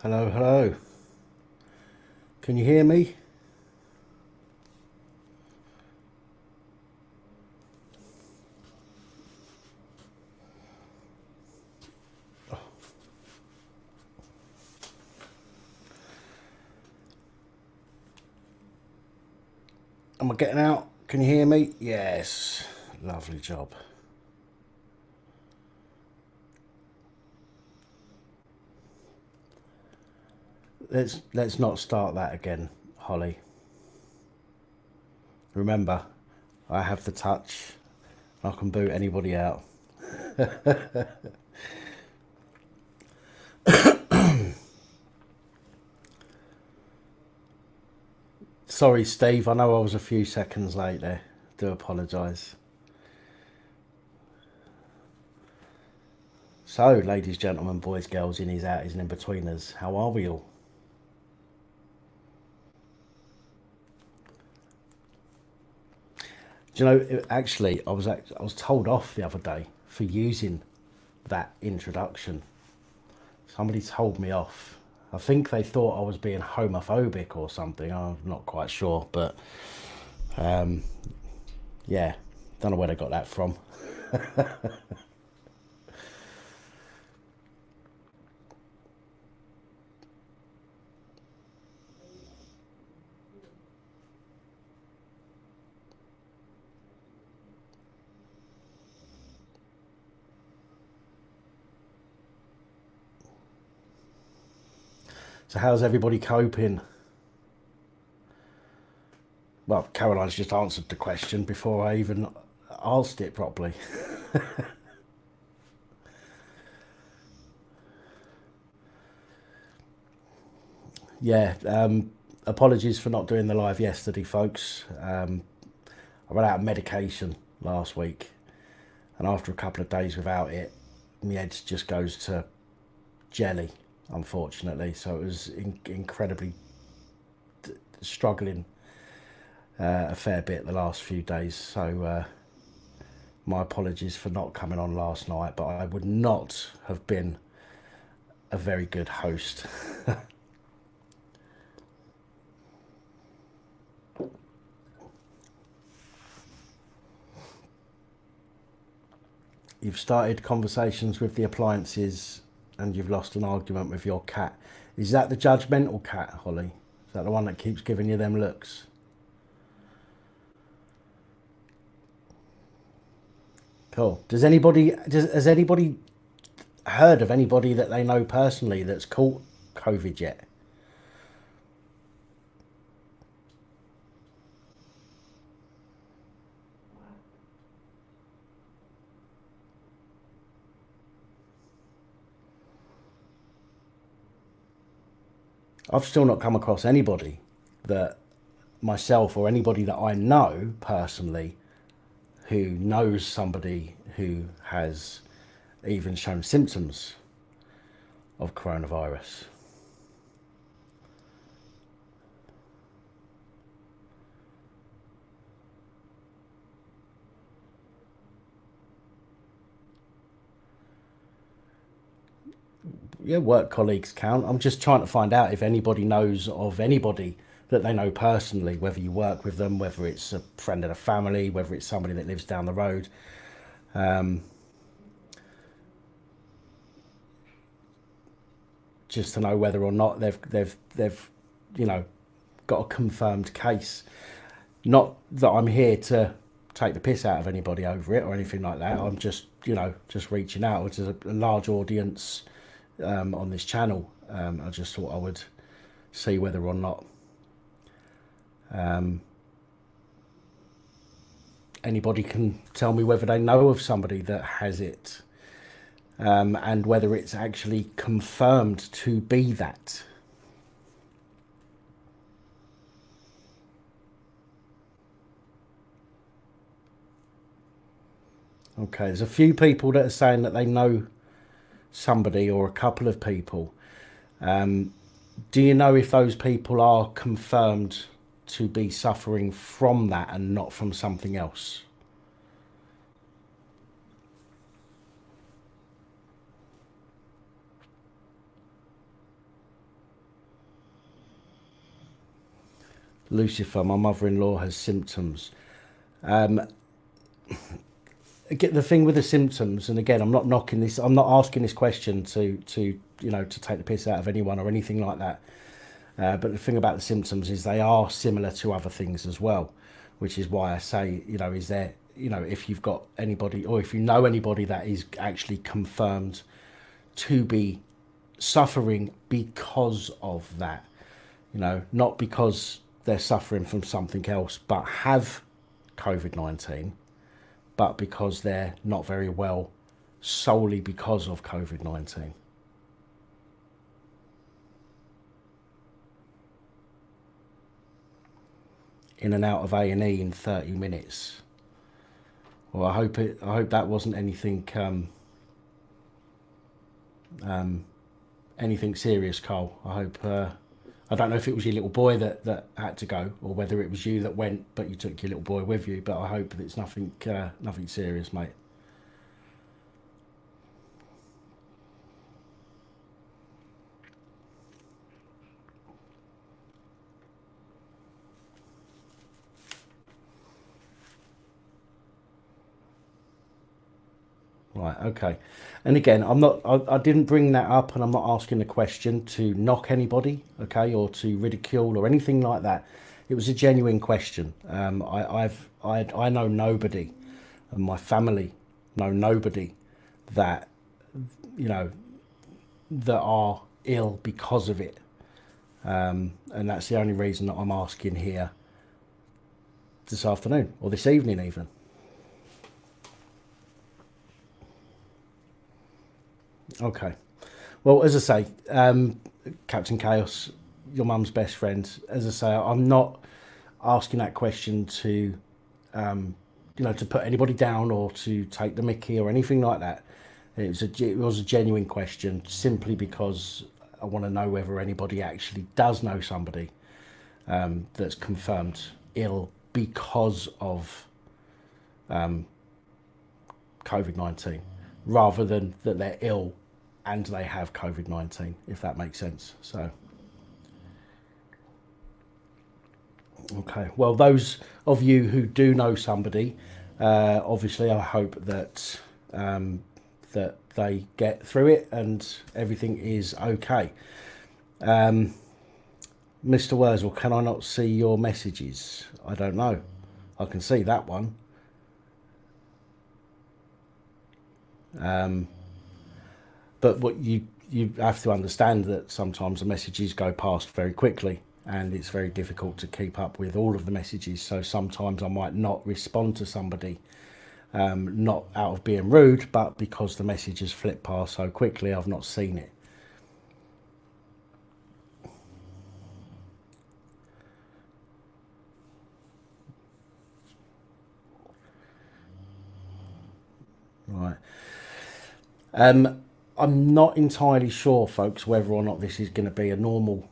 Hello, hello. Can you hear me? Am I getting out? Can you hear me? Yes. Lovely job. Let's not start that again, Holly. Remember, I have the touch. I can boot anybody out. Sorry, Steve. I know I was a few seconds late there. Do apologise. So, ladies, gentlemen, boys, girls, innies, outies and in-betweeners, how are we all? Do you know, actually, I was told off the other day for using that introduction. Somebody told me off. I think they thought I was being homophobic or something. I'm not quite sure, but yeah, don't know where they got that from. So how's everybody coping? Well, Caroline's just answered the question before I even asked it properly. Yeah, apologies for not doing the live yesterday, folks. I ran out of medication last week, and after a couple of days without it, my head just goes to jelly, unfortunately. So it was incredibly struggling a fair bit the last few days. So my apologies for not coming on last night, but I would not have been a very good host. You've started conversations with the appliances and you've lost an argument with your cat. Is that the judgmental cat, Holly? Is that the one that keeps giving you them looks? Cool. Has anybody heard of anybody that they know personally that's caught COVID yet? I've still not come across anybody that myself or anybody that I know personally who knows somebody who has even shown symptoms of coronavirus. Yeah, work colleagues count. I'm just trying to find out if anybody knows of anybody that they know personally, whether you work with them, whether it's a friend of the family, whether it's somebody that lives down the road. Just to know whether or not they've you know got a confirmed case. Not that I'm here to take the piss out of anybody over it or anything like that. I'm just just reaching out. Which is a large audience on this channel. I just thought I would see whether or not anybody can tell me whether they know of somebody that has it, and whether it's actually confirmed to be that. Okay, there's a few people that are saying that they know somebody or a couple of people. Do you know if those people are confirmed to be suffering from that and not from something else? Lucifer, my mother-in-law has symptoms. Get the thing with the symptoms, and again, I'm not knocking this. I'm not asking this question to to take the piss out of anyone or anything like that. But the thing about the symptoms is they are similar to other things as well, which is why I say, is there, if you've got anybody or if you know anybody that is actually confirmed to be suffering because of that, not because they're suffering from something else, but have COVID-19, but because they're not very well solely because of COVID-19. In and out of A&E in 30 minutes. Well, I hope that wasn't anything anything serious, Cole. I hope I don't know if it was your little boy that had to go, or whether it was you that went but you took your little boy with you, but I hope that it's nothing serious, mate. Right, okay. And again, I didn't bring that up, and I'm not asking the question to knock anybody, okay, or to ridicule or anything like that. It was a genuine question. I know nobody, and my family know nobody that, that are ill because of it. And that's the only reason that I'm asking here this afternoon, or this evening even. Okay. Well, as I say, Captain Chaos, your mum's best friend, as I say, I'm not asking that question to, to put anybody down or to take the mickey or anything like that. It was a genuine question, simply because I want to know whether anybody actually does know somebody that's confirmed ill because of COVID-19, rather than that they're ill and they have COVID-19, if that makes sense. So, okay. Well, those of you who do know somebody, obviously, I hope that that they get through it and everything is okay. Mr. Wurzel, can I not see your messages? I don't know. I can see that one. But what you have to understand that sometimes the messages go past very quickly, and it's very difficult to keep up with all of the messages. So sometimes I might not respond to somebody, not out of being rude, but because the messages flip past so quickly, I've not seen it. Right. I'm not entirely sure, folks, whether or not this is going to be a normal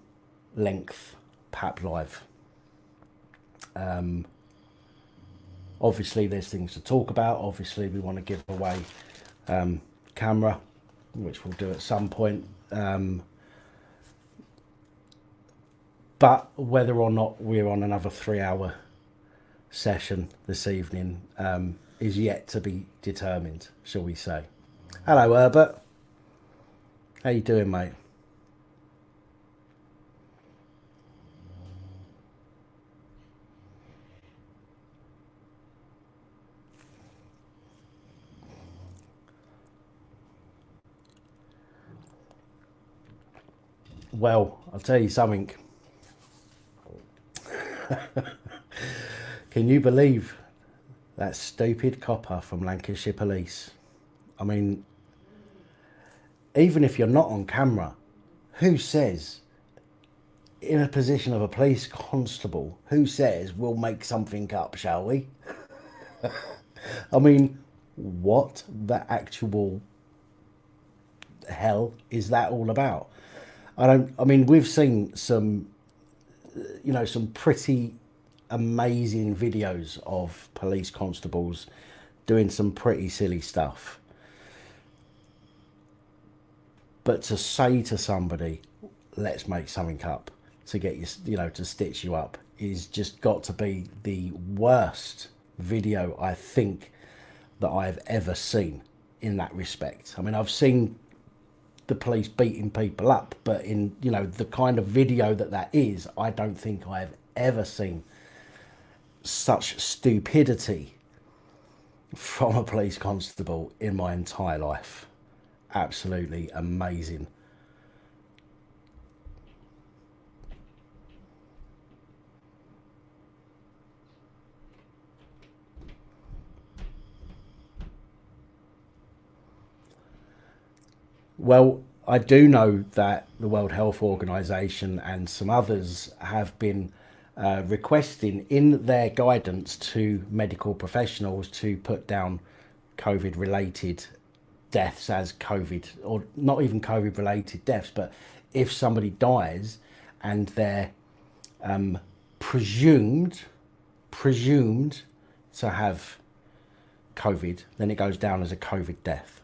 length PAP live. Obviously, there's things to talk about. Obviously, we want to give away camera, which we'll do at some point. But whether or not we're on another 3-hour session this evening is yet to be determined, shall we say. Hello, Herbert. How you doing, mate? Well, I'll tell you something. Can you believe that stupid copper from Lancashire Police? I mean, even if you're not on camera, who says, in a position of a police constable, who says we'll make something up, shall we? I mean, what the actual hell is that all about? I mean, we've seen some, some pretty amazing videos of police constables doing some pretty silly stuff. But to say to somebody, let's make something up to get you, to stitch you up, is just got to be the worst video I think that I've ever seen in that respect. I mean, I've seen the police beating people up, but in, you know, the kind of video that is, I don't think I've ever seen such stupidity from a police constable in my entire life. Absolutely amazing. Well, I do know that the World Health Organization and some others have been requesting in their guidance to medical professionals to put down COVID related deaths as COVID, or not even COVID related deaths, but if somebody dies and they're presumed to have COVID, then it goes down as a COVID death.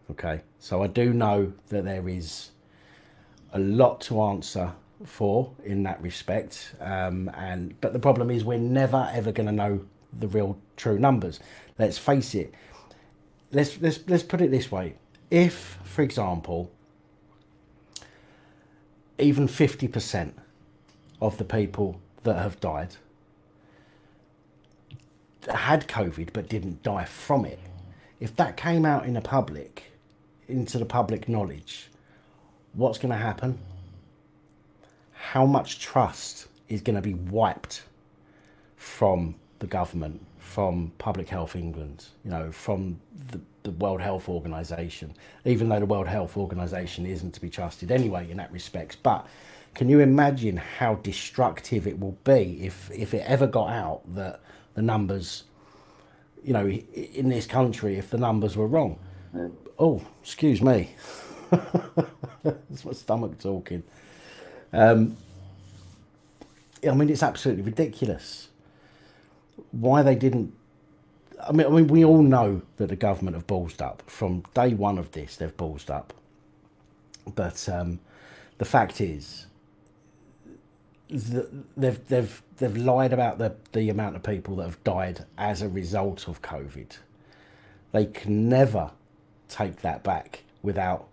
Okay, so I do know that there is a lot to answer for in that respect, but the problem is we're never ever going to know the real true numbers. Let's face it. Let's put it this way: if, for example, even 50% of the people that have died had COVID but didn't die from it, if that came out in the public, into the public knowledge, what's going to happen? How much trust is going to be wiped from the government, from Public Health England, you know, from the World Health Organization, even though the World Health Organization isn't to be trusted anyway in that respect. But can you imagine how destructive it will be if it ever got out that the numbers, you know, in this country, if the numbers were wrong? Oh, excuse me. That's my stomach talking. I mean, it's absolutely ridiculous. Why they didn't... I mean, we all know that the government have ballsed up. From day one of this, they've ballsed up. But the fact is, they've lied about the amount of people that have died as a result of COVID. They can never take that back without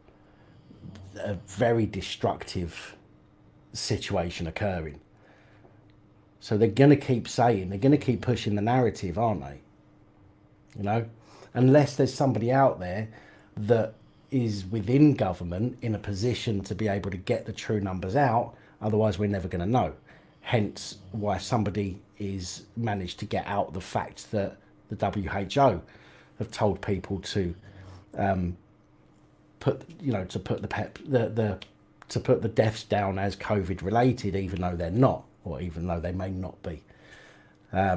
a very destructive situation occurring. So they're going to keep saying, they're going to keep pushing the narrative, aren't they? You know, unless there's somebody out there that is within government in a position to be able to get the true numbers out, otherwise we're never going to know. Hence why somebody is managed to get out the fact that the WHO have told people to put the deaths down as COVID related, even though they're not, or even though they may not be. I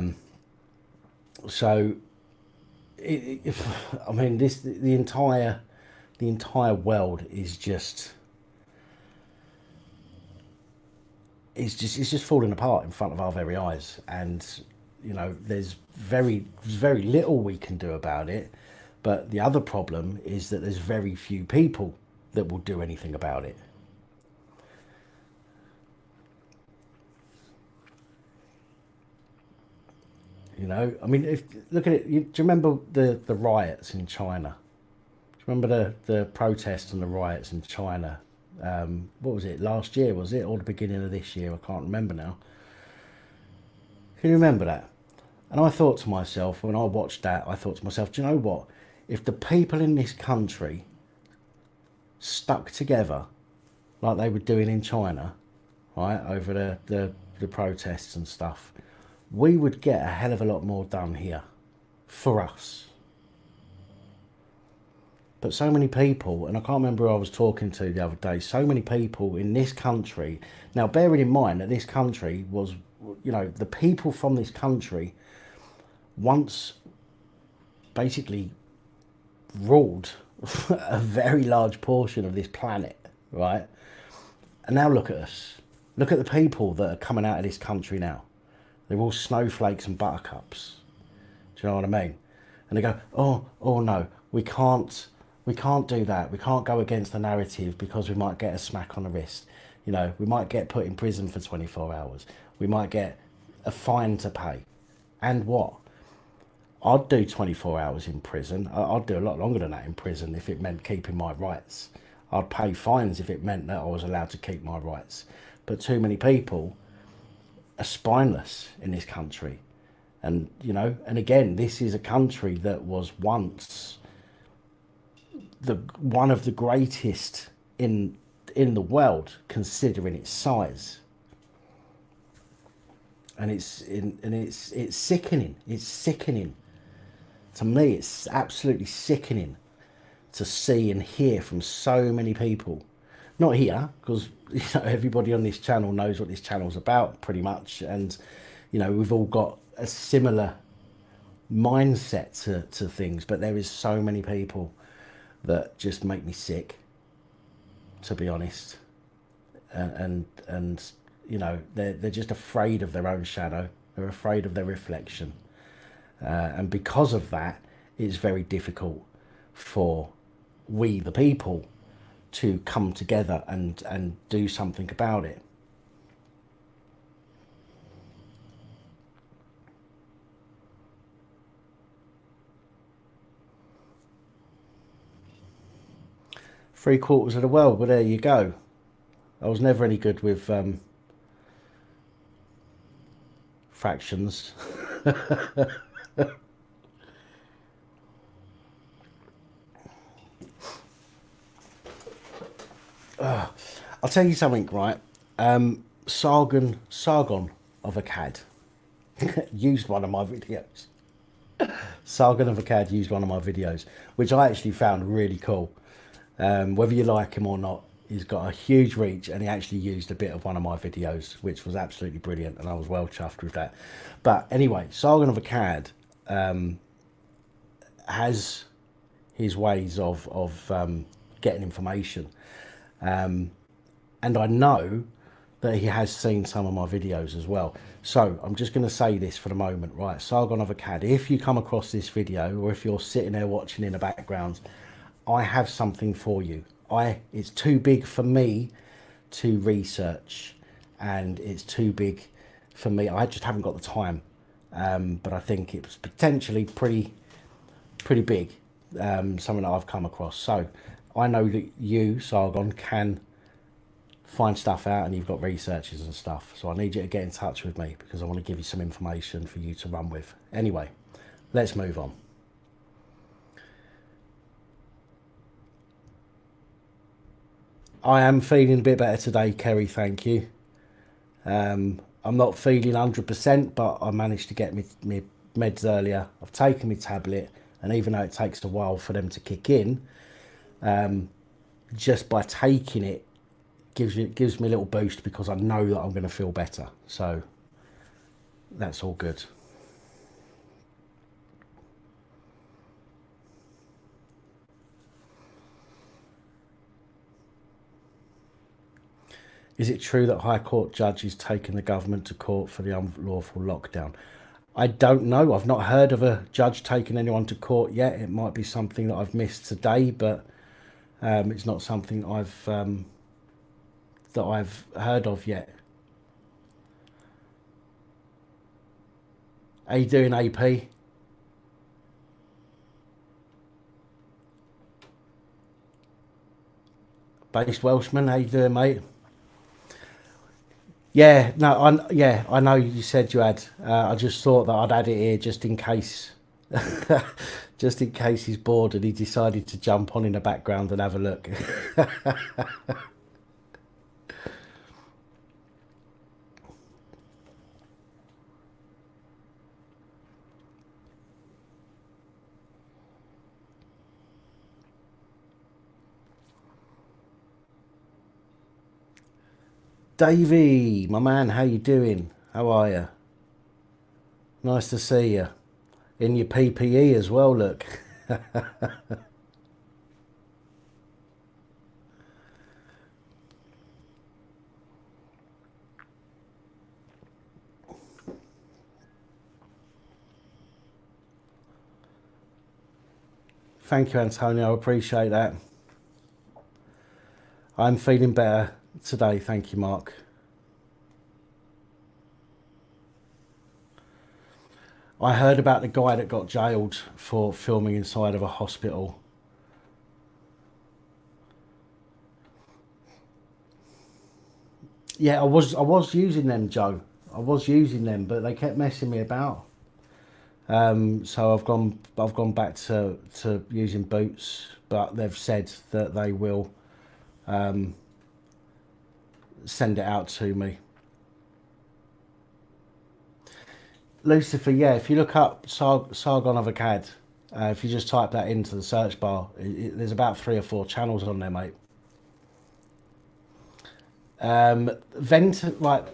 mean, the entire world is just, it's just falling apart in front of our very eyes, and you know, there's very little we can do about it. But the other problem is that there's very few people that will do anything about it. You know, I mean, look at it. Do you remember the riots in China? Do you remember the protests and the riots in China? What was it, last year, was it? Or the beginning of this year? I can't remember now. Can you remember that? And I thought to myself, when I watched that, I thought to myself, do you know what? If the people in this country stuck together like they were doing in China, right, over the protests and stuff, we would get a hell of a lot more done here for us. But so many people, and I can't remember who I was talking to the other day, so many people in this country, now bearing in mind that this country was, you know, the people from this country once basically ruled a very large portion of this planet, right? And now look at us. Look at the people that are coming out of this country now. They're all snowflakes and buttercups. Do you know what I mean? And they go, oh no, we can't do that. We can't go against the narrative because we might get a smack on the wrist. You know, we might get put in prison for 24 hours. We might get a fine to pay. And what? I'd do 24 hours in prison. I'd do a lot longer than that in prison if it meant keeping my rights. I'd pay fines if it meant that I was allowed to keep my rights. But too many people are spineless in this country. And, you know, and again, this is a country that was once one of the greatest in the world, considering its size. And it's sickening. It's sickening. To me, it's absolutely sickening to see and hear from so many people. Not here, because you know, everybody on this channel knows what this channel's about, pretty much. And, you know, we've all got a similar mindset to things. But there is so many people that just make me sick, to be honest. And you know, they're just afraid of their own shadow. They're afraid of their reflection. And because of that, it's very difficult for we, the people, to come together and do something about it. Three-quarters of the world, well, there you go. I was never any good with fractions. I'll tell you something, right? Sargon of Akkad used one of my videos. Sargon of Akkad used one of my videos, which I actually found really cool. Whether you like him or not, he's got a huge reach, and he actually used a bit of one of my videos, which was absolutely brilliant, and I was well chuffed with that. But anyway, Sargon of Akkad has his ways of getting information. And I know that he has seen some of my videos as well. So I'm just going to say this for the moment, right? Sargon of Akkad, if you come across this video, or if you're sitting there watching in the background, I have something for you. It's too big for me to research, and it's too big for me. I just haven't got the time. But I think it was potentially pretty big, something that I've come across. So I know that you, Sargon, can find stuff out, and you've got researchers and stuff. So I need you to get in touch with me, because I want to give you some information for you to run with. Anyway, let's move on. I am feeling a bit better today, Kerry, thank you. I'm not feeling 100%, but I managed to get my meds earlier. I've taken my tablet, and even though it takes a while for them to kick in, just by taking it gives me a little boost, because I know that I'm going to feel better. So that's all good. Is it true that High Court judge is taking the government to court for the unlawful lockdown? I don't know. I've not heard of a judge taking anyone to court yet. It might be something that I've missed today, but it's not something that I've heard of yet. How you doing, AP? Based Welshman, how you doing, mate? Yeah, no, I know you said you had. I just thought that I'd add it here just in case, just in case he's bored and he decided to jump on in the background and have a look. Davey, my man, how you doing? How are you? Nice to see you. In your PPE as well, look. Thank you, Antonio. I appreciate that. I'm feeling better today. Thank you, Mark. I heard about the guy that got jailed for filming inside of a hospital. Yeah, I was using them, Joe. I was using them, but they kept messing me about. So I've gone back to using Boots, but they've said that they will send it out to me. Lucifer, yeah. If you look up Sargon of Akkad, if you just type that into the search bar, there's about 3 or 4 channels on there, mate. Like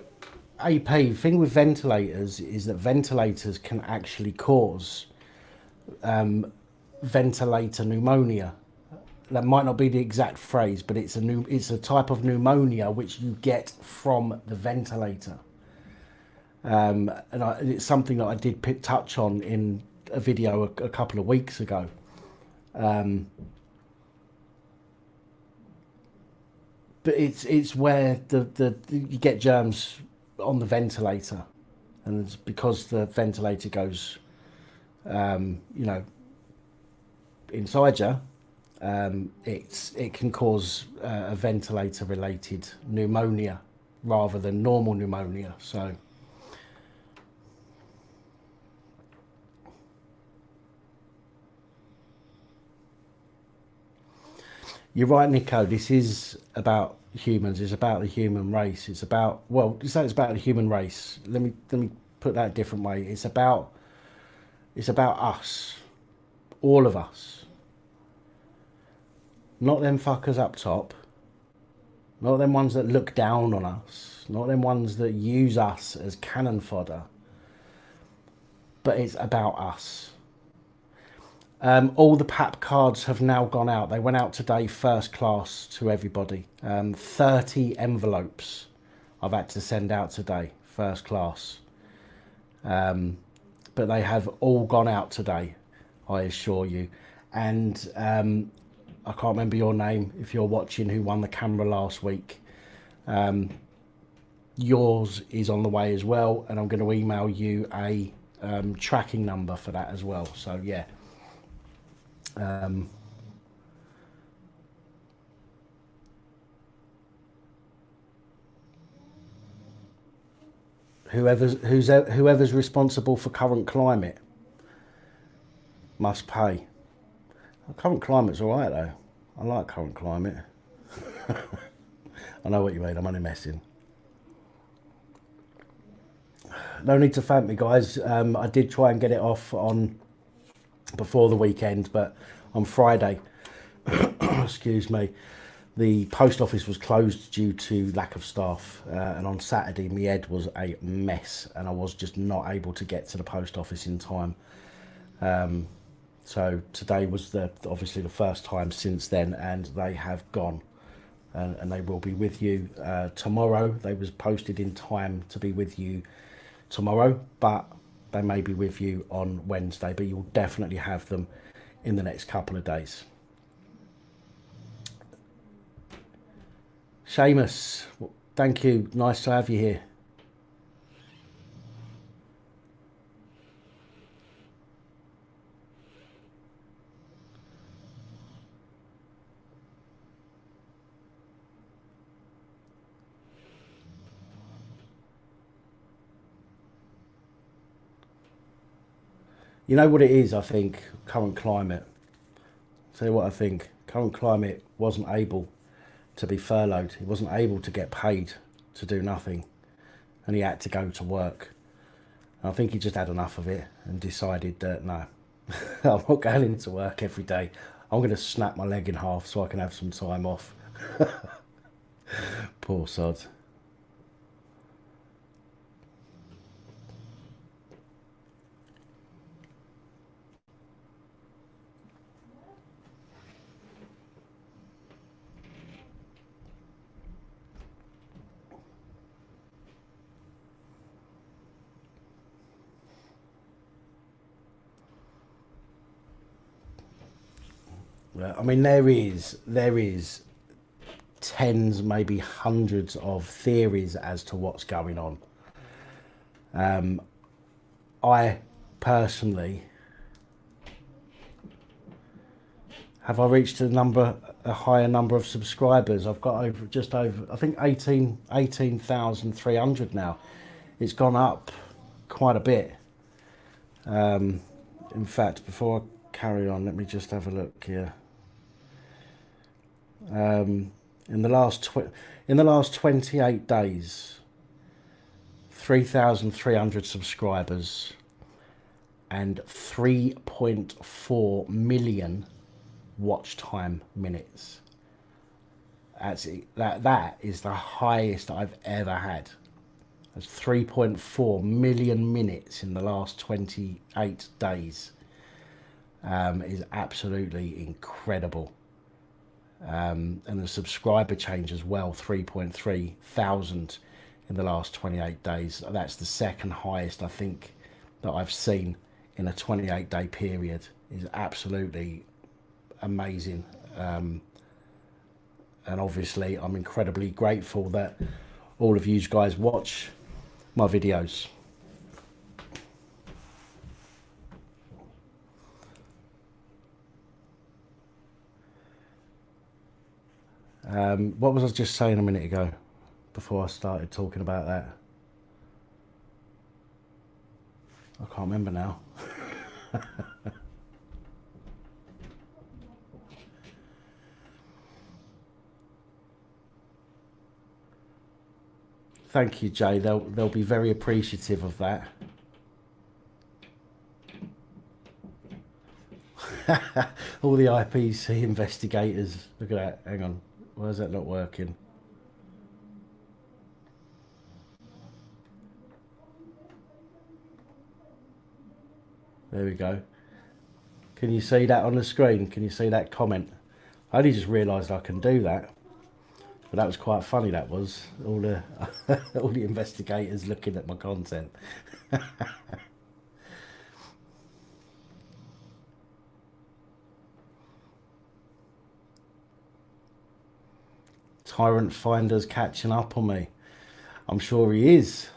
AP thing with ventilators is that ventilators can actually cause ventilator pneumonia. That might not be the exact phrase, but it's a type of pneumonia which you get from the ventilator. And it's something that I did touch on in a video a couple of weeks ago. But it's where the you get germs on the ventilator, and it's because the ventilator goes, inside you. It can cause a ventilator related pneumonia rather than normal pneumonia. So you're right, Nico. This is about humans. It's about the human race. It's about, well, you say it's about the human race. Let me put that a different way. It's about us, all of us. Not them fuckers up top. Not them ones that look down on us. Not them ones that use us as cannon fodder. But it's about us. All the PAP cards have now gone out. They went out today, first class, to everybody. 30 envelopes I've had to send out today, first class. But they have all gone out today, I assure you. And I can't remember your name if you're watching, who won the camera last week. Yours is on the way as well, and I'm going to email you a tracking number for that as well. So yeah. Whoever's responsible for current climate must pay. Current climate's all right though. I like current climate. I know what you mean. I'm only messing. No need to thank me, guys. I did try and get it off on before the weekend, but on Friday, excuse me, the post office was closed due to lack of staff, and on Saturday my head was a mess and I was just not able to get to the post office in time. So today was obviously the first time since then, and they have gone, and they will be with you tomorrow. They was posted in time to be with you tomorrow, but they may be with you on Wednesday, but you'll definitely have them in the next couple of days. Seamus, thank you. Nice to have you here. You know what it is, I think, current climate. I'll tell you what I think. Current climate wasn't able to be furloughed. He wasn't able to get paid to do nothing. And he had to go to work. And I think he just had enough of it and decided that, no, I'm not going into work every day. I'm going to snap my leg in half so I can have some time off. Poor sod. I mean, there is tens, maybe hundreds of theories as to what's going on. I personally, have I reached a higher number of subscribers? I've got just over, I think 18,300 now. It's gone up quite a bit. In fact, before I carry on, let me just have a look here. In the last 28 days, 3,300 subscribers and 3.4 million watch time minutes. That is the highest I've ever had. That's 3.4 million minutes in the last 28 days. Is absolutely incredible. And the subscriber change as well, 3.3 thousand in the last 28 days. That's the second highest I think that I've seen in a 28-day period. Is absolutely amazing. And obviously I'm incredibly grateful that all of you guys watch my videos. What was I just saying a minute ago before I started talking about that? I can't remember now. Thank you, Jay. They'll be very appreciative of that. All the IPC investigators. Look at that. Hang on. Why is that not working? There we go. Can you see that on the screen? Can you see that comment? I only just realised I can do that. But that was quite funny, that was. All the all the investigators looking at my content. Tyrant Finder's catching up on me. I'm sure he is.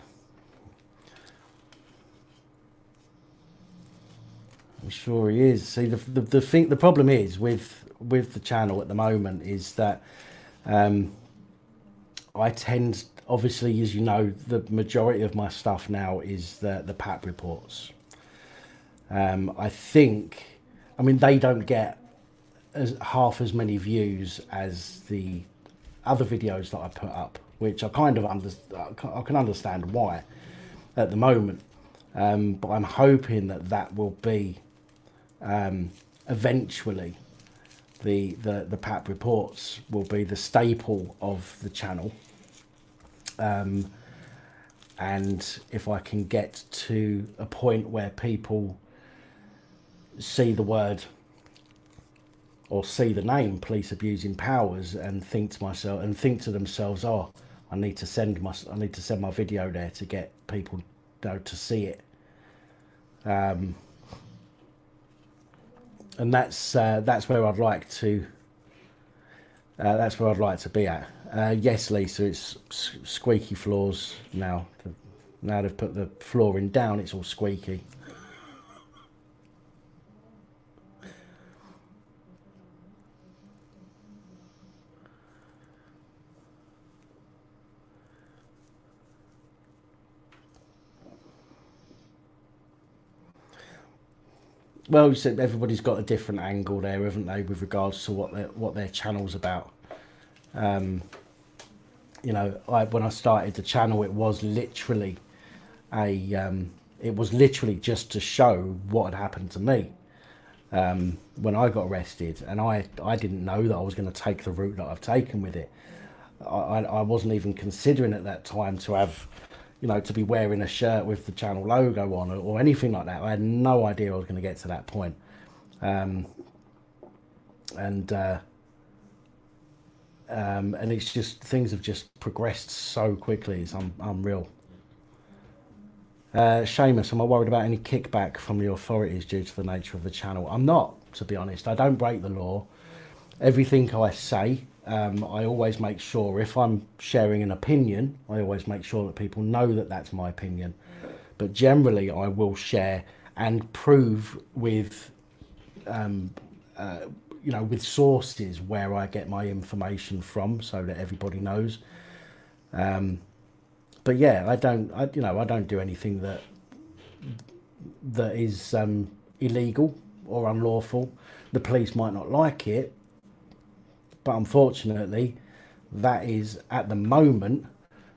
I'm sure he is. See, the problem is with the channel at the moment is that I tend, obviously, as you know, the majority of my stuff now is the PAP reports. I think, I mean, they don't get half as many views as the other videos that I put up, which I kind of I can understand why at the moment. But I'm hoping that will be eventually the PAP reports will be the staple of the channel. And if I can get to a point where people see the word or see the name police abusing powers and think to themselves, oh, I need to send my video there to get people to see it. And that's where I'd like to be at. Yes, Lisa, it's squeaky floors now. Now they've put the flooring down, it's all squeaky. Well, you said everybody's got a different angle there, haven't they, with regards to what their channel's about. You know, when I started the channel, it was literally just to show what had happened to me when I got arrested, and I didn't know that I was going to take the route that I've taken with it. I wasn't even considering at that time to have, you know, to be wearing a shirt with the channel logo on or anything like that. I had no idea I was going to get to that point. And it's just, things have just progressed so quickly. It's unreal. Seamus, am I worried about any kickback from the authorities due to the nature of the channel? I'm not, to be honest. I don't break the law. Everything I say, I always make sure, if I'm sharing an opinion, I always make sure that people know that that's my opinion. But generally, I will share and prove with you know, with sources where I get my information from, so that everybody knows. But yeah, I don't do anything that is illegal or unlawful. The police might not like it, but unfortunately, that is at the moment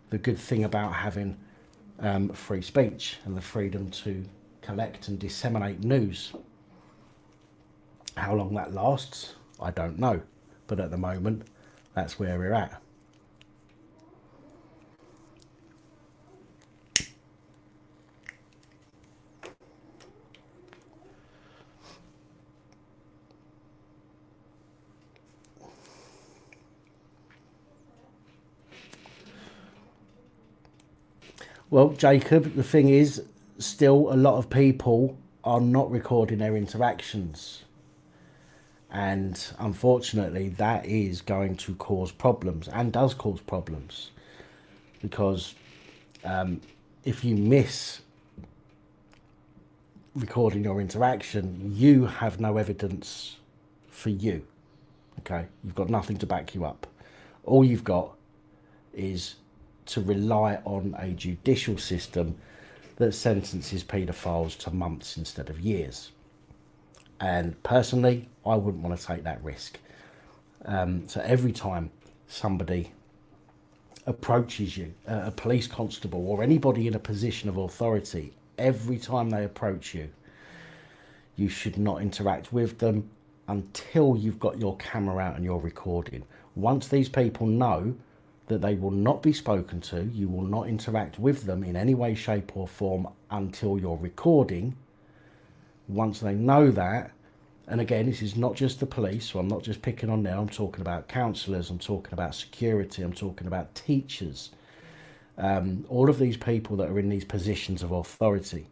the good thing about having free speech and the freedom to collect and disseminate news. How long that lasts, I don't know, but at the moment, that's where we're at. Well, Jacob, the thing is, still a lot of people are not recording their interactions. And unfortunately, that is going to cause problems, and does cause problems. Because if you miss recording your interaction, you have no evidence for you. Okay? You've got nothing to back you up. All you've got is to rely on a judicial system that sentences paedophiles to months instead of years. And personally, I wouldn't want to take that risk. So every time somebody approaches you, a police constable or anybody in a position of authority, every time they approach you, you should not interact with them until you've got your camera out and you're recording. Once these people know that they will not be spoken to, you will not interact with them in any way, shape or form until you're recording. Once they know that, and again, this is not just the police, so I'm not just picking on them, I'm talking about counsellors, I'm talking about security, I'm talking about teachers. All of these people that are in these positions of authority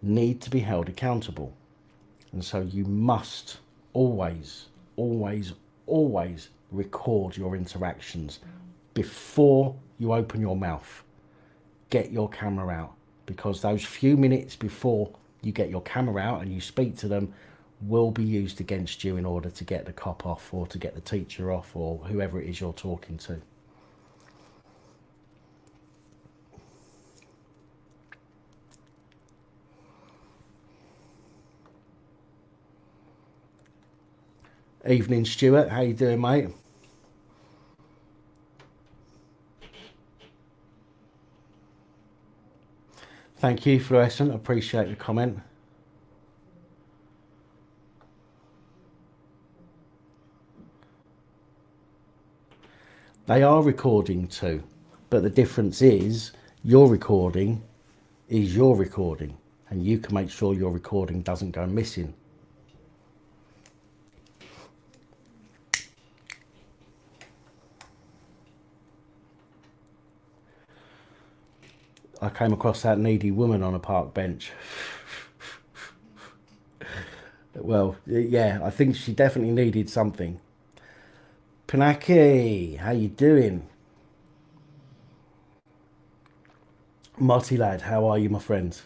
need to be held accountable. And so you must always, always, always record your interactions before you open your mouth. Get your camera out, because those few minutes before you get your camera out and you speak to them will be used against you in order to get the cop off, or to get the teacher off, or whoever it is you're talking to. Evening, Stuart. How you doing, mate? Thank you, Fluorescent. I appreciate the comment. They are recording too, but the difference is your recording is your recording, and you can make sure your recording doesn't go missing. I came across that needy woman on a park bench. Well, yeah, I think she definitely needed something. Pinaki, how you doing? Marty lad, how are you, my friend?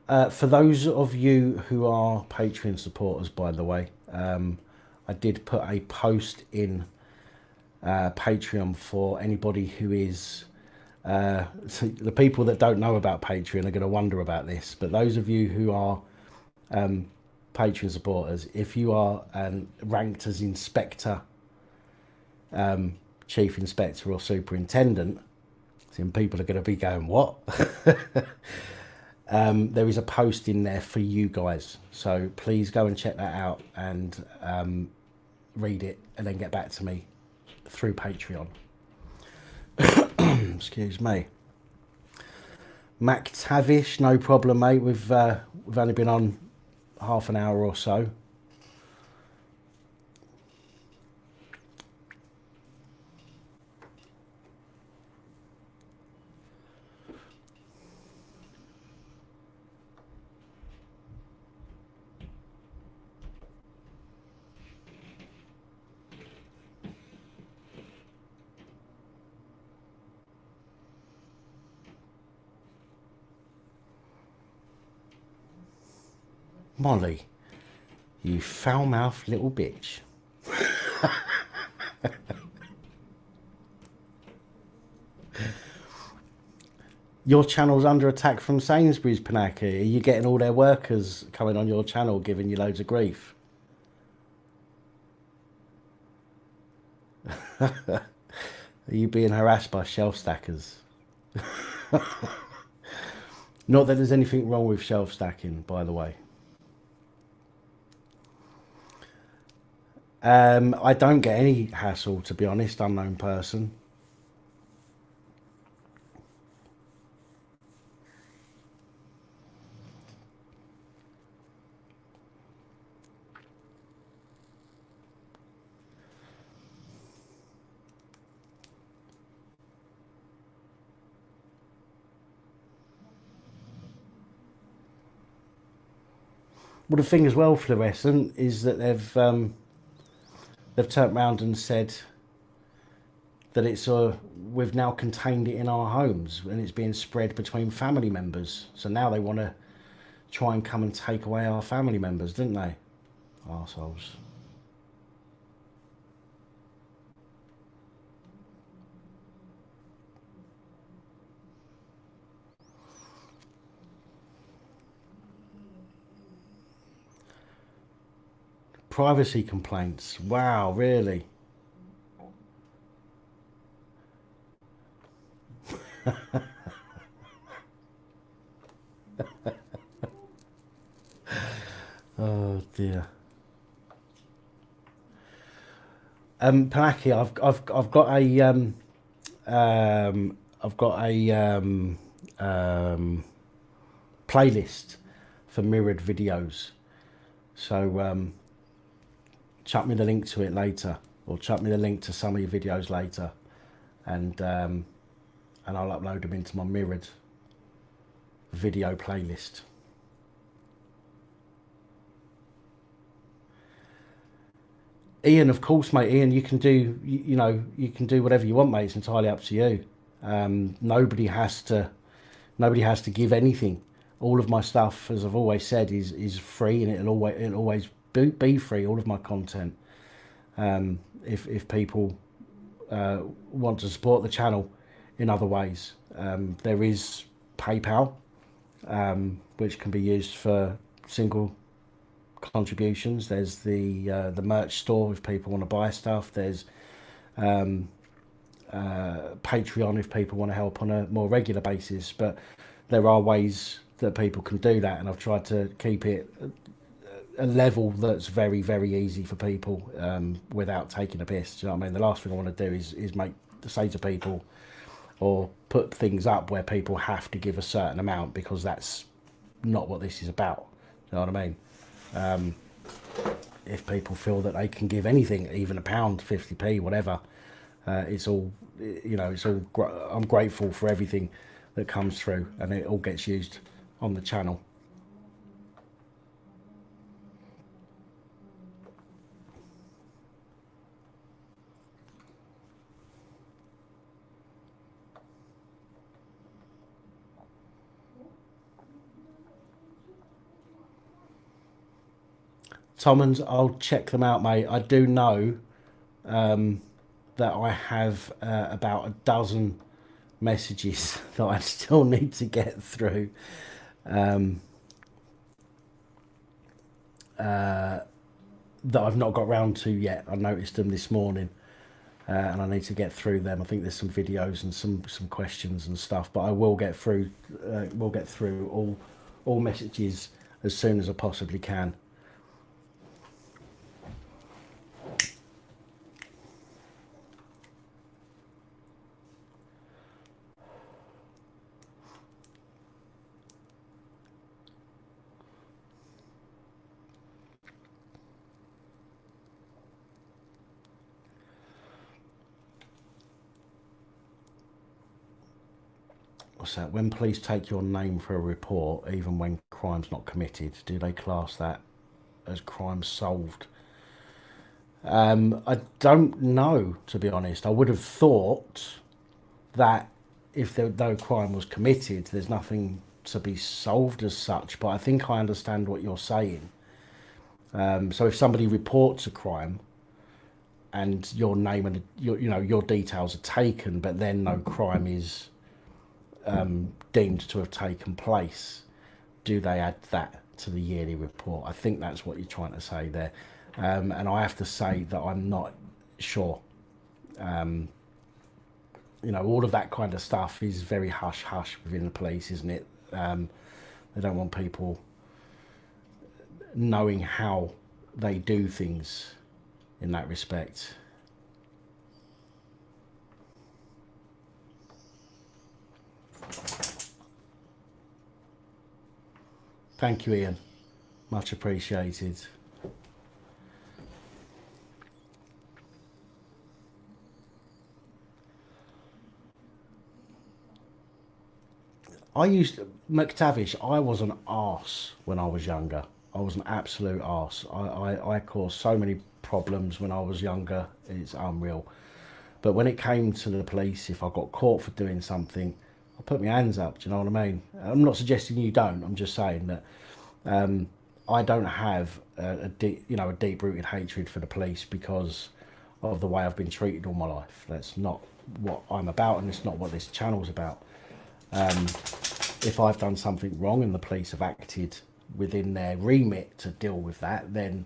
For those of you who are Patreon supporters, by the way, I did put a post in Patreon for anybody who is so the people that don't know about Patreon are going to wonder about this, but those of you who are Patreon supporters, if you are ranked as inspector, chief inspector or superintendent, then people are going to be going, what? There is a post in there for you guys, so please go and check that out and read it and then get back to me through Patreon. Excuse me. Mac Tavish, no problem, mate. We've only been on half an hour or so. Molly, you foul-mouthed little bitch. Your channel's under attack from Sainsbury's, Panaki. Are you getting all their workers coming on your channel giving you loads of grief? Are you being harassed by shelf stackers? Not that there's anything wrong with shelf stacking, by the way. I don't get any hassle, to be honest, unknown person. Well, the thing as well, Fluorescent, is that they've turned around and said that we've now contained it in our homes and it's being spread between family members. So now they want to try and come and take away our family members, didn't they? Arseholes. Privacy complaints. Wow, really? Oh dear. Panaki, I've got a playlist for mirrored videos. So chuck me the link to it later, or chuck me the link to some of your videos later, and I'll upload them into my mirrored video playlist. Ian, of course, mate. Ian, you can do you can do whatever you want, mate. It's entirely up to you. Nobody has to give anything. All of my stuff, as I've always said, is free, and it'll always be free. All of my content. If people want to support the channel in other ways, there is PayPal, which can be used for single contributions. There's the merch store if people want to buy stuff. There's Patreon if people want to help on a more regular basis. But there are ways that people can do that, and I've tried to keep it a level that's very, very easy for people, without taking a piss. Do you know what I mean? The last thing I want to do is say to people or put things up where people have to give a certain amount, because that's not what this is about. Do you know what I mean? If people feel that they can give anything, even £1, 50p, whatever, it's all, it's all. I'm grateful for everything that comes through, and it all gets used on the channel. Tommans, I'll check them out, mate. I do know that I have about a dozen messages that I still need to get through. That I've not got round to yet. I noticed them this morning, and I need to get through them. I think there's some videos and some questions and stuff, but I will get through. We'll get through all messages as soon as I possibly can. What's that? When police take your name for a report, even when crime's not committed, do they class that as crime solved? I don't know, to be honest. I would have thought that if no crime was committed, there's nothing to be solved as such, but I think I understand what you're saying. So if somebody reports a crime and your name and your details are taken, but then no crime is deemed to have taken place, do they add that to the yearly report? I think that's what you're trying to say there. And I have to say that I'm not sure. All of that kind of stuff is very hush-hush within the police, isn't it? They don't want people knowing how they do things in that respect. Thank you, Ian. Much appreciated. McTavish, I was an arse when I was younger. I was an absolute arse. I caused so many problems when I was younger, it's unreal. But when it came to the police, if I got caught for doing something, I put my hands up, do you know what I mean? I'm not suggesting you don't, I'm just saying that I don't have a deep-rooted hatred for the police because of the way I've been treated all my life. That's not what I'm about, and it's not what this channel's about. If I've done something wrong and the police have acted within their remit to deal with that, then,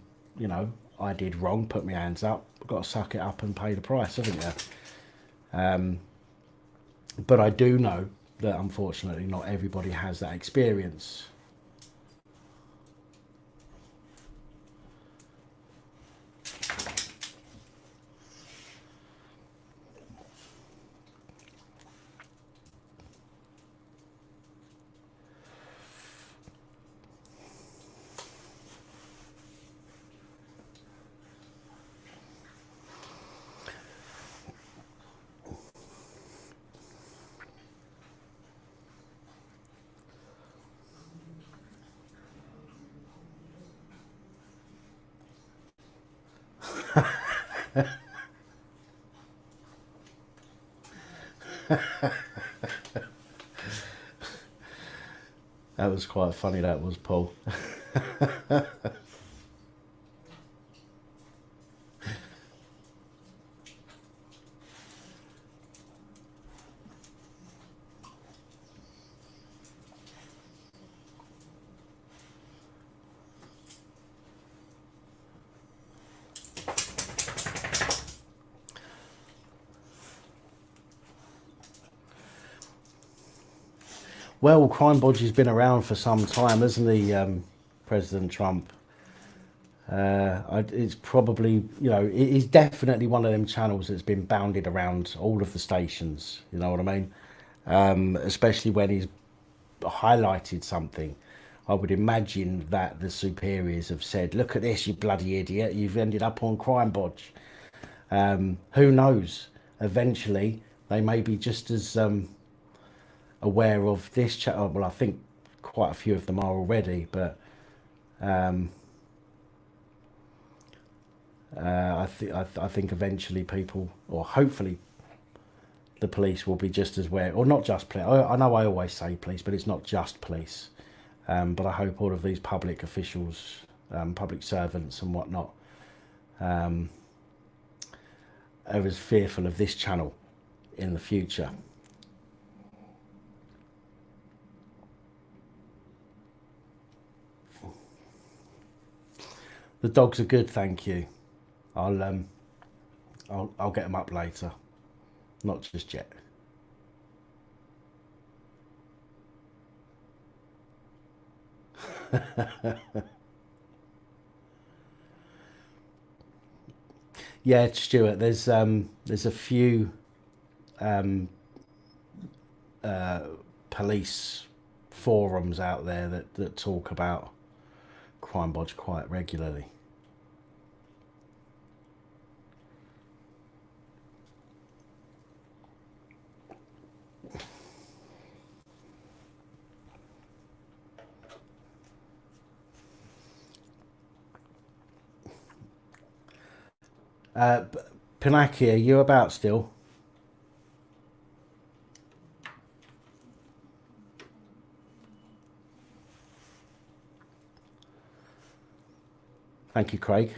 I did wrong, put my hands up, got to suck it up and pay the price, haven't you? But I do know that, unfortunately, not everybody has that experience. That was quite funny, that was, Paul. Well, Crime Bodge has been around for some time, hasn't he, President Trump? It's probably, it is definitely one of them channels that's been bounded around all of the stations, you know what I mean? Especially when he's highlighted something. I would imagine that the superiors have said, look at this, you bloody idiot, you've ended up on Crime Bodge. Who knows? Eventually, they may be just as aware of this channel. Well, I think quite a few of them are already, but I think eventually people, or hopefully the police, will be just as aware, or not just police. I know I always say police, but it's not just police. But I hope all of these public officials, public servants and whatnot, are as fearful of this channel in the future. The dogs are good, thank you. I'll get them up later, not just yet. Yeah, Stuart. There's a few police forums out there that talk about Crime Bodge quite regularly. Pinaki, are you about still? Thank you, Craig.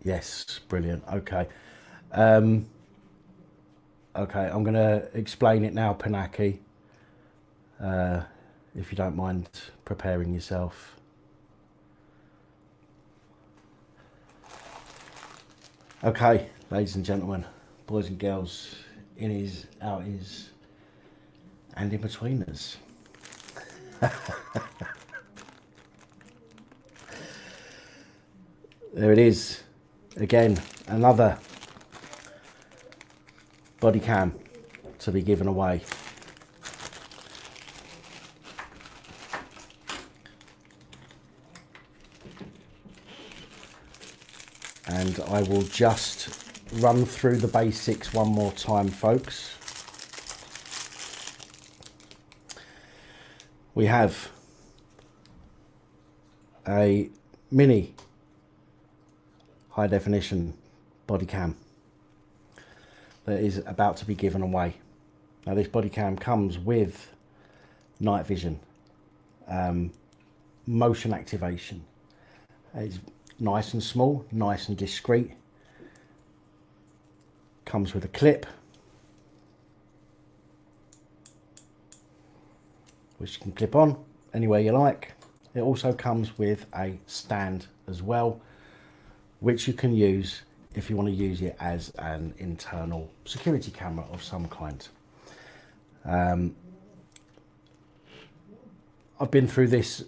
Yes, brilliant. Okay. Okay, I'm going to explain it now, Pinaki, if you don't mind preparing yourself. Okay, ladies and gentlemen, boys and girls, innies, outies, and in betweeners. There it is. Again, another body cam to be given away. And I will just run through the basics one more time, folks. We have a mini high definition body cam that is about to be given away. Now this body cam comes with night vision, motion activation. It's nice and small, nice and discreet. Comes with a clip, which you can clip on anywhere you like. It also comes with a stand as well, which you can use if you want to use it as an internal security camera of some kind. I've been through this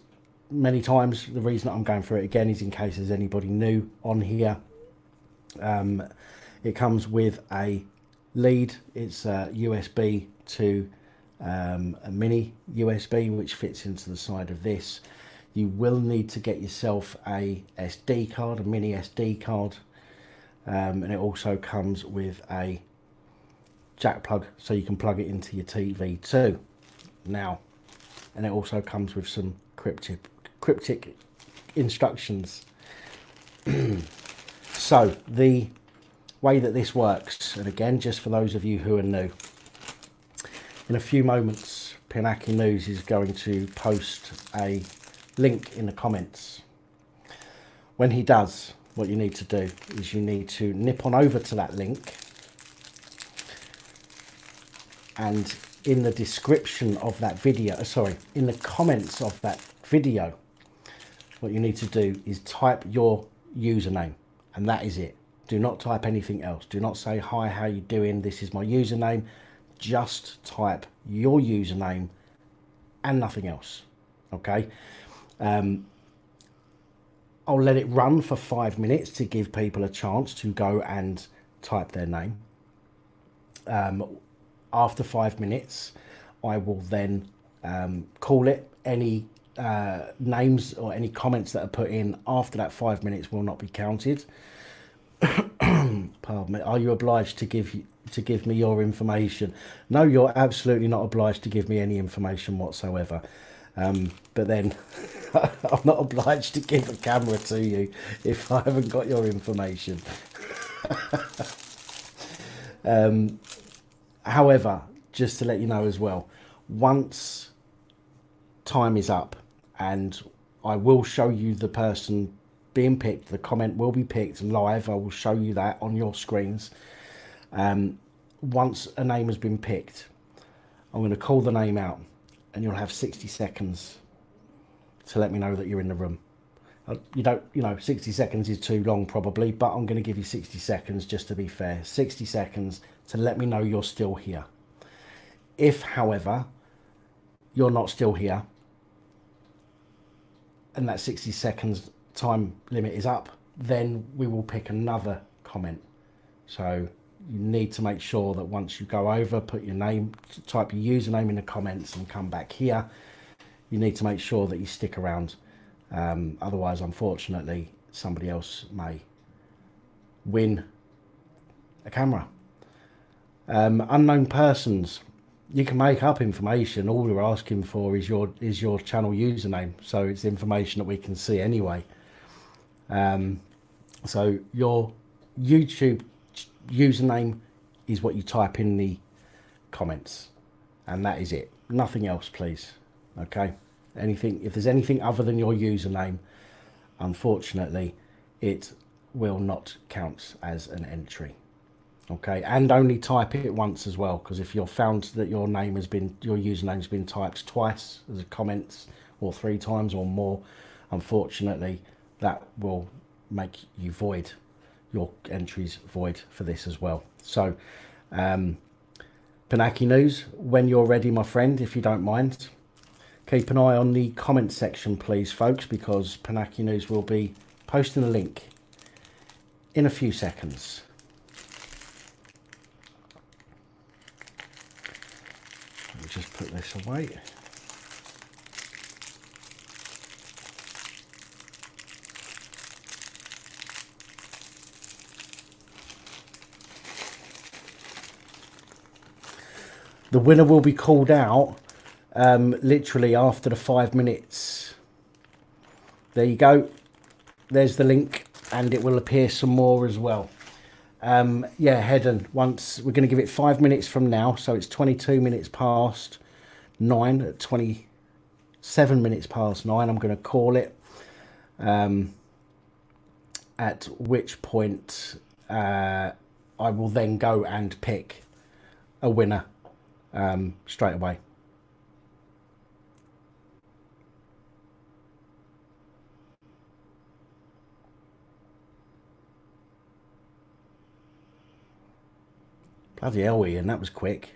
many times. The reason I'm going through it again is in case there's anybody new on here. It comes with a lead. It's a USB to a mini USB, which fits into the side of this. You will need to get yourself a SD card, a mini SD card, and it also comes with a jack plug, so you can plug it into your TV too. Now, and it also comes with some cryptic instructions. So the way that this works, and again, just for those of you who are new, in a few moments, Pinaki News is going to post a link in the comments. When he does, what you need to do is you need to nip on over to that link, and in the description of that video, in the comments of that video, what you need to do is type your username, and that is it. Do not type anything else. Do not say, hi, how you doing? This is my username. Just type your username and nothing else. Okay. I'll let it run for 5 minutes to give people a chance to go and type their name. After 5 minutes, I will then call it. Any names or any comments that are put in after that 5 minutes will not be counted. Pardon me. Are you obliged to give me your information? No, you're absolutely not obliged to give me any information whatsoever. But then I'm not obliged to give a camera to you if I haven't got your information. However, just to let you know as well, once time is up and I will show you the person being picked, the comment will be picked live. I will show you that on your screens. Once a name has been picked, I'm going to call the name out and you'll have 60 seconds to let me know that you're in the room. You don't, 60 seconds is too long probably, but I'm going to give you 60 seconds just to be fair. 60 seconds to let me know you're still here. If, however, you're not still here and that 60 seconds time limit is up, then we will pick another comment. So you need to make sure that once you go over, put your name, type your username in the comments and come back here. You need to make sure that you stick around. Otherwise, unfortunately, somebody else may win a camera. Unknown persons, you can make up information. All we're asking for is your channel username, so it's information that we can see anyway. So your YouTube username is what you type in the comments, and that is it. Nothing else, please. Okay, anything, if there's anything other than your username, unfortunately it will not count as an entry. Okay, and only type it once as well, because if you're found that your username's been typed twice as a comments, or 3 times or more, unfortunately that will make you void, your entries void for this as well. So Pinaki News, when you're ready, my friend, if you don't mind, keep an eye on the comment section, please, folks, because Pinaki News will be posting a link in a few seconds. Let me just put this away. The winner will be called out literally after the 5 minutes. There you go. There's the link, and it will appear some more as well. Yeah, Hedden, once we're going to give it 5 minutes from now, so it's 22 minutes past 9. At 27 minutes past 9, I'm going to call it. At which point I will then go and pick a winner straight away. Bloody hell, Ian, that was quick.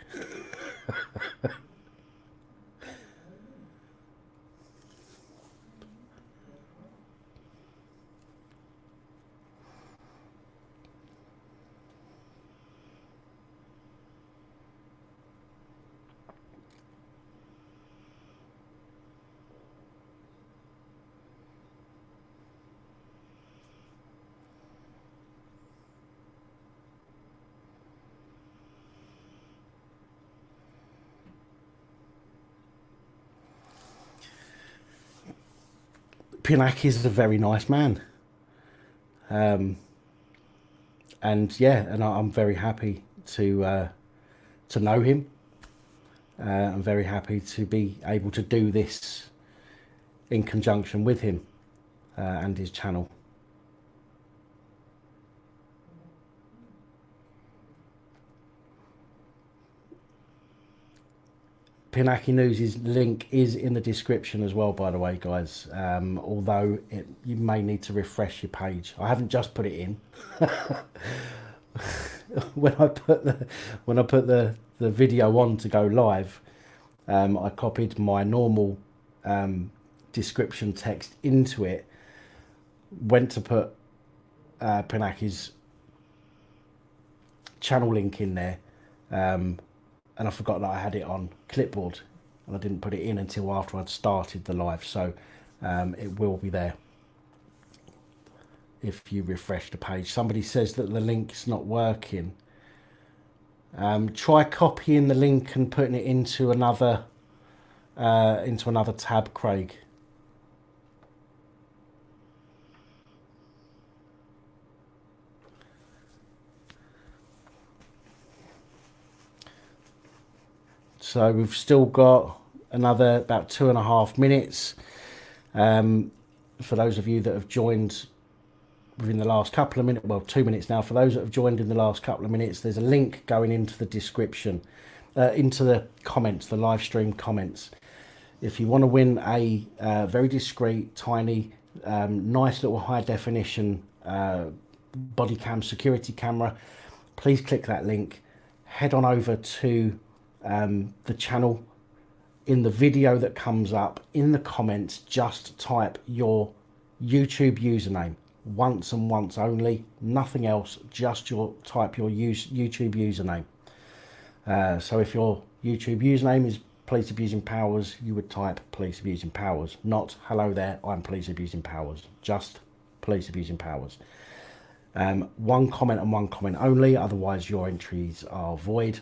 Pinaki is a very nice man, and yeah, and I'm very happy to know him. I'm very happy to be able to do this in conjunction with him and his channel. Pinaki News' link is in the description as well, by the way, guys. Although you may need to refresh your page. I haven't just put it in. when I put the video on to go live, I copied my normal description text into it. Went to put Pinaki's channel link in there. And I forgot that I had it on clipboard, and I didn't put it in until after I'd started the live, so it will be there if you refresh the page. Somebody says that the link's not working. Try copying the link and putting it into another tab, Craig. So we've still got another about 2.5 minutes. For those of you that have joined within the last couple of minutes, well, 2 minutes now. For those that have joined in the last couple of minutes, there's a link going into the description, into the comments, the live stream comments. If you want to win a very discreet, tiny, nice little high definition Bodycam security camera, please click that link. Head on over to the channel. In the video that comes up in the comments, just type your YouTube username once and once only, nothing else, just type your YouTube username. So if your YouTube username is Police Abusing Powers, you would type Police Abusing Powers, not hello there, I'm Police Abusing Powers, just Police Abusing Powers. One comment and one comment only, otherwise your entries are void.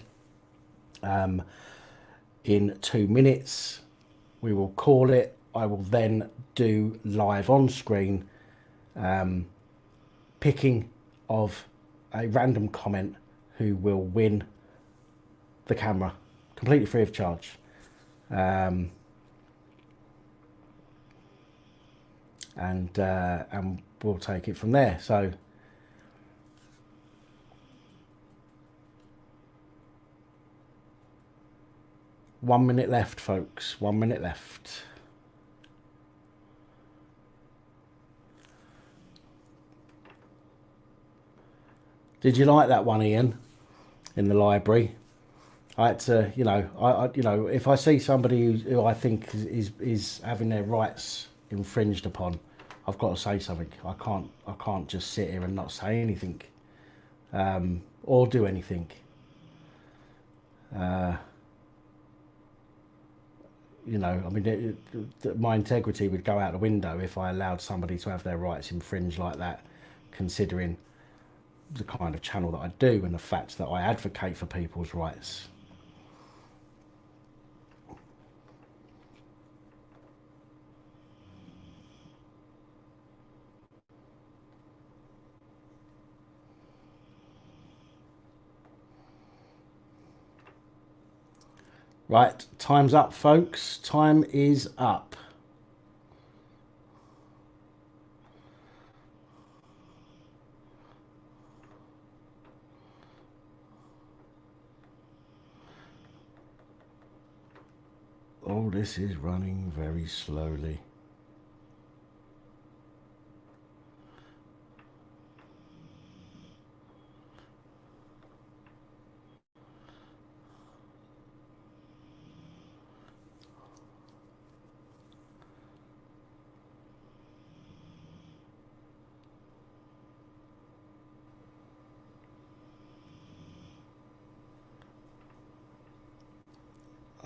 In 2 minutes, we will call it. I will then do live on screen picking of a random comment who will win the camera completely free of charge. And we'll take it from there. So one minute left, folks. 1 minute left. Did you like that one, Ian, in the library? I had to, you know, if I see somebody who I think is having their rights infringed upon, I've got to say something. I can't just sit here and not say anything, or do anything. You know, I mean, my integrity would go out the window if I allowed somebody to have their rights infringed like that, considering the kind of channel that I do and the fact that I advocate for people's rights. Right, time's up, folks. Time is up. Oh, this is running very slowly.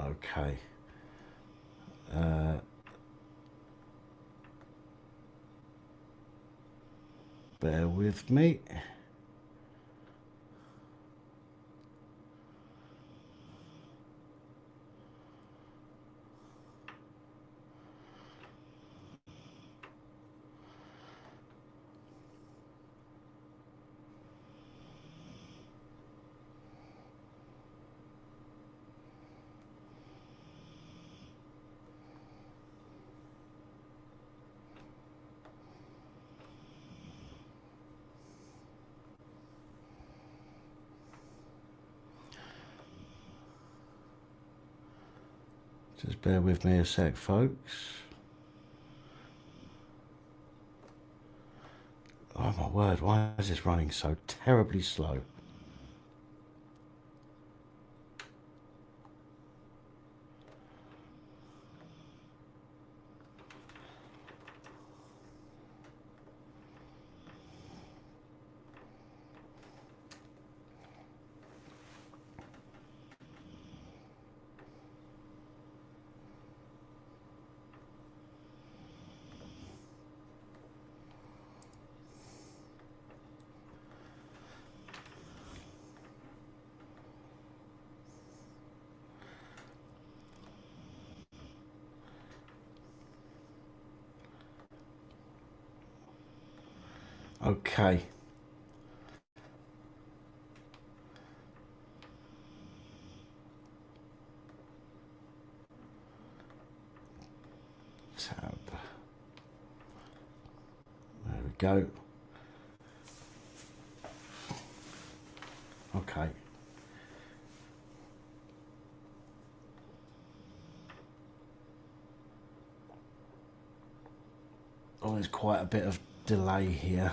Okay. Bear with me. Just bear with me a sec, folks. Oh my word, why is this running so terribly slow? Okay. Tab. There we go. Okay. Oh, there's quite a bit of delay here.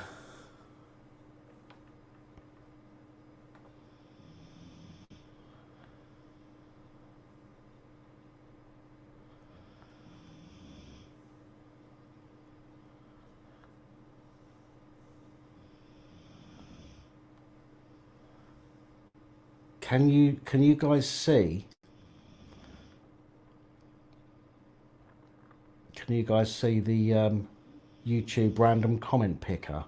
Can you guys see? Can you guys see the YouTube random comment picker?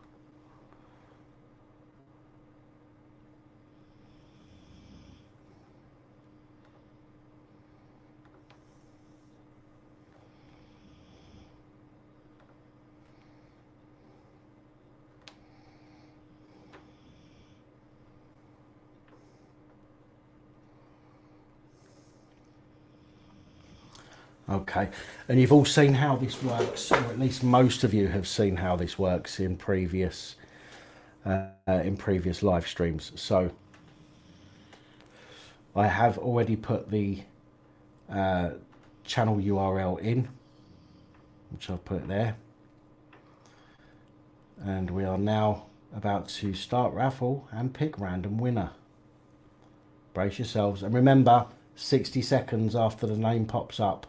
Okay, and you've all seen how this works, or at least most of you have seen how this works in previous live streams. So I have already put the channel URL in, which I've put there, and we are now about to start raffle and pick random winner. Brace yourselves, and remember, 60 seconds after the name pops up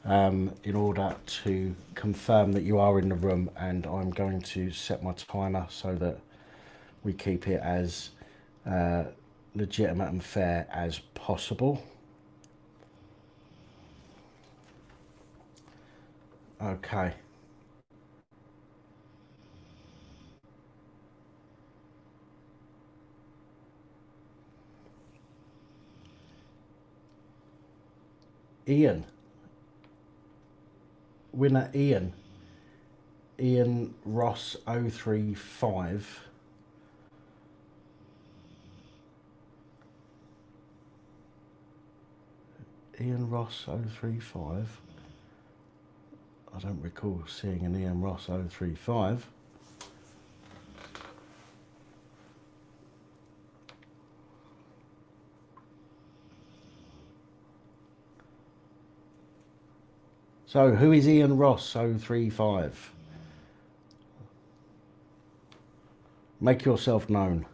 in order to confirm that you are in the room, and I'm going to set my timer so that we keep it as legitimate and fair as possible. Okay. Ian. Winner Ian. Ian Ross 035. Ian Ross 035. I don't recall seeing an Ian Ross 035. So who is Ian Ross 035? Make yourself known.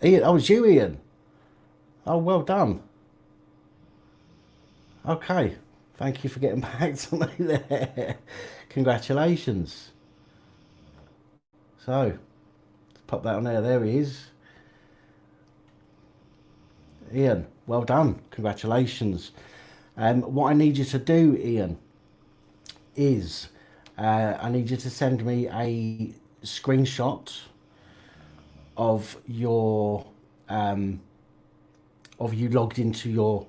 Ian, oh, it's you, Ian. Oh, well done. Okay, thank you for getting back to me there. Congratulations. So, let's pop that on there. There he is. Ian, well done. Congratulations. What I need you to do, Ian, is I need you to send me a screenshot of your of you logged into your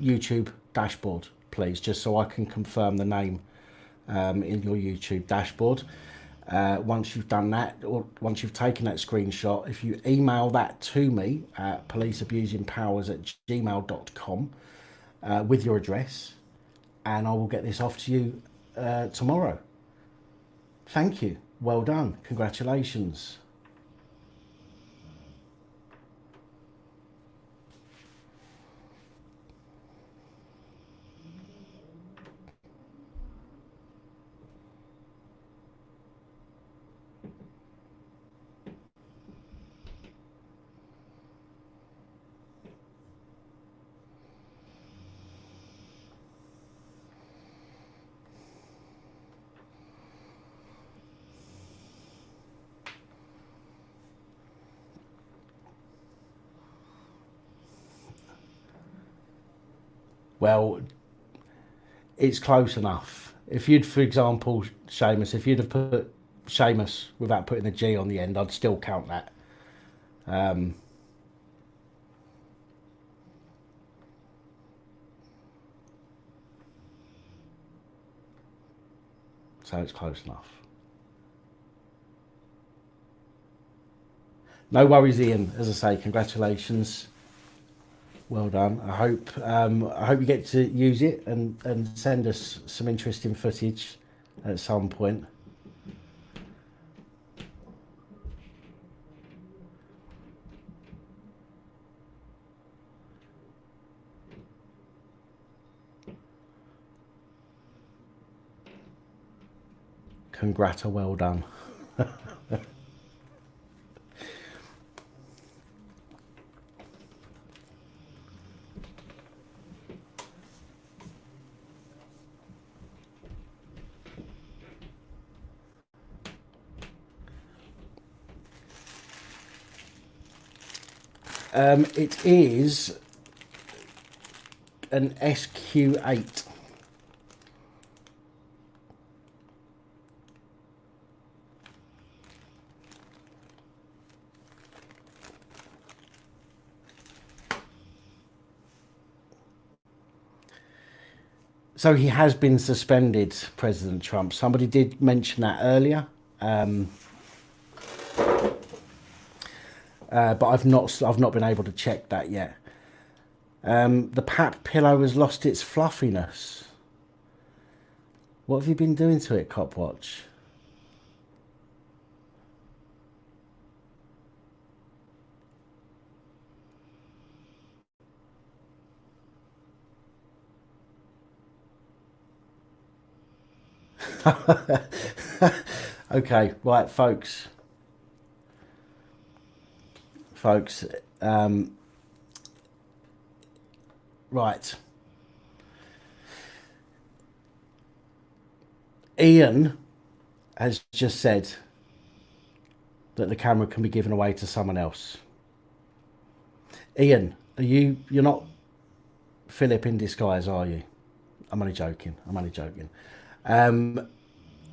YouTube dashboard, please, just so I can confirm the name in your YouTube dashboard. Once you've done that, or once you've taken that screenshot, if you email that to me at policeabusingpowers@gmail.com with your address, and I will get this off to you tomorrow. Thank you. Well done. Congratulations. Well, it's close enough. If you'd, for example, Seamus, if you'd have put Seamus without putting a G on the end, I'd still count that. So it's close enough. No worries, Ian. As I say, congratulations. Well done. I hope you get to use it and send us some interesting footage at some point. Congrata, well done. It is an SQ8. So he has been suspended, President Trump. Somebody did mention that earlier, but I've not been able to check that yet. The Pap pillow has lost its fluffiness. What have you been doing to it, Copwatch? Okay, right, folks. Right. Ian has just said that the camera can be given away to someone else. Ian, you're not Philip in disguise, are you? I'm only joking.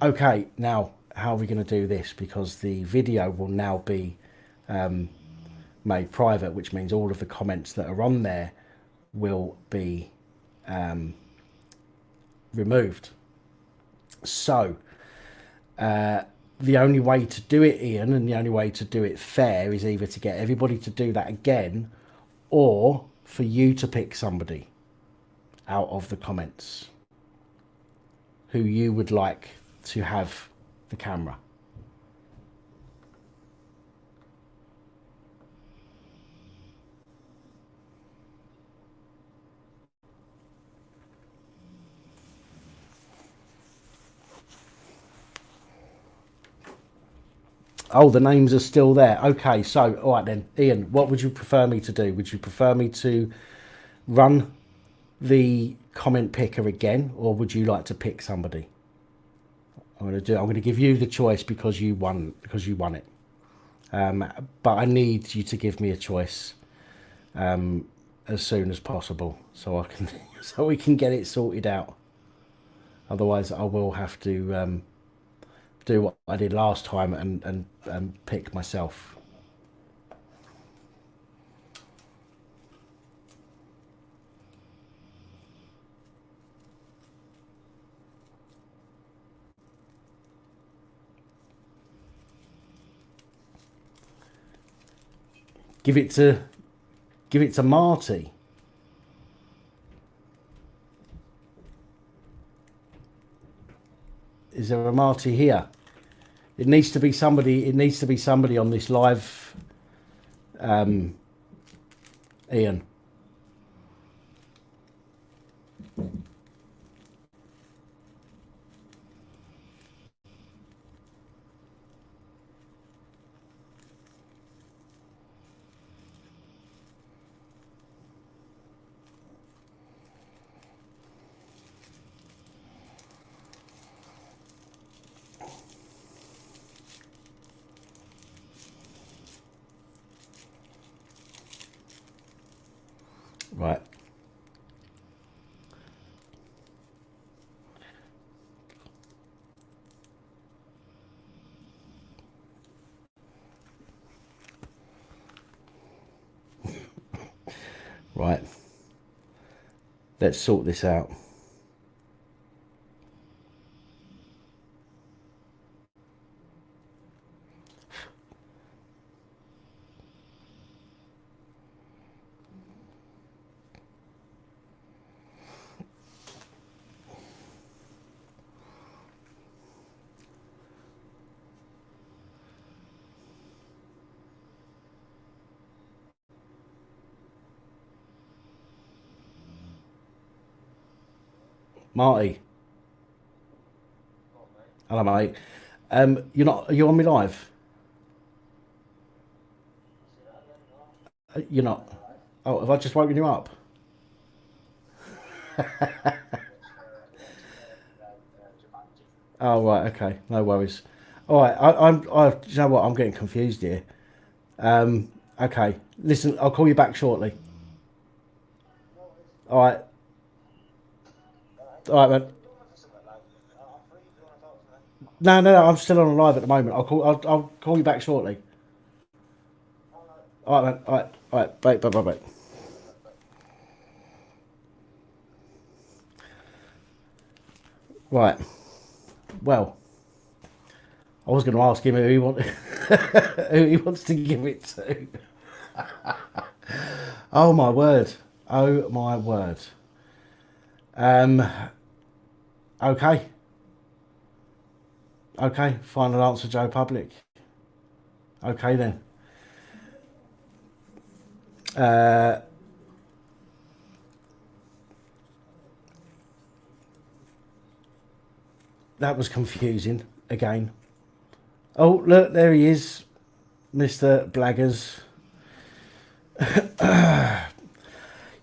Okay, now how are we going to do this? Because the video will now be made private, which means all of the comments that are on there will be removed. So the only way to do it, Ian, and the only way to do it fair is either to get everybody to do that again, or for you to pick somebody out of the comments who you would like to have the camera. Oh, the names are still there. Okay, so all right then, Ian, what would you prefer me to do? Would you prefer me to run the comment picker again, or would you like to pick somebody? I'm going to give you the choice because you won it. But I need you to give me a choice as soon as possible, so I can so we can get it sorted out. Otherwise, I will have to do what I did last time and pick myself. Give it to Marty. Is there a Marty here? It needs to be somebody. It needs to be somebody on this live. Ian. Right. Right. Let's sort this out. Marty. Hello, mate. You're not. Are you on me live? You're not. Oh, have I just woken you up? Oh, right. Okay. No worries. All right. You know what? I'm getting confused here. Okay. Listen, I'll call you back shortly. All right. All right, man. No. I'm still on live at the moment. I'll call you back shortly. All right, man. All right. All right. Bye. Right. Well, I was going to ask him who he wants to give it to. Oh my word. Oh my word. Okay. Okay. Final answer, Joe Public. Okay then. That was confusing again. Oh, look, there he is, Mr. Blaggers.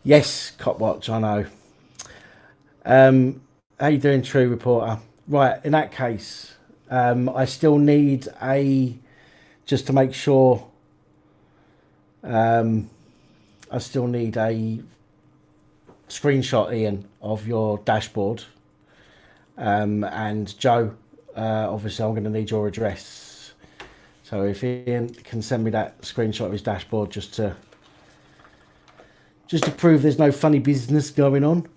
Yes, Copwatch, I know. How you doing, True Reporter? Right, in that case, I still need just to make sure, I still need a screenshot, Ian, of your dashboard. And Joe, obviously I'm going to need your address. So if Ian can send me that screenshot of his dashboard just to prove there's no funny business going on.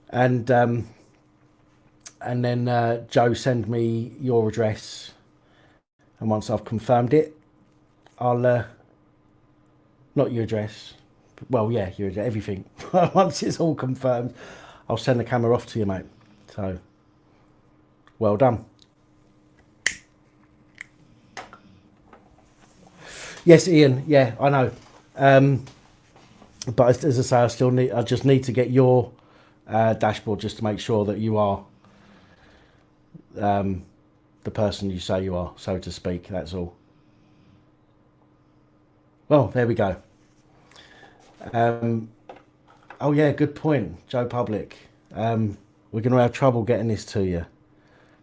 And then Joe, send me your address. And once I've confirmed it, I'll, not your address. Well, yeah, your address, everything. Once it's all confirmed, I'll send the camera off to you, mate. So, well done. Yes, Ian. Yeah, I know. But as I say, I just need to get your dashboard just to make sure that you are the person you say you are, so to speak. That's all. Well, there we go. Oh yeah, good point, Joe Public. We're going to have trouble getting this to you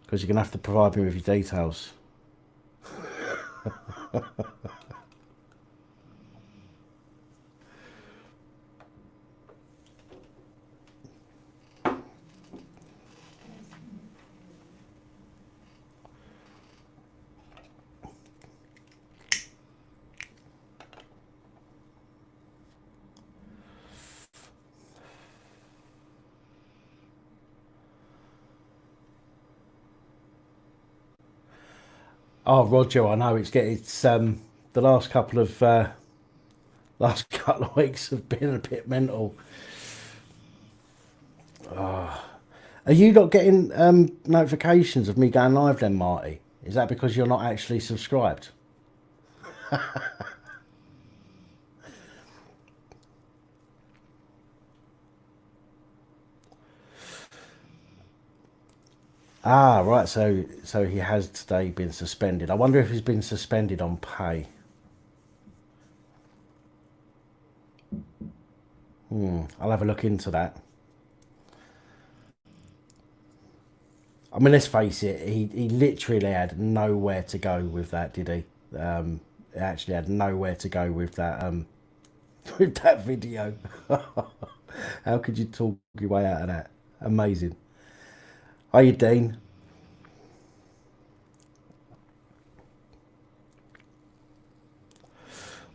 because you're going to have to provide me with your details. Oh, Roger, I know it's the last couple of weeks have been a bit mental. Are you not getting notifications of me going live then, Marty? Is that because you're not actually subscribed? Ah, right. So he has today been suspended. I wonder if he's been suspended on pay. I'll have a look into that. I mean, let's face it. He literally had nowhere to go with that, did he? He actually had nowhere to go with that with that video. How could you talk your way out of that? Amazing. Are you, Dean?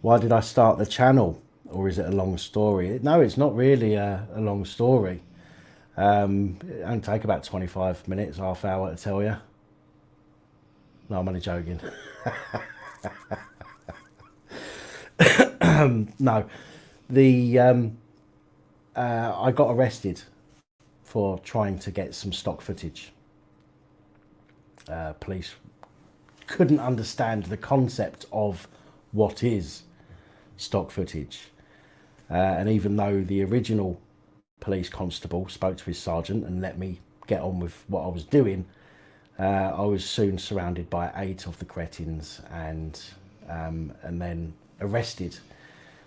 Why did I start the channel? Or is it a long story? No, it's not really a long story. It only take about 25 minutes, half hour to tell you. No, I'm only joking. No, I got arrested for trying to get some stock footage. Police couldn't understand the concept of what is stock footage. And even though the original police constable spoke to his sergeant and let me get on with what I was doing, I was soon surrounded by 8 of the cretins and then arrested,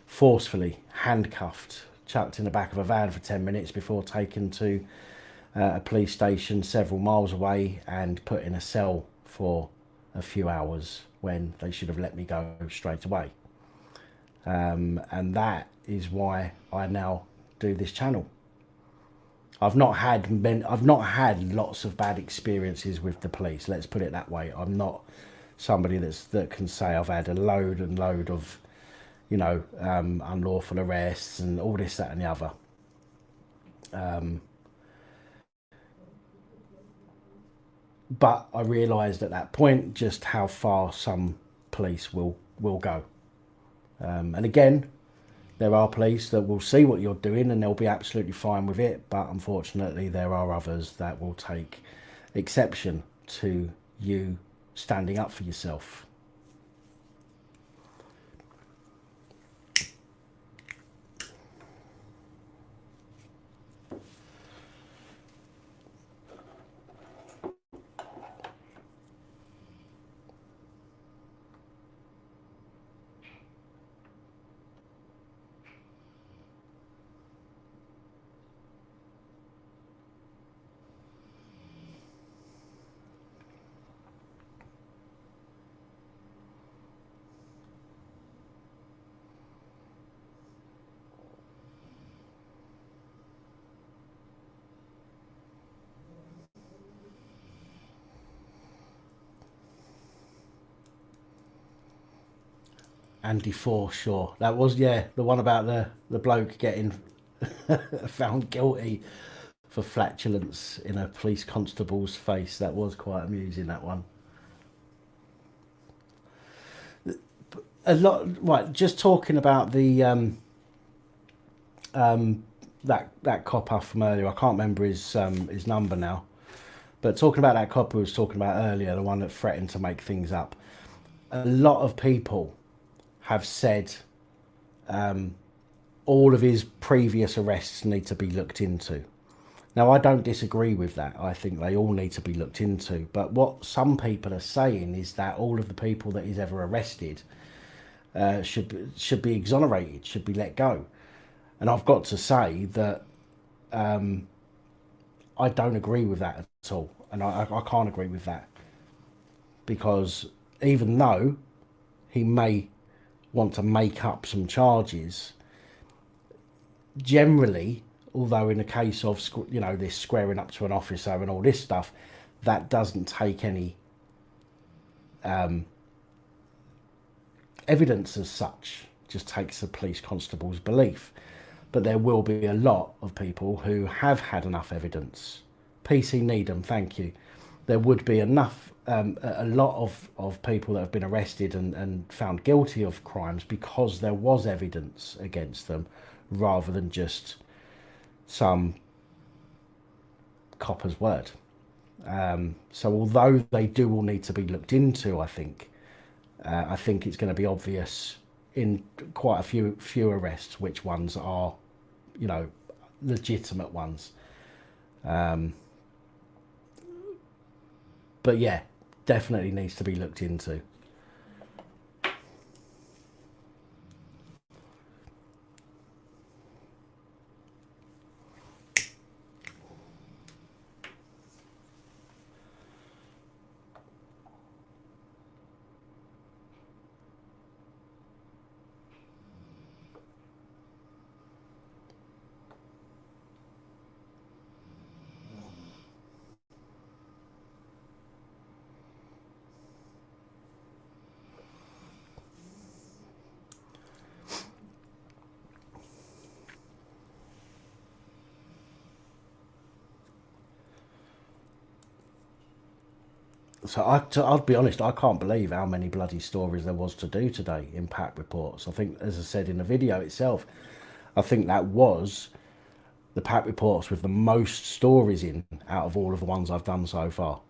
forcefully handcuffed, chucked in the back of a van for 10 minutes before taken to a police station several miles away and put in a cell for a few hours when they should have let me go straight away. And that is why I now do this channel. I've not had lots of bad experiences with the police. Let's put it that way. I'm not somebody that can say I've had a load and load of, you know, unlawful arrests and all this, that, and the other. But I realised at that point just how far some police will go. And again, there are police that will see what you're doing and they'll be absolutely fine with it. But unfortunately, there are others that will take exception to you standing up for yourself. Andy Forshaw. That was, yeah, the one about the bloke getting found guilty for flatulence in a police constable's face. That was quite amusing, that one. A lot, right, just talking about the that copper from earlier. I can't remember his number now, but talking about that copper we was talking about earlier, the one that threatened to make things up. A lot of people have said all of his previous arrests need to be looked into. Now, I don't disagree with that. I think they all need to be looked into. But what some people are saying is that all of the people that he's ever arrested should be exonerated, should be let go. And I've got to say that I don't agree with that at all. And I can't agree with that. Because even though he may want to make up some charges, generally, although in the case of, you know, this squaring up to an officer and all this stuff, that doesn't take any evidence as such, just takes the police constable's belief. But there will be a lot of people who have had enough evidence. PC Needham, thank you. There would be enough, a lot of people that have been arrested and found guilty of crimes because there was evidence against them, rather than just some copper's word. So although they do all need to be looked into, I think it's going to be obvious in quite a few arrests which ones are, you know, legitimate ones. But yeah, definitely needs to be looked into. So I'll be honest, I can't believe how many bloody stories there was to do today in PAC reports. I think, as I said in the video itself, I think that was the PAC reports with the most stories in out of all of the ones I've done so far.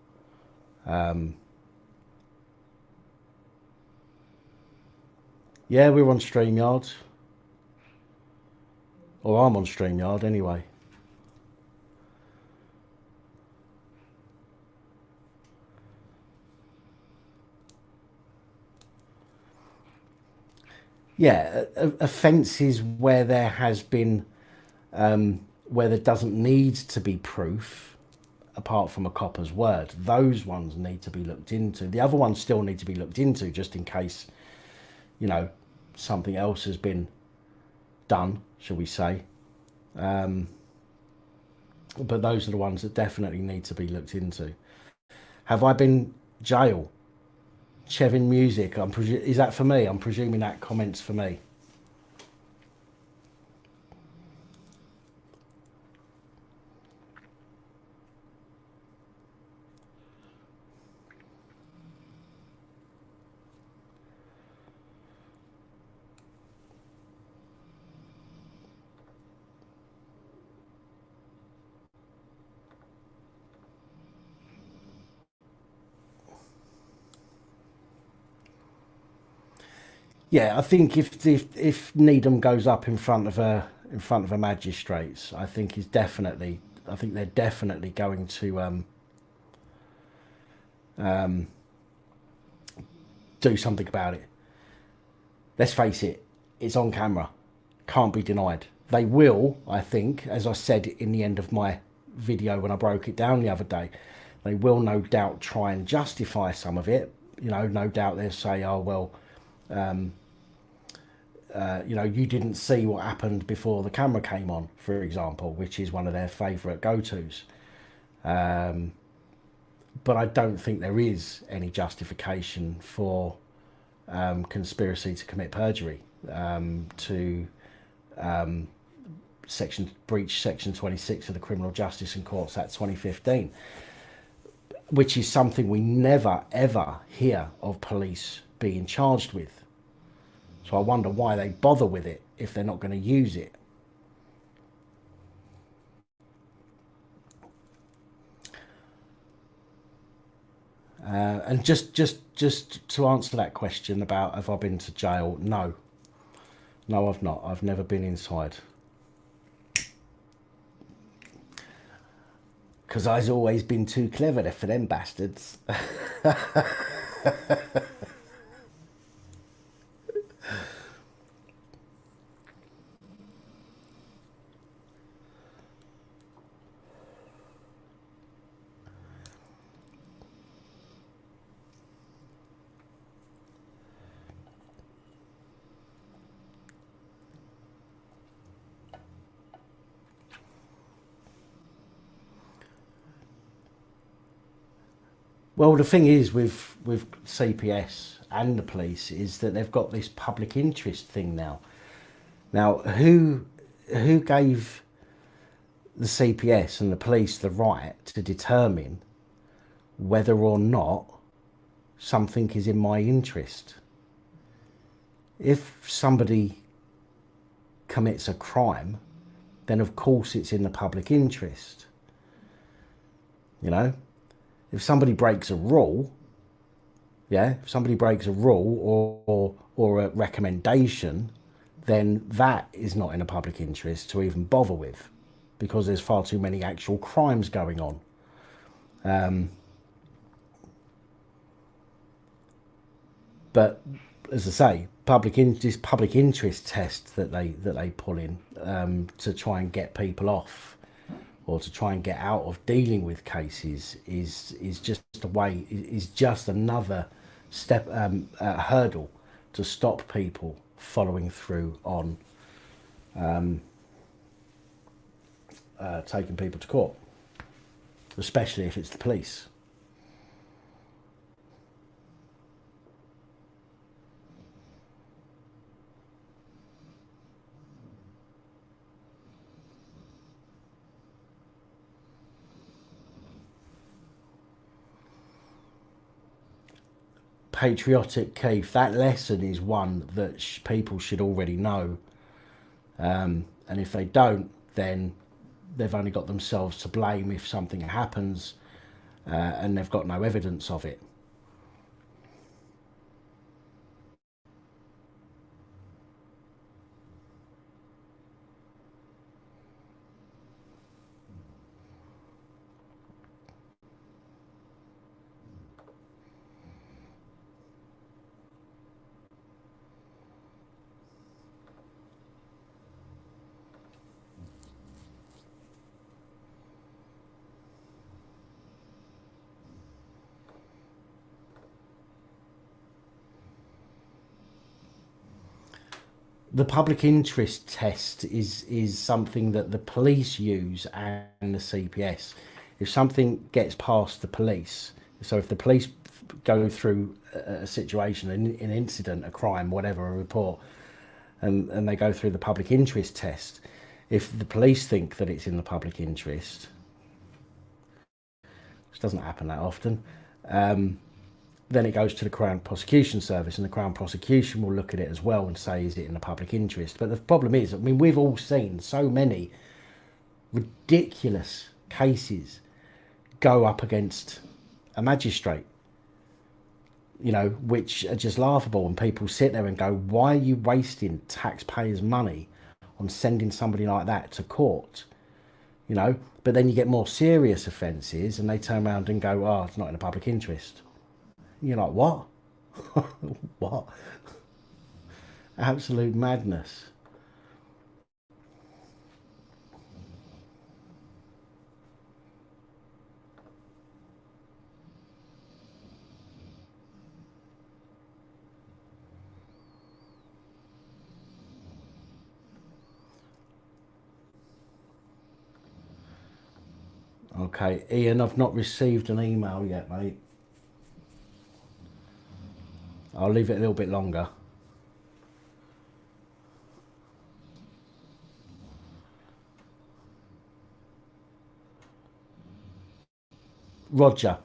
Yeah, we're on StreamYard. Or I'm on StreamYard anyway. Yeah, offences where there has been, where there doesn't need to be proof, apart from a copper's word, those ones need to be looked into. The other ones still need to be looked into, just in case, you know, something else has been done, shall we say. But those are the ones that definitely need to be looked into. Have I been jail? Chevin Music, is that for me? I'm presuming that comment's for me. Yeah, I think if Needham goes up in front of a magistrates, I think they're definitely going to do something about it. Let's face it, it's on camera, can't be denied. They will, I think, as I said in the end of my video when I broke it down the other day, they will no doubt try and justify some of it. You know, no doubt they'll say, oh well, you know, you didn't see what happened before the camera came on, for example, which is one of their favourite go-tos. But I don't think there is any justification for conspiracy to commit perjury, to breach section 26 of the Criminal Justice and Courts Act 2015, which is something we never ever hear of police being charged with. So I wonder why they bother with it if they're not going to use it. And just to answer that question about have I been to jail? No, I've not. I've never been inside. Because I've always been too clever for them bastards. Well, the thing is with CPS and the police is that they've got this public interest thing now. Now, who gave the CPS and the police the right to determine whether or not something is in my interest? If somebody commits a crime, then of course it's in the public interest. You know, if somebody breaks a rule, yeah, if somebody breaks a rule or a recommendation, then that is not in the public interest to even bother with, because there's far too many actual crimes going on. But as I say, this public interest test that they pull in to try and get people off or to try and get out of dealing with cases is just a way, is just another step, hurdle to stop people following through on taking people to court, especially if it's the police. Patriotic Keith, that lesson is one that people should already know, and if they don't, then they've only got themselves to blame if something happens and they've got no evidence of it. The public interest test is something that the police use and the CPS. If something gets past the police, so if the police go through a situation, an incident, a crime, whatever, a report, and they go through the public interest test, if the police think that it's in the public interest, which doesn't happen that often, then it goes to the Crown Prosecution Service, and the Crown Prosecution will look at it as well and say, is it in the public interest? But the problem is, I mean, we've all seen so many ridiculous cases go up against a magistrate. you know, which are just laughable. And people sit there and go, why are you wasting taxpayers' money on sending somebody like that to court? You know, but then you get more serious offences and they turn around and go, oh, it's not in the public interest. And you're like, what? What? Absolute madness. Okay, Ian, I've not received an email yet, mate. I'll leave it a little bit longer. Roger,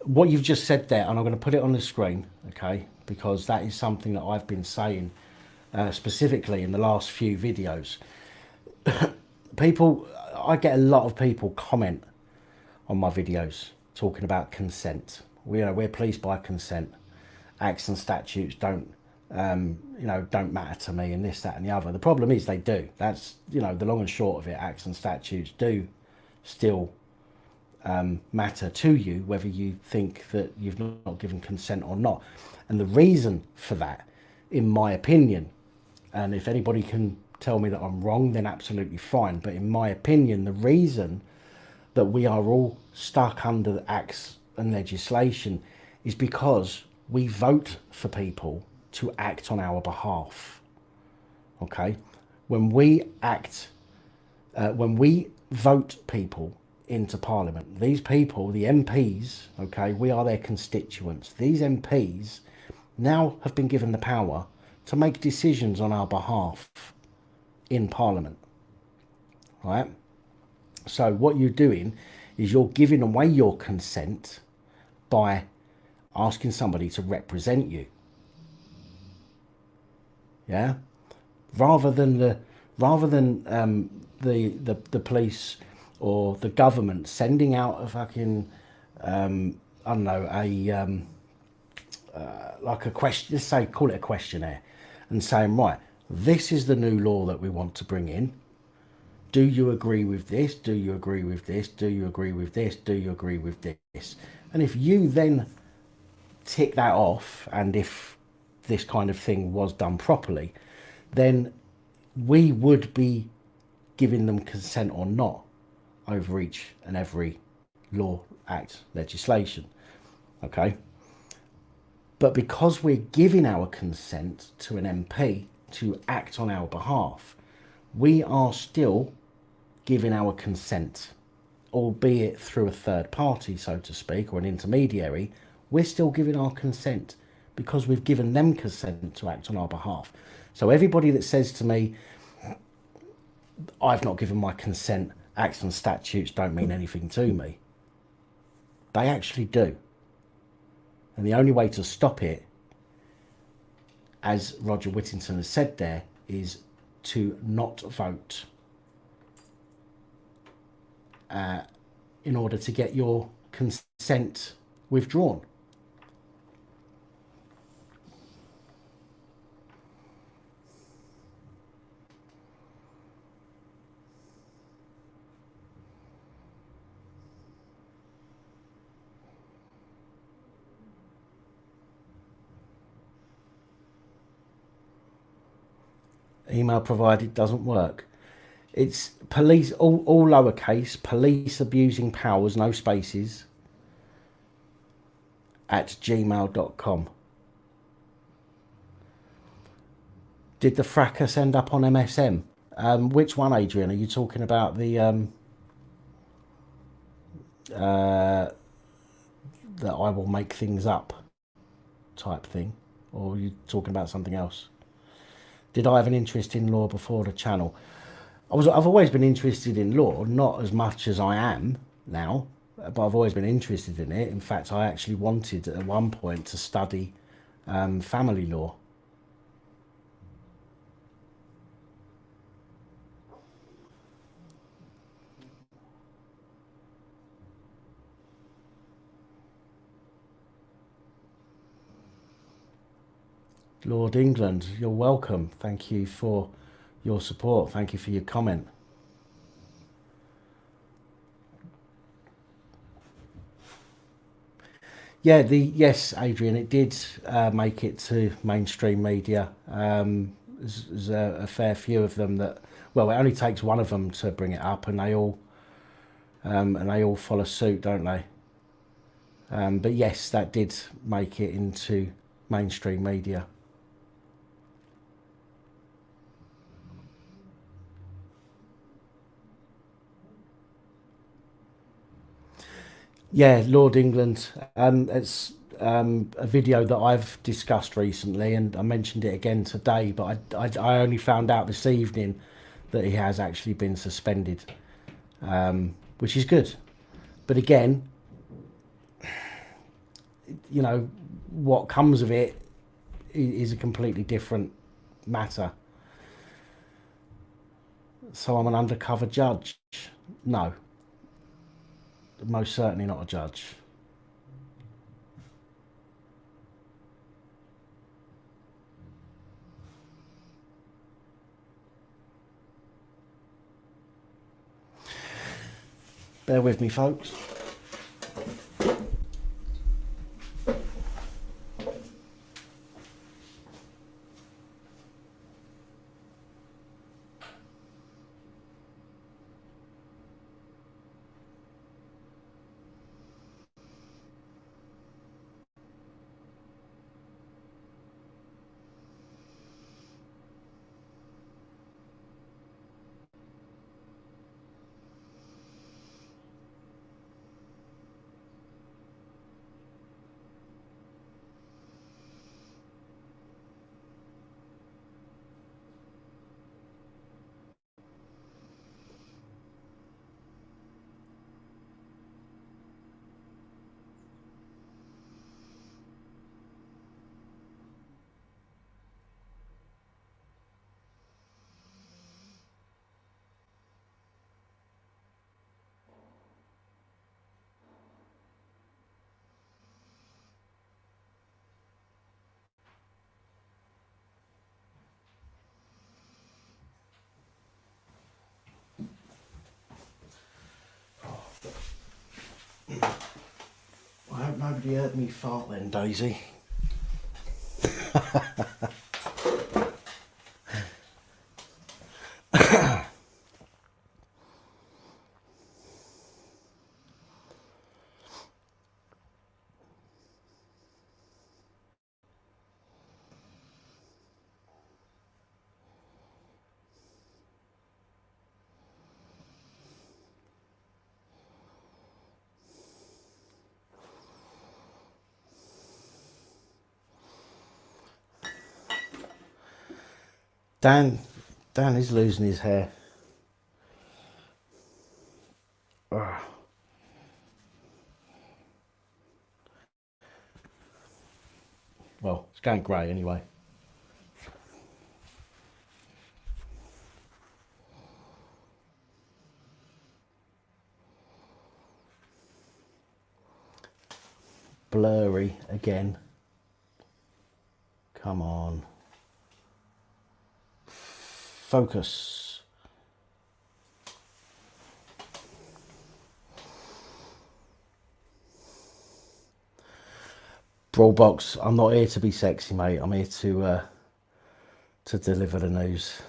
what you've just said there, and I'm going to put it on the screen, okay, because that is something that I've been saying specifically in the last few videos. People, I get a lot of people comment on my videos talking about consent. We're policed by consent. Acts and statutes don't, don't matter to me, and this, that, and the other. The problem is they do. That's, the long and short of it. Acts and statutes do still matter to you, whether you think that you've not given consent or not. And the reason for that, in my opinion, and if anybody can tell me that I'm wrong, then absolutely fine. But in my opinion, the reason that we are all stuck under the acts and legislation is because we vote for people to act on our behalf. Okay? When we vote people into Parliament, these people, the MPs, okay, we are their constituents. These MPs now have been given the power to make decisions on our behalf in Parliament, right? So what you're doing is you're giving away your consent by asking somebody to represent you. Yeah, rather than the police or the government sending out a fucking I don't know, like a question, let's say, call it a questionnaire, and saying, right, this is the new law that we want to bring in. Do you agree with this? Do you agree with this? Do you agree with this? Do you agree with this? And if you then tick that off, and if this kind of thing was done properly, then we would be giving them consent or not over each and every law, act, legislation. Okay? But because we're giving our consent to an MP to act on our behalf, we are still giving our consent, albeit through a third party, so to speak, or an intermediary. We're still giving our consent because we've given them consent to act on our behalf. So everybody that says to me, I've not given my consent, acts and statutes don't mean anything to me, they actually do. And the only way to stop it, as Roger Whittington has said there, is to not vote in order to get your consent withdrawn. Email provided doesn't work. It's police, all lowercase, police abusing powers, no spaces, @gmail.com. Did the fracas end up on MSM? Which one, Adrian? Are you talking about the that I will make things up type thing? Or are you talking about something else? Did I have an interest in law before the channel? I've always been interested in law, not as much as I am now, but I've always been interested in it. In fact, I actually wanted at one point to study family law. Lord England, you're welcome. Thank you for your support. Thank you for your comment. Yeah, yes, Adrian, it did make it to mainstream media. There's a fair few of them that, well, it only takes one of them to bring it up, and they all follow suit, don't they? But yes, that did make it into mainstream media. Yeah, Lord England. It's a video that I've discussed recently, and I mentioned it again today. But I only found out this evening that he has actually been suspended, which is good. But again, you know, what comes of it is a completely different matter. So I'm an undercover judge? No, most certainly not a judge. Bear with me, folks. I hope nobody heard me fart then, Daisy. Dan is losing his hair. Ugh. Well, it's going grey anyway. Blurry again. Come on. Focus. Brawlbox, I'm not here to be sexy, mate. I'm here to deliver the news.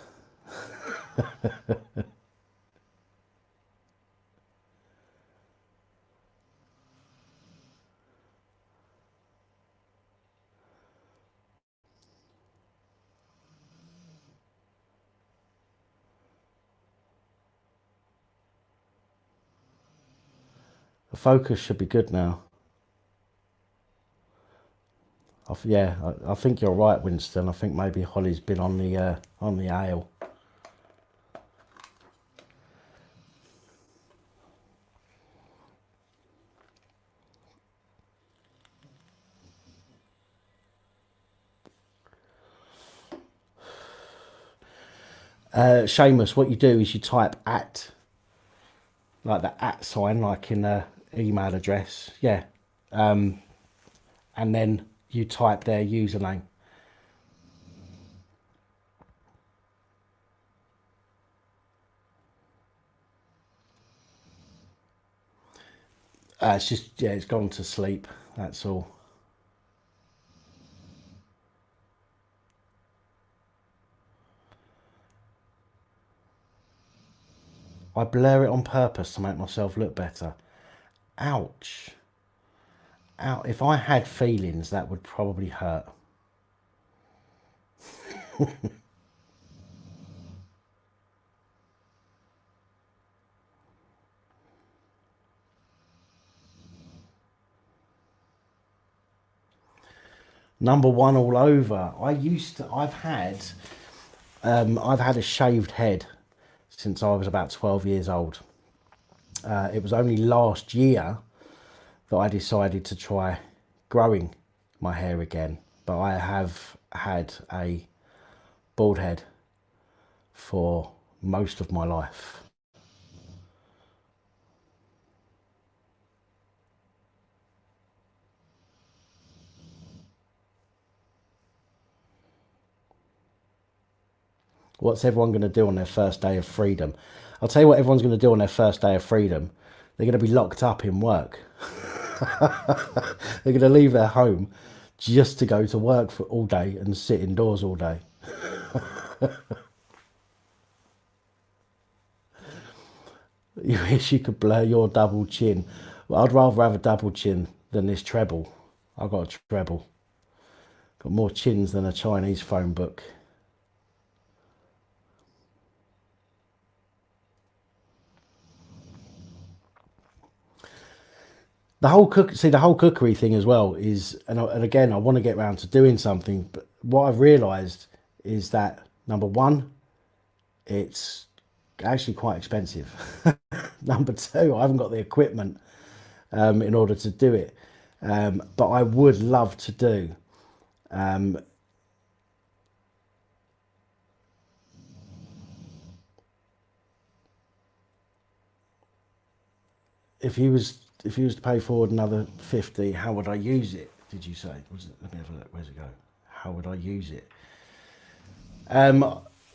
The focus should be good now. I think you're right, Winston. I think maybe Holly's been on the ale. Seamus, what you do is you type at, like the at sign, like in a email address, and then you type their username. It's just, yeah, it's gone to sleep. That's all. I blur it on purpose to make myself look better. Ouch. Ouch. If I had feelings, that would probably hurt. Number one all over. I've had a shaved head since I was about 12 years old. It was only last year that I decided to try growing my hair again. But I have had a bald head for most of my life. What's everyone going to do on their first day of freedom? I'll tell you what everyone's going to do on their first day of freedom. They're going to be locked up in work. They're going to leave their home just to go to work for all day and sit indoors all day. You wish you could blur your double chin. Well, I'd rather have a double chin than this treble. I've got a treble. Got more chins than a Chinese phone book. The whole cookery thing as well is, and again, I want to get around to doing something, but what I've realised is that, number one, it's actually quite expensive. Number two, I haven't got the equipment in order to do it, but I would love to do. If you was to pay forward another 50, how would I use it? Did you say? Let me have a look. Where's it go? How would I use it?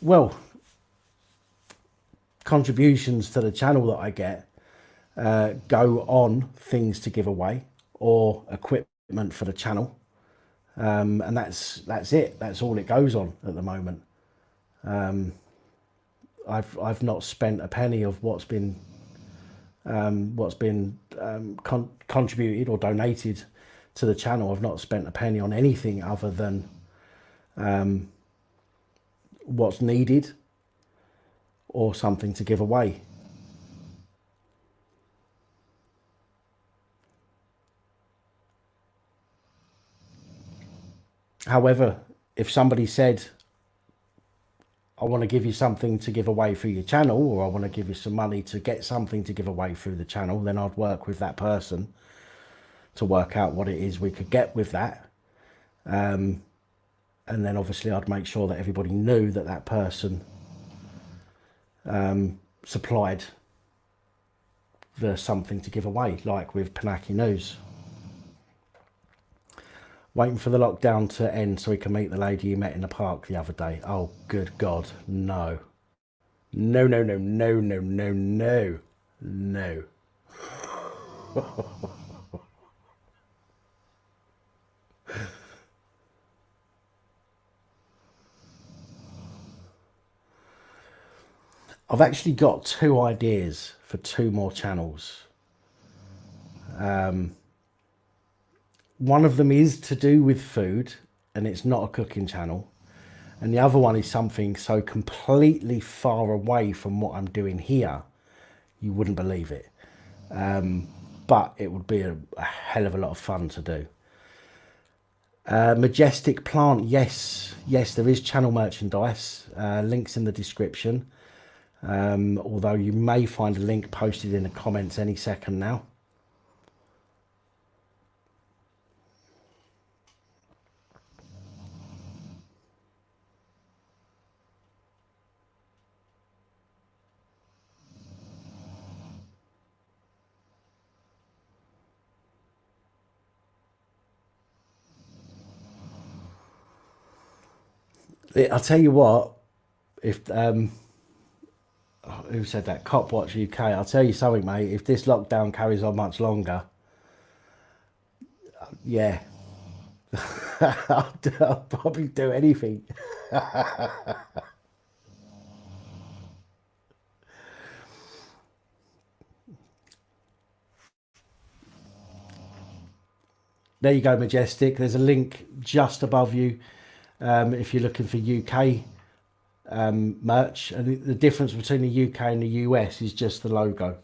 Well, contributions to the channel that I get go on things to give away or equipment for the channel, and that's it. That's all it goes on at the moment. I've not spent a penny of what's been contributed or donated to the channel. I've not spent a penny on anything other than what's needed or something to give away. However, if somebody said, I want to give you something to give away through your channel, or I want to give you some money to get something to give away through the channel, then I'd work with that person to work out what it is we could get with that. And then obviously I'd make sure that everybody knew that that person supplied the something to give away, like with Panaki News. Waiting for the lockdown to end so we can meet the lady you met in the park the other day. Oh, good God, no. No, no, no, no, no, no, no, no. I've actually got 2 ideas for 2 more channels. One of them is to do with food, and it's not a cooking channel. And the other one is something so completely far away from what I'm doing here, you wouldn't believe it. But it would be a hell of a lot of fun to do. Majestic Plant, yes, there is channel merchandise. Links in the description. Although you may find a link posted in the comments any second now. I'll tell you what, if who said that? Copwatch UK. I'll tell you something, mate. If this lockdown carries on much longer, Yeah. I'll probably do anything. There you go, Majestic. There's a link just above you if you're looking for UK merch. And the difference between the UK and the US is just the logo.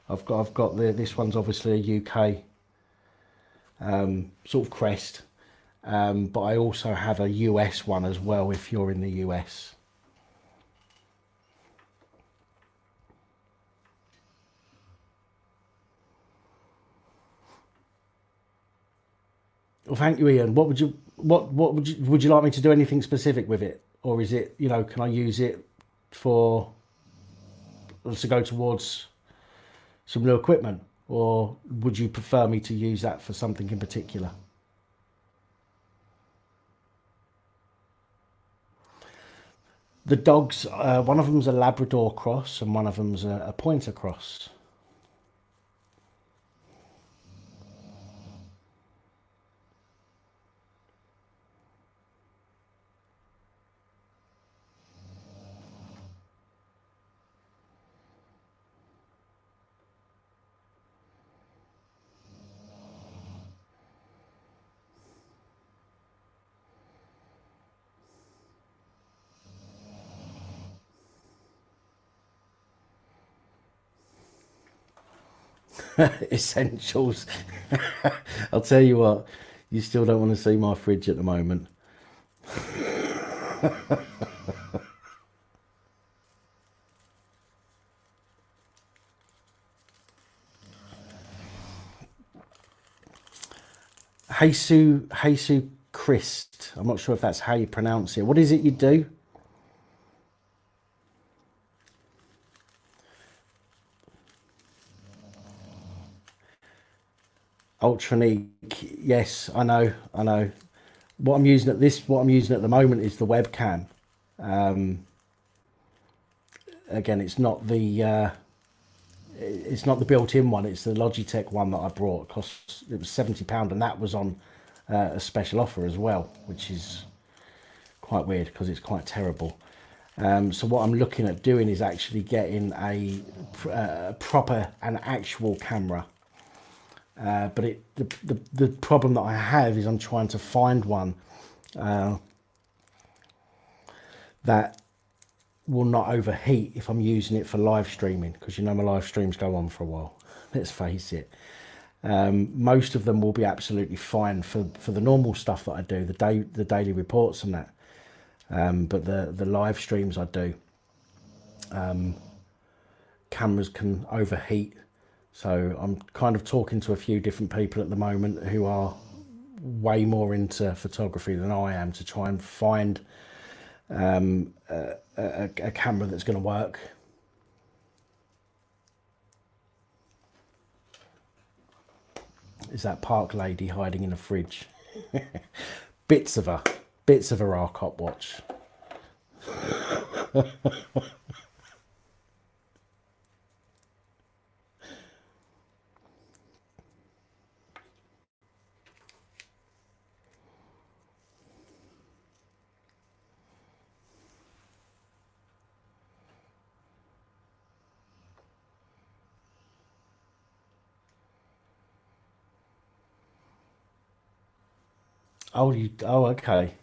I've got this one's obviously a UK sort of crest, but I also have a US one as well if you're in the US. Well, thank you, Ian. Would you like me to do anything specific with it, or is it, can I use it for to go towards some new equipment, or would you prefer me to use that for something in particular? The dogs, one of them's a Labrador cross and one of them's a pointer cross. Essentials. I'll tell you what, you still don't want to see my fridge at the moment. Jesus Christ. I'm not sure if that's how you pronounce it. What is it you do? Ultranique. Yes, I know. What I'm using at the moment is the webcam. Again, it's not the built-in one. It's the Logitech one that I brought. It was £70, and that was on a special offer as well, which is quite weird because it's quite terrible. So what I'm looking at doing is actually getting a proper and actual camera. But the problem that I have is I'm trying to find one that will not overheat if I'm using it for live streaming, because my live streams go on for a while. Let's face it. Most of them will be absolutely fine for the normal stuff that I do, the daily reports and that. But the live streams I do, cameras can overheat. So I'm kind of talking to a few different people at the moment who are way more into photography than I am, to try and find a camera that's going to work. Is that park lady hiding in a fridge? Bits of her are cop watch. Oh, okay.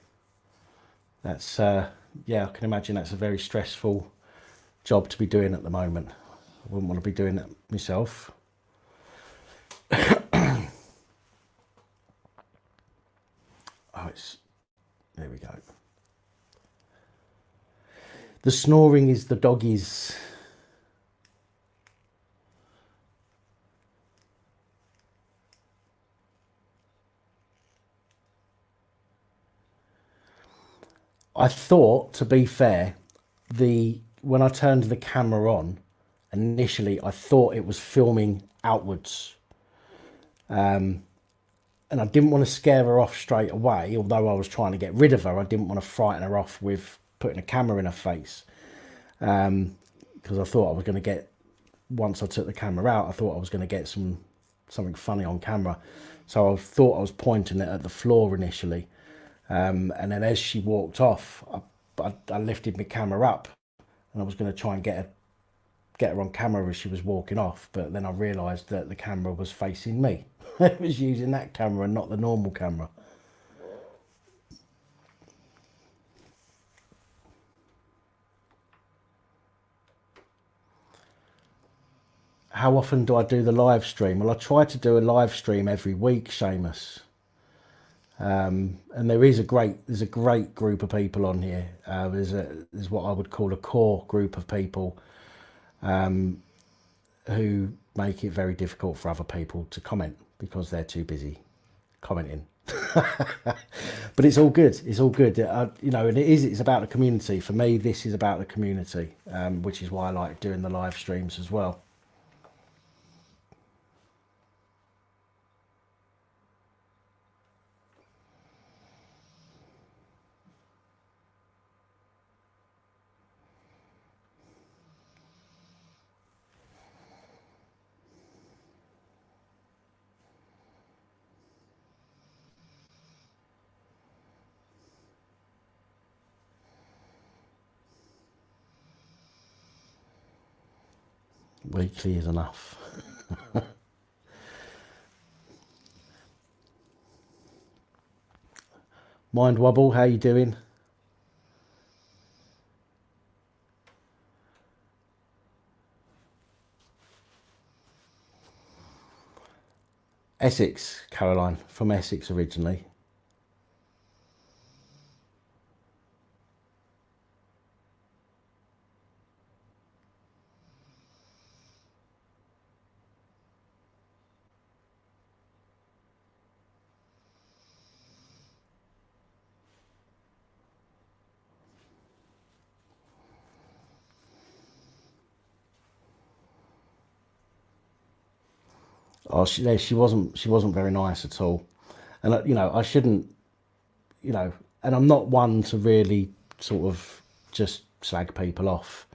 That's yeah, I can imagine that's a very stressful job to be doing at the moment. I wouldn't want to be doing that myself. Oh, there we go. The snoring is the doggies. I thought, to be fair, when I turned the camera on, initially I thought it was filming outwards. And I didn't want to scare her off straight away, although I was trying to get rid of her. I didn't want to frighten her off with putting a camera in her face. Because I thought I was going to get, once I took the camera out, I thought I was going to get some something funny on camera. So I thought I was pointing it at the floor initially. And then as she walked off, I lifted my camera up and I was going to try and get her on camera as she was walking off. But then I realised that the camera was facing me. It was using that camera and not the normal camera. How often do I do the live stream? Well, I try to do a live stream every week, Seamus. And there's a great group of people on here. There's what I would call a core group of people who make it very difficult for other people to comment because they're too busy commenting. But it's all good. It's all good. You know, and it's about the community. For me, this is about the community, which is why I like doing the live streams as well. Weekly is enough. Mind Wobble, how you doing? Essex, Caroline, from Essex originally. Oh, she wasn't very nice at all, and you know I shouldn't, you know, and I'm not one to really sort of just slag people off.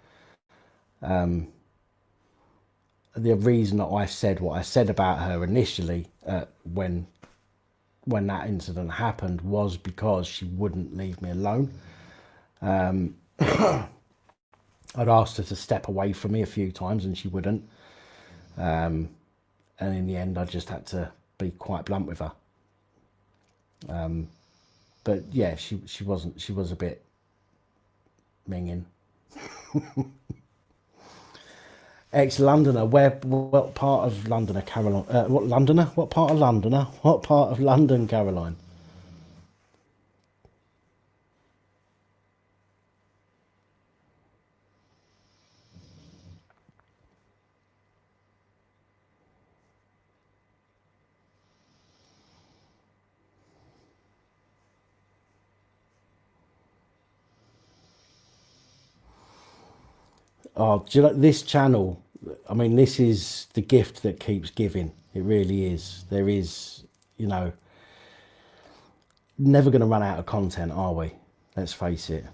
The reason that I said what I said about her initially when that incident happened was because she wouldn't leave me alone. I'd asked her to step away from me a few times and she wouldn't. And in the end, I just had to be quite blunt with her. But yeah, she was a bit minging. Ex-Londoner, what part of Londoner, Caroline? What Londoner? What part of Londoner? What part of London, Caroline? Oh, do you know this channel? I mean, this is the gift that keeps giving. It really is. There is, you know, never going to run out of content, are we? Let's face it.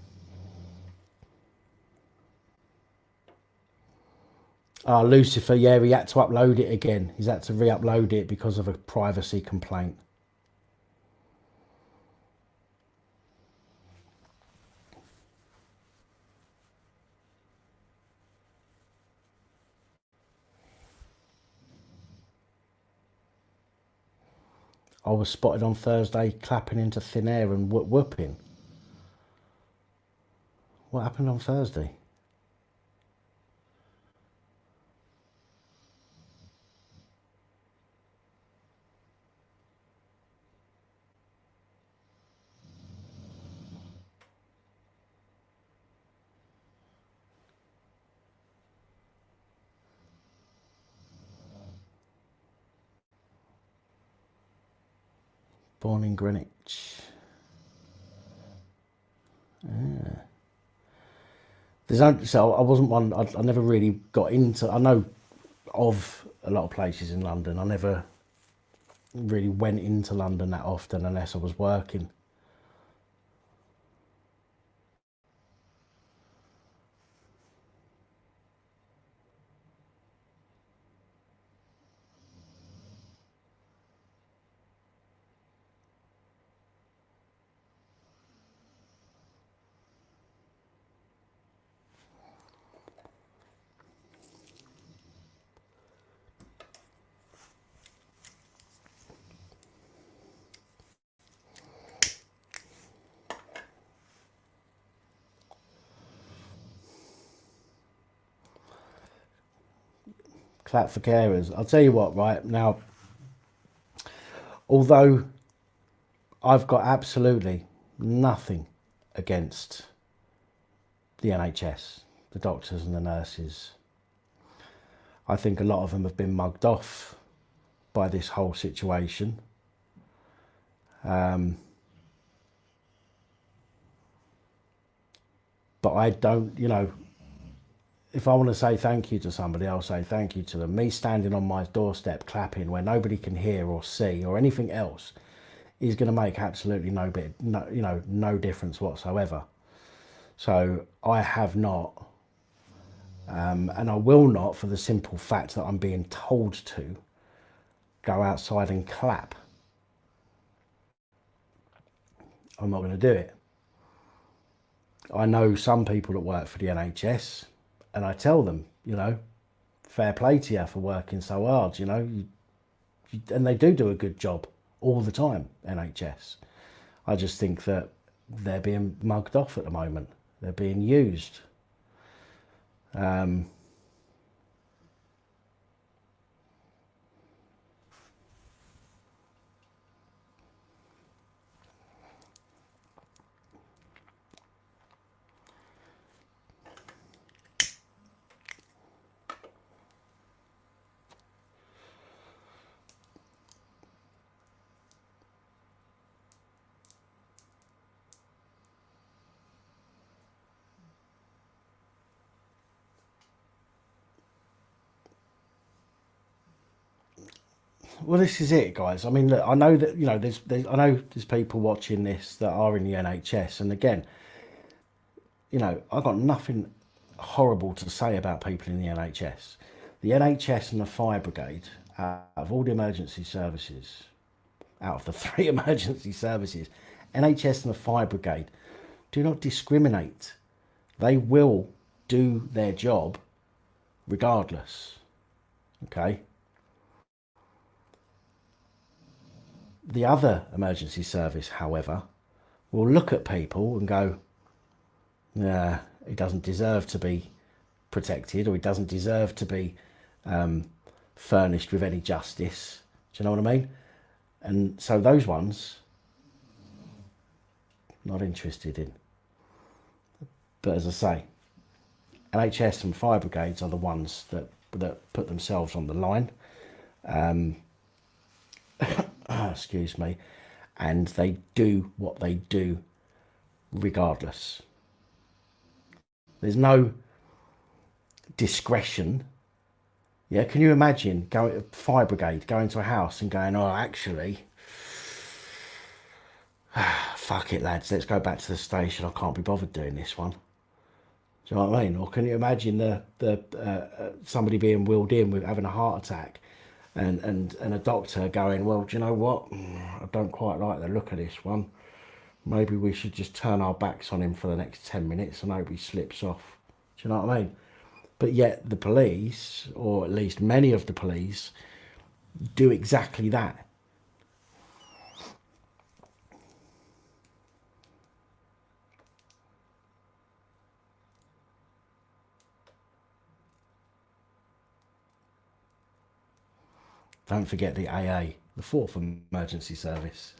Oh, Lucifer, yeah, he had to upload it again. He's had to re-upload it because of a privacy complaint. I was spotted on Thursday clapping into thin air and whooping. What happened on Thursday? Born in Greenwich. Yeah. So I wasn't one. I never really got into. I know of a lot of places in London. I never really went into London that often unless I was working. Clap for carers. I'll tell you what, right now, although I've got absolutely nothing against the NHS, the doctors and the nurses, I think a lot of them have been mugged off by this whole situation. But I don't, if I want to say thank you to somebody, I'll say thank you to them. Me standing on my doorstep clapping where nobody can hear or see or anything else is going to make absolutely no difference whatsoever. So I have not, and I will not, for the simple fact that I'm being told to, go outside and clap. I'm not going to do it. I know some people that work for the NHS, and I tell them, fair play to you for working so hard, and they do a good job all the time, NHS. I just think that they're being mugged off at the moment. They're being used. Well, this is it, guys. I mean, look, I know that I know there's people watching this that are in the NHS, and again, I've got nothing horrible to say about people in the NHS. The NHS and the fire brigade, out of all the emergency services, out of the 3 emergency services, NHS and the fire brigade do not discriminate. They will do their job regardless. Okay. The other emergency service, however, will look at people and go, nah, he doesn't deserve to be protected, or he doesn't deserve to be furnished with any justice. Do you know what I mean? And so those ones, not interested in. But as I say, NHS and fire brigades are the ones that put themselves on the line. Excuse me, and they do what they do regardless. There's no discretion. Yeah, can you imagine going fire brigade going to a house and going, oh, actually, fuck it, lads, let's go back to the station. I can't be bothered doing this one. Do you know what I mean? Or can you imagine the somebody being wheeled in with having a heart attack? And a doctor going, well, do you know what? I don't quite like the look of this one. Maybe we should just turn our backs on him for the next 10 minutes and hope he slips off. Do you know what I mean? But yet the police, or at least many of the police, do exactly that. Don't forget the AA, the 4th emergency service.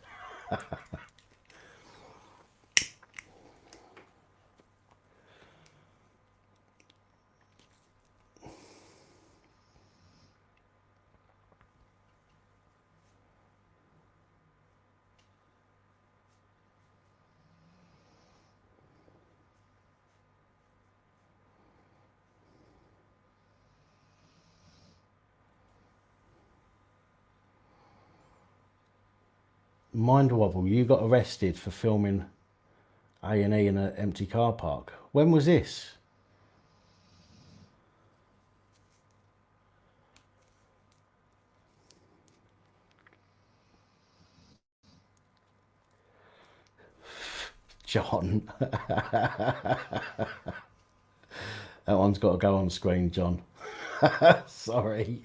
Mind wobble, you got arrested for filming A&E in an empty car park. When was this? John. That one's got to go on screen, John. Sorry.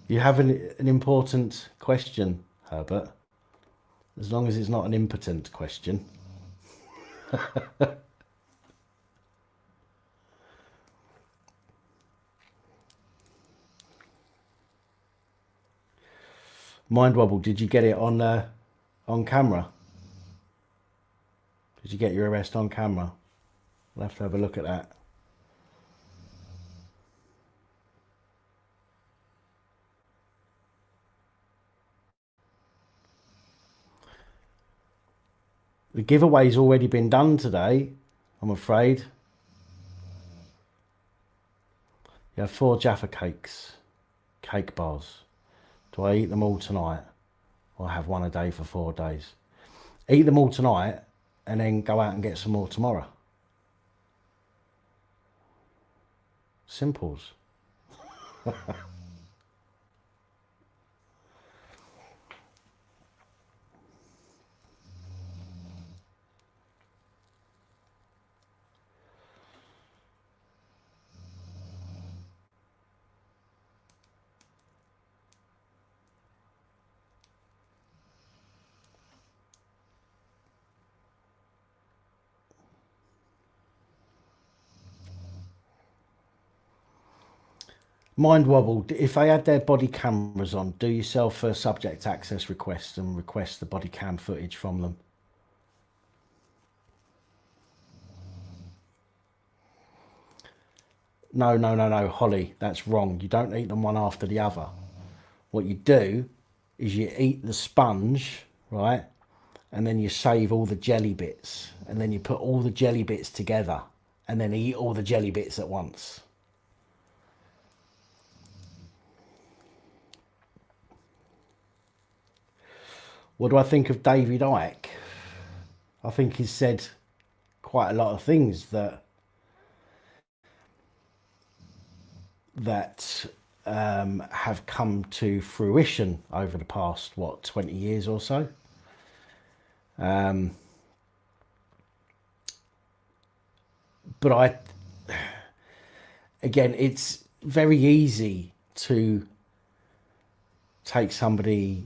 You have an important question, Herbert. As long as it's not an impotent question. Mind Wobble, did you get it on camera? Did you get your arrest on camera? We'll have to have a look at that. The giveaway's already been done today, I'm afraid. You have 4 Jaffa cakes, cake bars. Do I eat them all tonight? Or have one a day for 4 days? Eat them all tonight and then go out and get some more tomorrow. Simples. Mind Wobble, if they had their body cameras on, do yourself a subject access request and request the body cam footage from them. No, Holly, that's wrong. You don't eat them one after the other. What you do is you eat the sponge, right? And then you save all the jelly bits. And then you put all the jelly bits together. And then eat all the jelly bits at once. What do I think of David Icke? I think he's said quite a lot of things that have come to fruition over the past, what, 20 years or so. But again, it's very easy to take somebody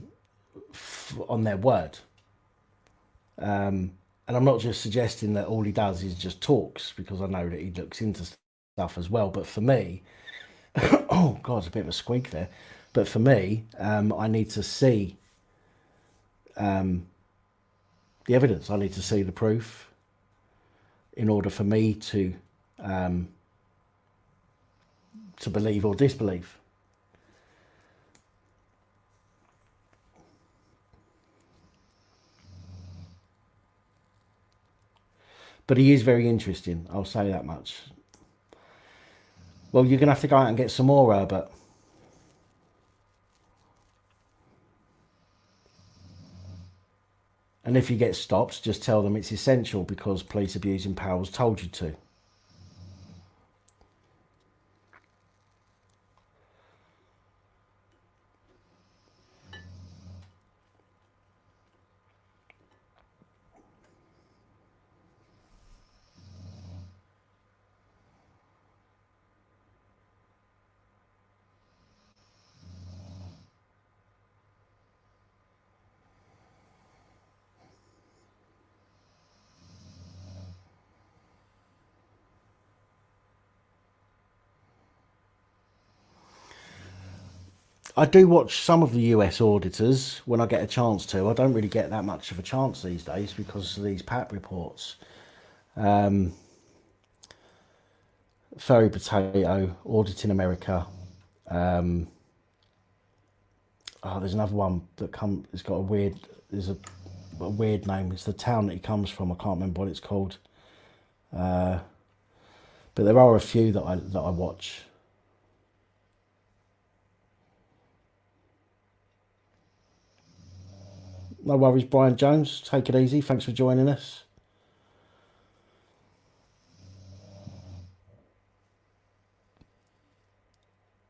on their word. And I'm not just suggesting that all he does is just talks, because I know that he looks into stuff as well. But for me, oh God, it's a bit of a squeak there. But for me, I need to see the evidence. I need to see the proof in order for me to believe or disbelieve. But he is very interesting, I'll say that much. Well, you're going to have to go out and get some more, Herbert. And if you get stopped, just tell them it's essential because police abusing powers told you to. I do watch some of the US auditors when I get a chance to. I don't really get that much of a chance these days because of these PAP reports. Furry Potato, Auditing America. Oh, there's another one that it's got a weird, there's a weird name. It's the town that he comes from. I can't remember what it's called. But there are a few that I watch. No worries, Brian Jones. Take it easy. Thanks for joining us.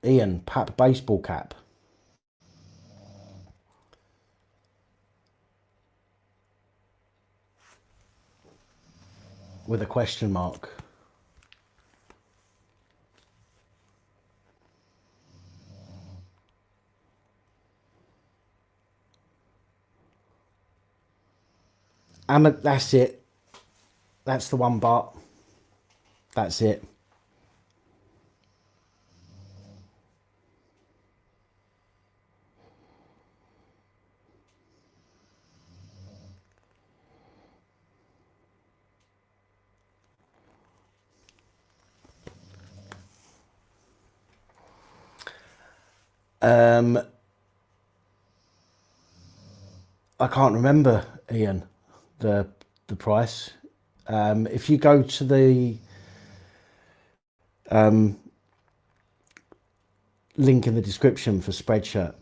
Ian, PAP baseball cap. With a question mark. That's it. That's the 1 baht. That's it. I can't remember, Ian, the price. If you go to the link in the description for Spreadshirt,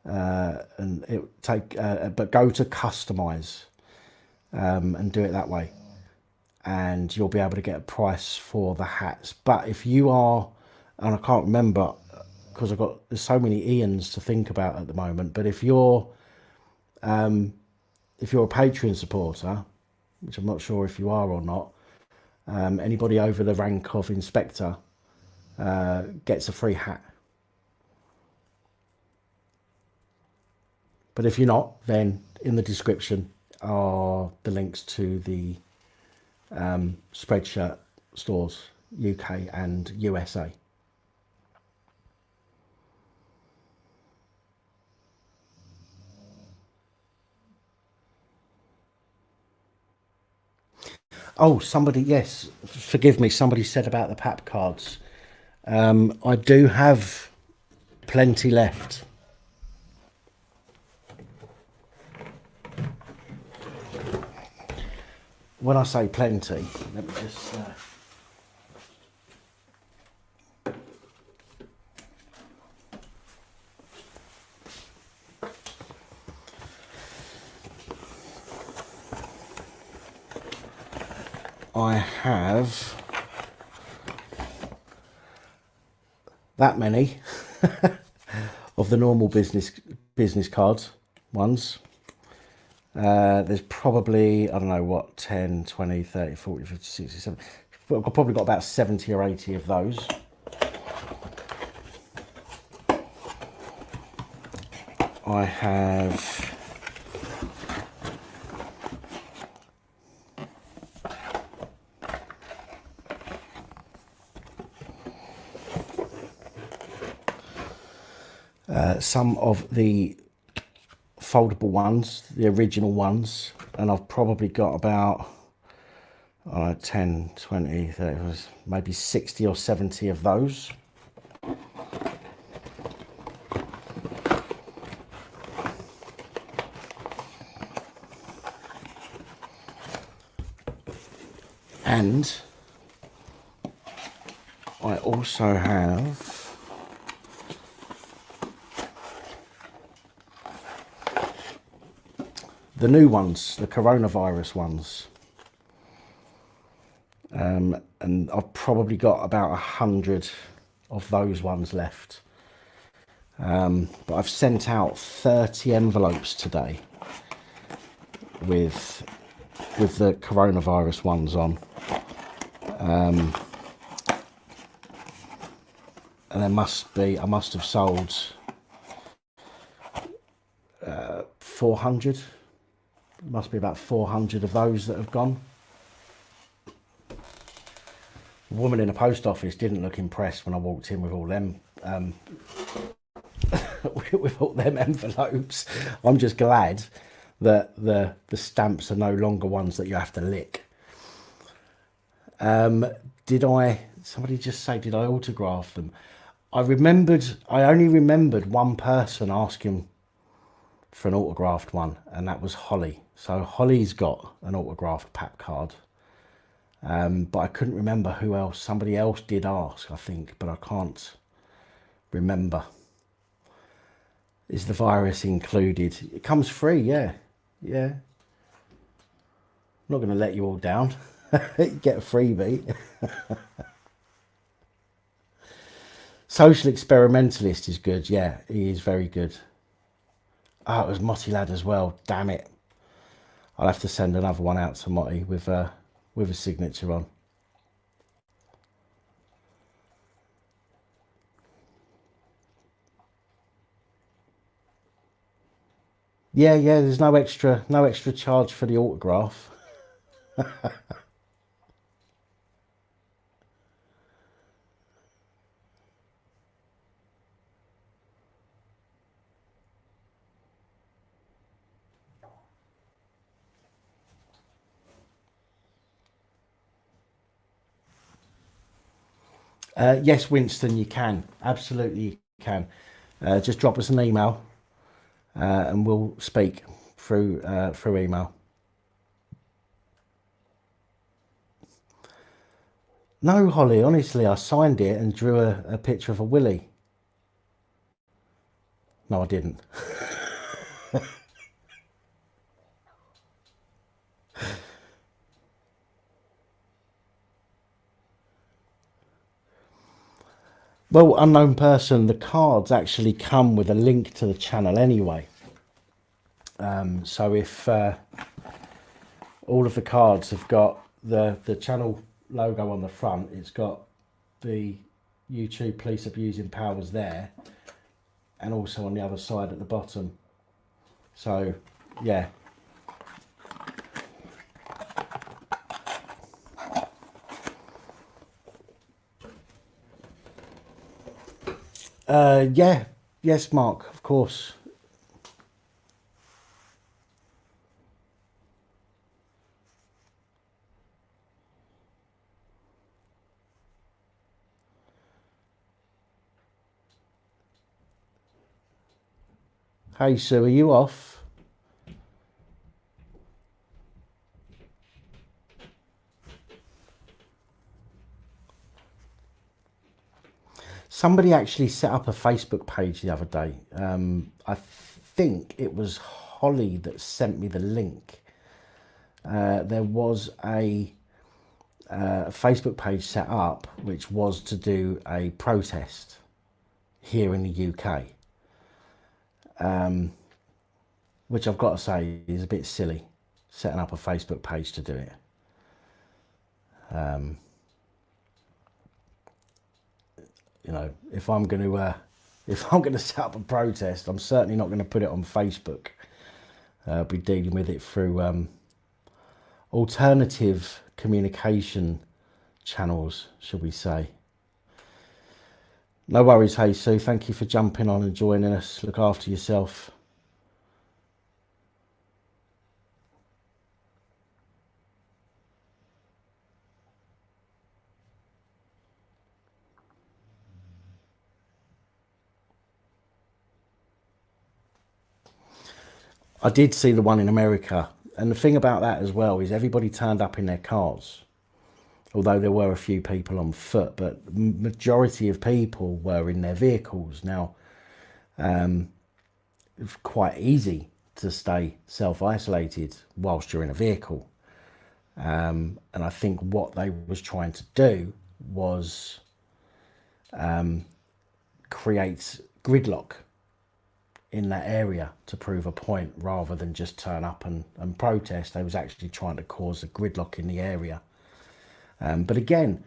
and it take, but go to customize and do it that way, and you'll be able to get a price for the hats. But if you are, and I can't remember because there's so many Ians to think about at the moment, but if you're a Patreon supporter, which I'm not sure if you are or not, anybody over the rank of inspector gets a free hat. But if you're not, then in the description are the links to the Spreadshirt stores, UK and USA. Oh, somebody, yes, forgive me, somebody said about the PAP cards. I do have plenty left. When I say plenty, let me just... I have that many of the normal business cards ones. There's probably, I don't know what, 10, 20, 30, 40, 50, 60, 70. I've probably got about 70 or 80 of those. I have some of the foldable ones, the original ones, and I've probably got about 10, 20, 30, maybe 60 or 70 of those. And I also have the new ones, the coronavirus ones. And I've probably got about 100 of those ones left. But I've sent out 30 envelopes today with the coronavirus ones on. And there must be, I must have sold 400. Must be about 400 of those that have gone. The woman in the post office didn't look impressed when I walked in with all them with all them envelopes. I'm just glad that the stamps are no longer ones that you have to lick. Somebody just say, did I autograph them? I only remembered one person asking for an autographed one, and that was Holly. So Holly's got an autographed PAP card. But I couldn't remember who else. Somebody else did ask, I think, but I can't remember. Is the virus included? It comes free, yeah. Yeah. I'm not going to let you all down. Get a freebie. Social Experimentalist is good, yeah. He is very good. Oh, it was Motty Lad as well. Damn it. I'll have to send another one out to Motty with a signature on. Yeah, there's no extra charge for the autograph. Yes, Winston, you can. Absolutely you can. Just drop us an email and we'll speak through email. No, Holly, honestly, I signed it and drew a picture of a willy. No, I didn't. Well, unknown person, the cards actually come with a link to the channel anyway. So if all of the cards have got the channel logo on the front, it's got the YouTube police abusing powers there, and also on the other side at the bottom. So yeah. Yeah, yes, Mark, of course. Hey Sue, are you off? Somebody actually set up a Facebook page the other day. I think it was Holly that sent me the link. There was a Facebook page set up which was to do a protest here in the UK, which I've got to say is a bit silly, setting up a Facebook page to do it. You know, if I'm going to set up a protest, I'm certainly not going to put it on Facebook. I'll be dealing with it through alternative communication channels, shall we say. No worries, hey Sue, thank you for jumping on and joining us. Look after yourself. I did see the one in America, and the thing about that as well is everybody turned up in their cars, although there were a few people on foot, but majority of people were in their vehicles. Now, it's quite easy to stay self-isolated whilst you're in a vehicle, and I think what they was trying to do was create gridlock in that area to prove a point, rather than just turn up and protest. They was actually trying to cause a gridlock in the area. But again,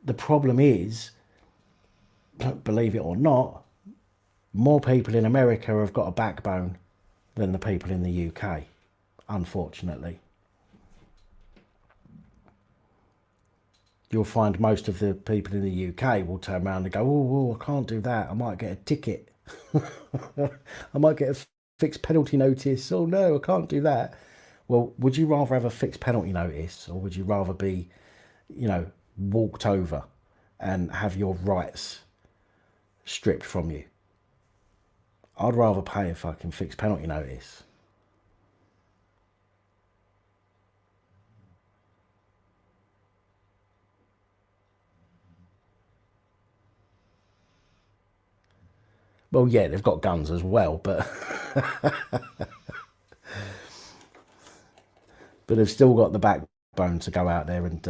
the problem is, believe it or not, more people in America have got a backbone than the people in the UK, unfortunately. You'll find most of the people in the UK will turn around and go, oh, I can't do that, I might get a ticket. I might get a fixed penalty notice. Oh no, I can't do that. Well, would you rather have a fixed penalty notice, or would you rather be, you know, walked over and have your rights stripped from you? I'd rather pay a fucking fixed penalty notice. Well, yeah, they've got guns as well, but but they've still got the backbone to go out there and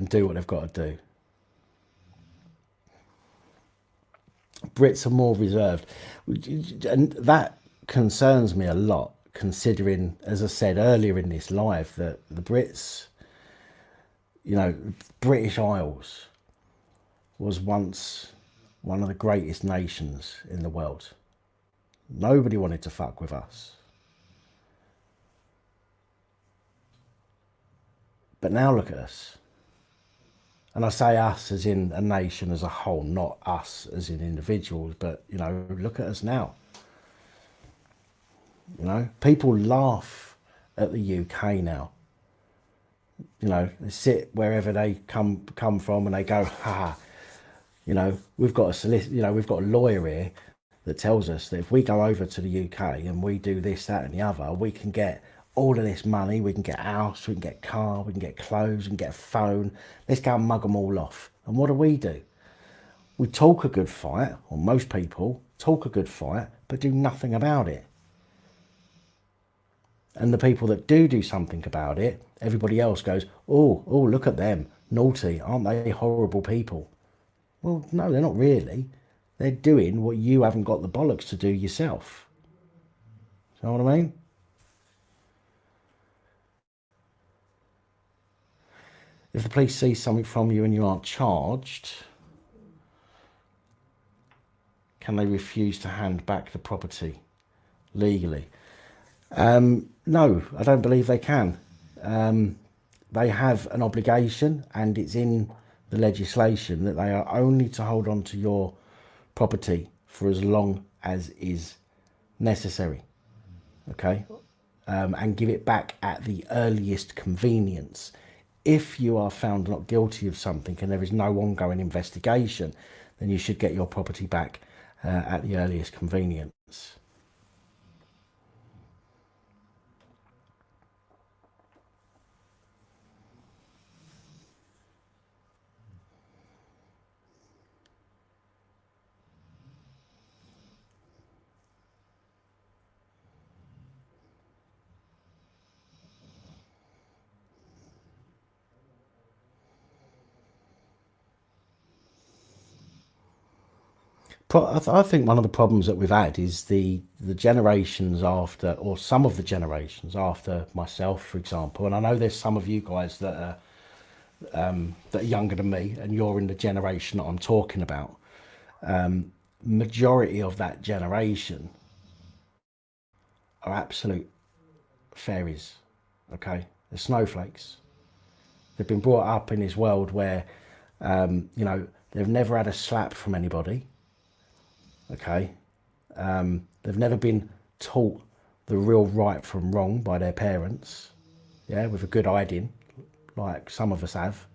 do what they've got to do. Brits are more reserved, and that concerns me a lot, considering, as I said earlier in this live, that the Brits, you know, British Isles was once one of the greatest nations in the world. Nobody wanted to fuck with us. But now look at us. And I say us as in a nation as a whole, not us as in individuals, but, you know, look at us now. You know, people laugh at the UK now. you know, they sit wherever they come from, and they go, ha, you know, we've got a lawyer here that tells us that if we go over to the UK and we do this, that, and the other, we can get all of this money. We can get a house, we can get a car, we can get clothes, we can get a phone. Let's go and mug them all off. And what do? We talk a good fight, or most people talk a good fight, but do nothing about it. And the people that do something about it, everybody else goes, oh, look at them, naughty, aren't they horrible people? Well, no, they're not really. They're doing what you haven't got the bollocks to do yourself. You know what I mean? If the police see something from you and you aren't charged, can they refuse to hand back the property legally? No, I don't believe they can. They have an obligation, and it's in the legislation, that they are only to hold on to your property for as long as is necessary, okay, and give it back at the earliest convenience. If you are found not guilty of something and there is no ongoing investigation, then you should get your property back at the earliest convenience. I think one of the problems that we've had is the generations after, or some of the generations after myself, for example, and I know there's some of you guys that are younger than me, and you're in the generation that I'm talking about. Majority of that generation are absolute fairies, okay? They're snowflakes. They've been brought up in this world where, you know, they've never had a slap from anybody. Okay, they've never been taught the real right from wrong by their parents, yeah, with a good hiding, like some of us have.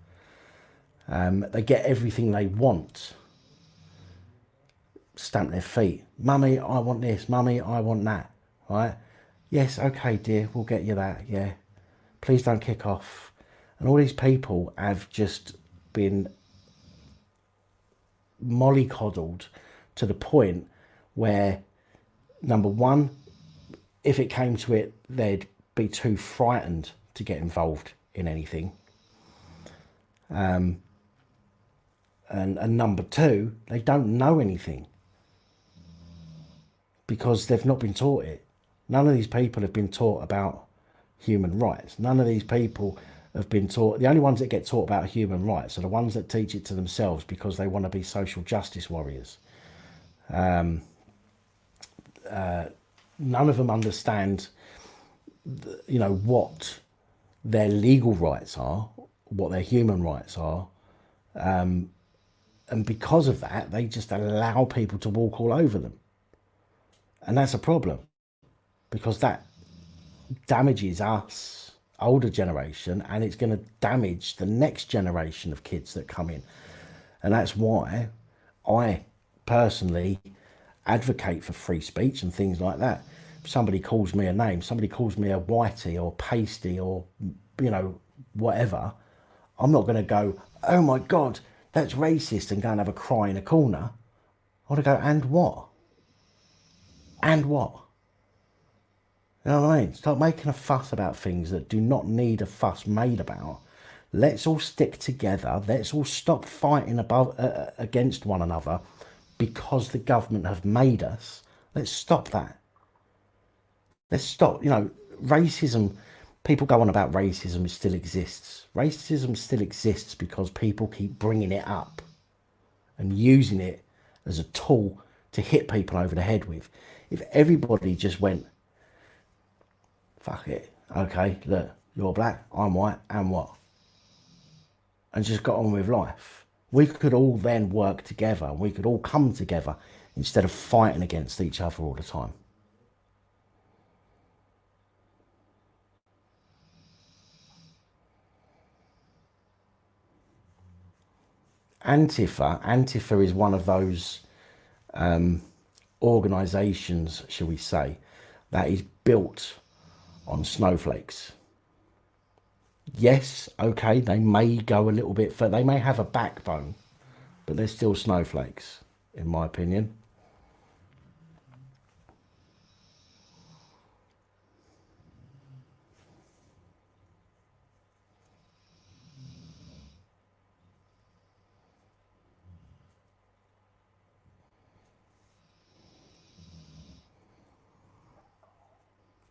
They get everything they want, stamp their feet. Mummy, I want this. Mummy, I want that. Right? Yes, okay, dear, we'll get you that. Yeah, please don't kick off. And all these people have just been mollycoddled to the point where, number one, if it came to it, they'd be too frightened to get involved in anything. And number two, they don't know anything because they've not been taught it. None of these people have been taught about human rights. None of these people have been taught. The only ones that get taught about human rights are the ones that teach it to themselves because they want to be social justice warriors. None of them understand, you know, what their legal rights are, what their human rights are, and because of that, they just allow people to walk all over them, and that's a problem because that damages us, older generation, and it's going to damage the next generation of kids that come in, and that's why I personally advocate for free speech and things like that. If somebody calls me a name, somebody calls me a whitey or pasty or, you know, whatever, I'm not going to go, oh my God, that's racist, and go and have a cry in a corner. I want to go, and what? And what? You know what I mean? Start making a fuss about things that do not need a fuss made about. Let's all stick together. Let's all stop fighting against one another because the government have made us. Let's stop that. Let's stop, you know, racism. People go on about racism, it still exists. Racism still exists because people keep bringing it up and using it as a tool to hit people over the head with. If everybody just went, fuck it, okay, look, you're black, I'm white, and what? And just got on with life, we could all then work together. We could all come together instead of fighting against each other all the time. Antifa is one of those organisations, shall we say, that is built on snowflakes. Yes, okay, they may go a little bit further. They may have a backbone, but they're still snowflakes, in my opinion.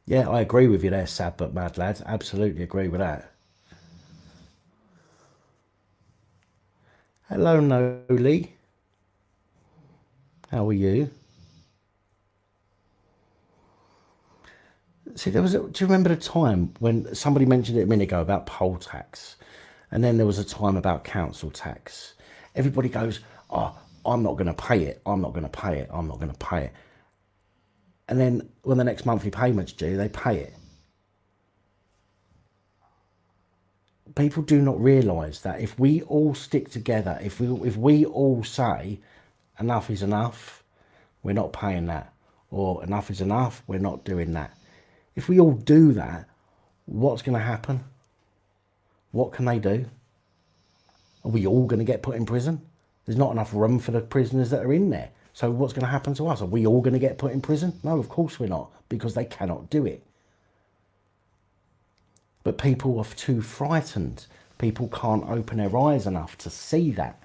Yeah, I agree with you there, sad but mad lads. Absolutely agree with that. Hello, Noli. How are you? See, do you remember the time when somebody mentioned it a minute ago about poll tax, and then there was a time about council tax? Everybody goes, oh, I'm not going to pay it. I'm not going to pay it. I'm not going to pay it. And then when the next monthly payment's due, they pay it. People do not realise that if we all stick together, if we all say enough is enough, we're not paying that, or enough is enough, we're not doing that. If we all do that, what's going to happen? What can they do? Are we all going to get put in prison? There's not enough room for the prisoners that are in there. So what's going to happen to us? Are we all going to get put in prison? No, of course we're not, because they cannot do it. But people are too frightened. People can't open their eyes enough to see that.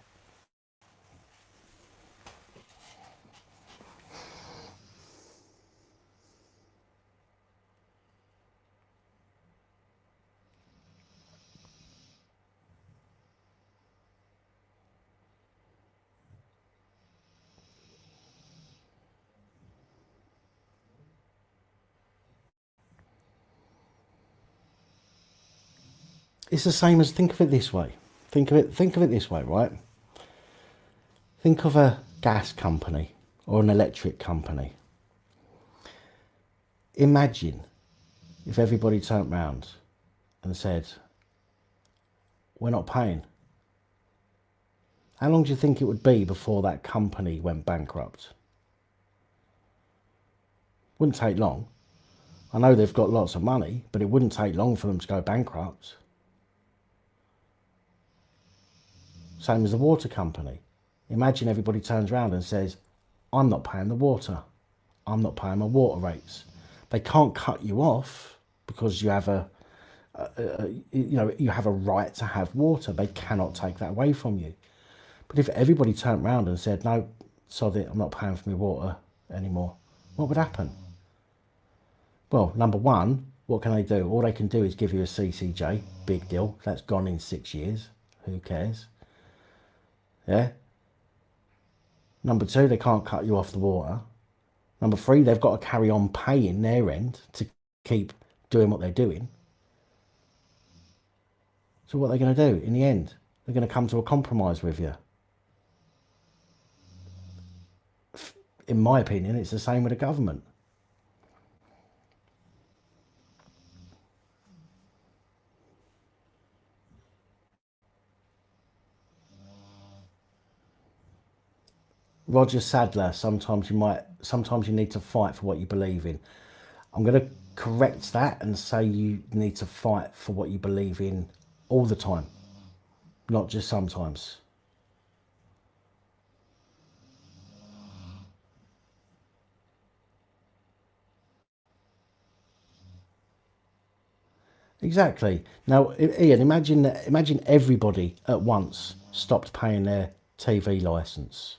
It's the same as, think of it this way. Think of it this way, right? Think of a gas company or an electric company. Imagine if everybody turned round and said, we're not paying. How long do you think it would be before that company went bankrupt? Wouldn't take long. I know they've got lots of money, but it wouldn't take long for them to go bankrupt. Same as the water company. Imagine everybody turns around and says, I'm not paying the water. I'm not paying my water rates. They can't cut you off because you have you have a right to have water. They cannot take that away from you. But if everybody turned around and said, no, sod it, I'm not paying for my water anymore, what would happen? Well, number one, what can they do? All they can do is give you a CCJ, big deal. That's gone in 6 years. Who cares? Yeah. Number two, they can't cut you off the water. Number three, they've got to carry on paying their end to keep doing what they're doing. So what are they going to do in the end? They're going to come to a compromise with you. In my opinion, it's the same with the government. Roger Sadler, sometimes you need to fight for what you believe in. I'm going to correct that and say you need to fight for what you believe in all the time, not just sometimes. Exactly. Now, Ian, imagine everybody at once stopped paying their TV licence.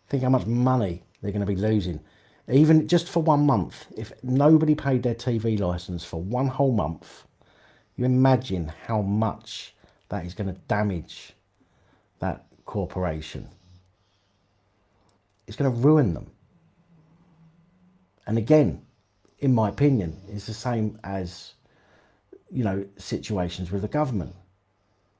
Think how much money they're going to be losing. Even just for 1 month, if nobody paid their TV licence for 1 whole month, you imagine how much that is going to damage that corporation. It's going to ruin them. And again, in my opinion, it's the same as, situations with the government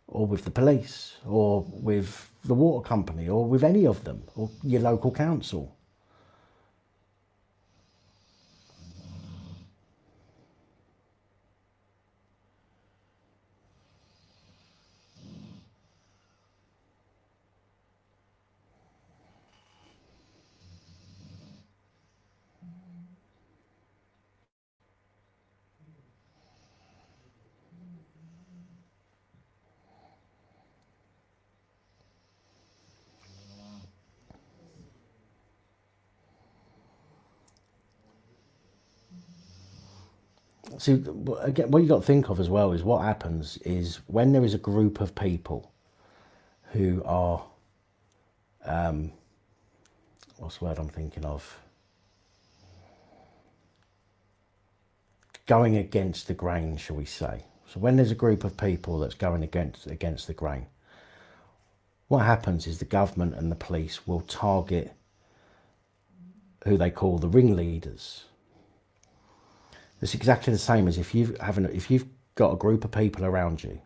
or with the police or with the water company or with any of them or your local council. See, again, what you got to think of as well is what happens is when there is a group of people who are, what's the word I'm thinking of? Going against the grain, shall we say. So when there's a group of people that's going against the grain, what happens is the government and the police will target who they call the ringleaders. It's exactly the same as if you've got a group of people around you.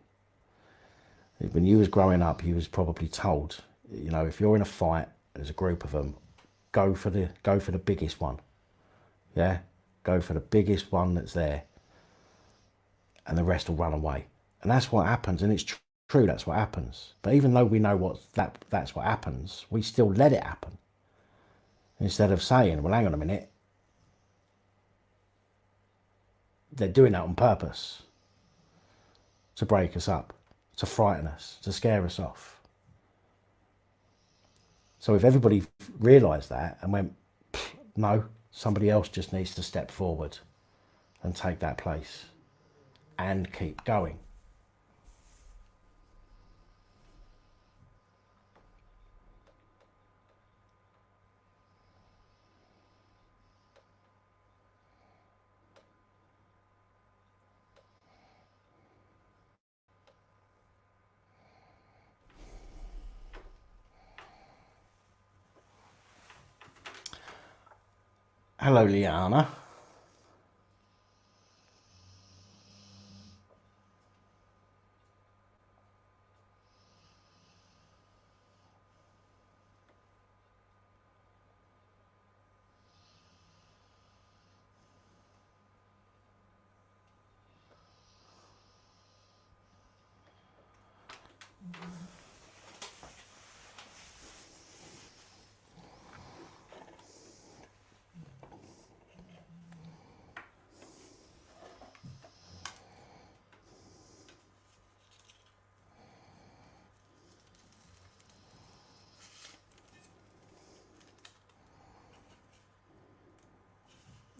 When you was growing up, you was probably told, you know, if you're in a fight, there's a group of them, go for the biggest one. Yeah, go for the biggest one that's there, and the rest will run away. And that's what happens, and it's true. That's what happens. But even though we know that's what happens, we still let it happen instead of saying, well, hang on a minute. They're doing that on purpose to break us up, to frighten us, to scare us off. So if everybody realised that and went, no, somebody else just needs to step forward and take that place and keep going. Hello, Liana.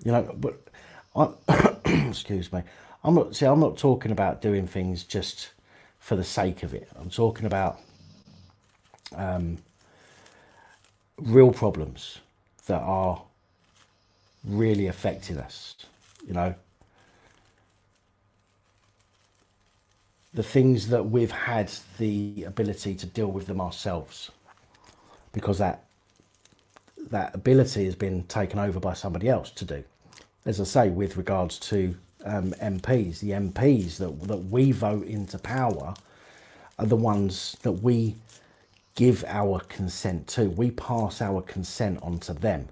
You know, but excuse me. I'm not talking about doing things just for the sake of it. I'm talking about real problems that are really affecting us. You know, the things that we've had the ability to deal with them ourselves, because that ability has been taken over by somebody else to do. As I say, with regards to MPs, the MPs that we vote into power are the ones that we give our consent to. We pass our consent on to them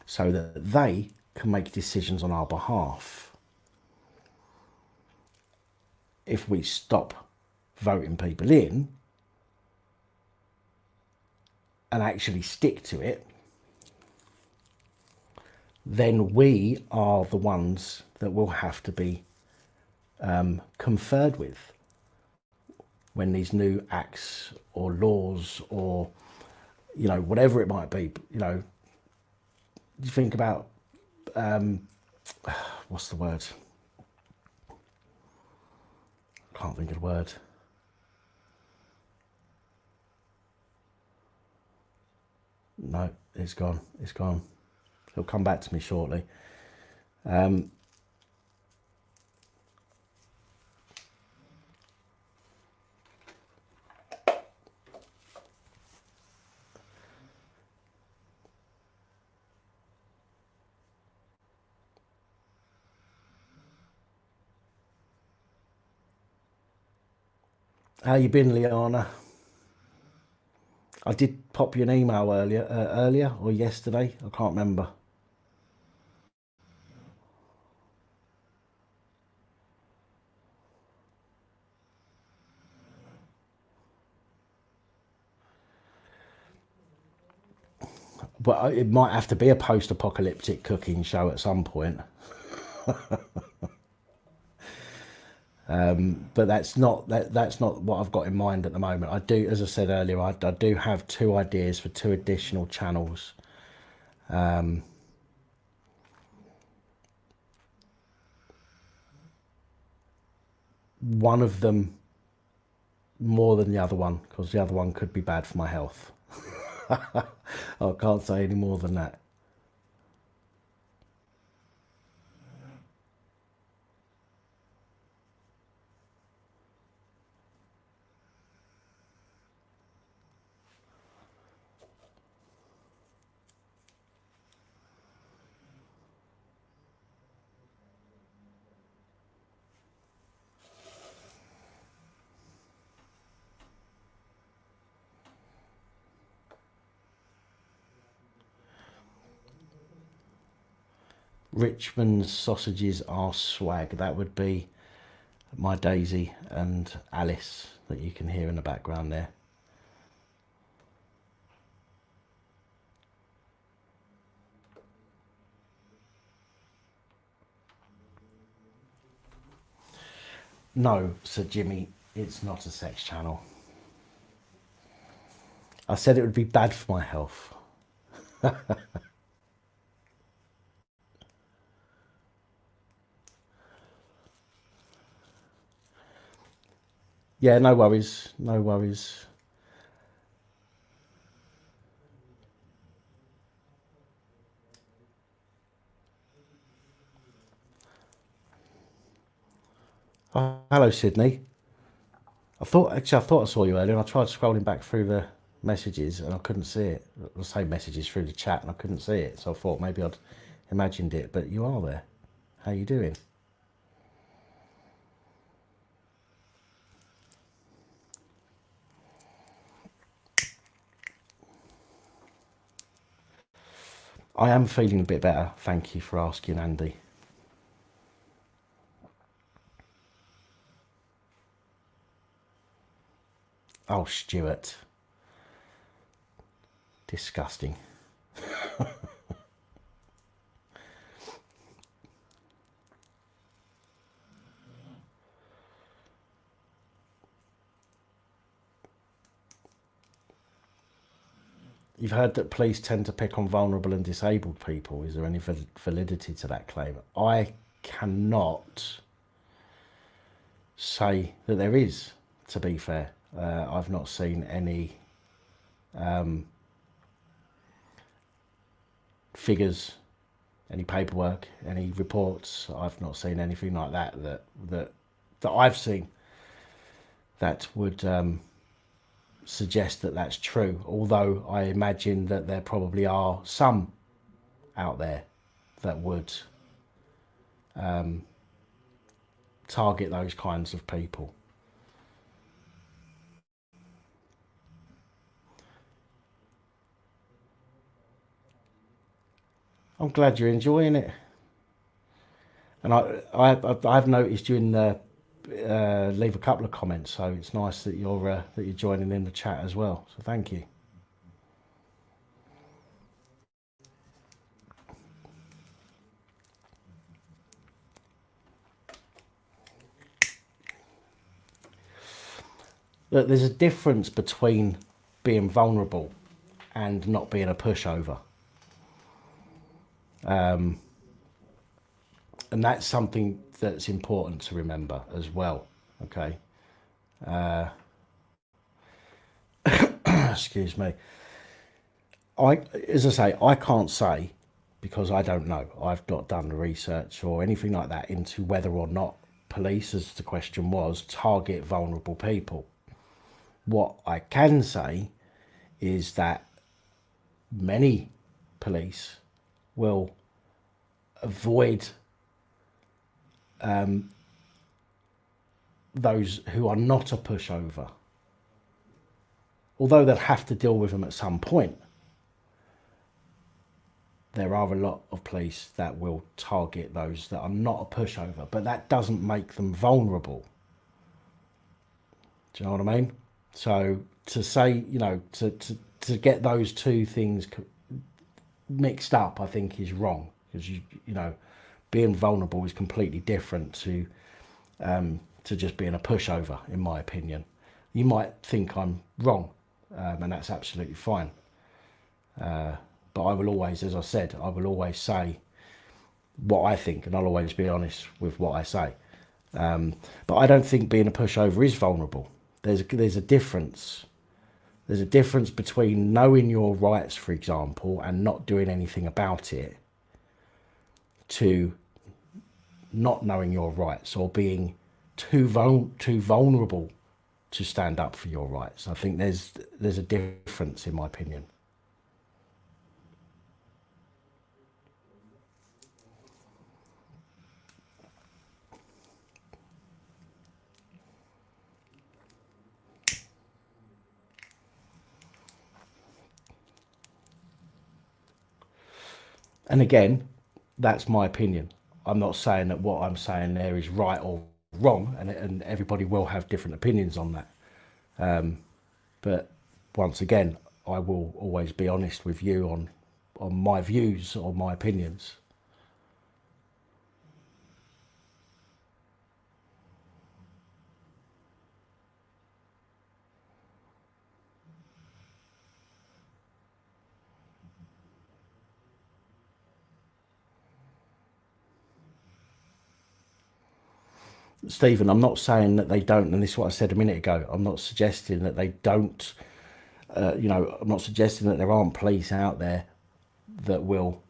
so that they can make decisions on our behalf. If we stop voting people in and actually stick to it, then we are the ones that will have to be conferred with when these new acts or laws or, you know, whatever it might be. You know, you think about, what's the word? Can't think of the word. No, it's gone. It's gone. It'll come back to me shortly. How you been, Liana? I did pop you an email earlier or yesterday. I can't remember. But it might have to be a post-apocalyptic cooking show at some point. But that's not what I've got in mind at the moment. I do, as I said earlier, I do have 2 ideas for 2 additional channels. one of them more than the other one, because the other one could be bad for my health. I can't say any more than that. Richmond's sausages are swag. That would be my Daisy and Alice that you can hear in the background there. No, said Jimmy, it's not a sex channel. I said it would be bad for my health. Yeah, no worries, no worries. Oh, hello, Sydney. I thought I saw you earlier, and I tried scrolling back through the messages, and I couldn't see it. I say messages through the chat, and I couldn't see it. So I thought maybe I'd imagined it, but you are there. How you doing? I am feeling a bit better. Thank you for asking, Andy. Oh, Stuart. Disgusting. You've heard that police tend to pick on vulnerable and disabled people. Is there any validity to that claim? I cannot say that there is, to be fair. I've not seen any figures, any paperwork, any reports. I've not seen anything like that I've seen that would suggest that that's true, although I imagine that there probably are some out there that would target those kinds of people. I'm glad you're enjoying it, and I've noticed you in the leave a couple of comments, so it's nice that you're joining in the chat as well, so thank you. Look, there's a difference between being vulnerable and not being a pushover, and that's something that's important to remember as well. Okay. Excuse me. As I say, I can't say, because I don't know. I've not done the research or anything like that into whether or not police, as the question was, target vulnerable people. What I can say is that many police will avoid those who are not a pushover, although they'll have to deal with them at some point. There are a lot of police that will target those that are not a pushover, but that doesn't make them vulnerable. Do you know what I mean? So to say, to get those two things mixed up, I think is wrong, because being vulnerable is completely different to just being a pushover, in my opinion. You might think I'm wrong, and that's absolutely fine. But I will always, as I said, I will always say what I think, and I'll always be honest with what I say. But I don't think being a pushover is vulnerable. There's a difference. There's a difference between knowing your rights, for example, and not doing anything about it, to not knowing your rights or being too vulnerable to stand up for your rights. I think there's a difference, in my opinion. And again, that's my opinion. I'm not saying that what I'm saying there is right or wrong, and everybody will have different opinions on that. But once again, I will always be honest with you on my views or my opinions. Stephen, I'm not saying that they don't, and this is what I said a minute ago. I'm not suggesting that they don't. I'm not suggesting that there aren't police out there that will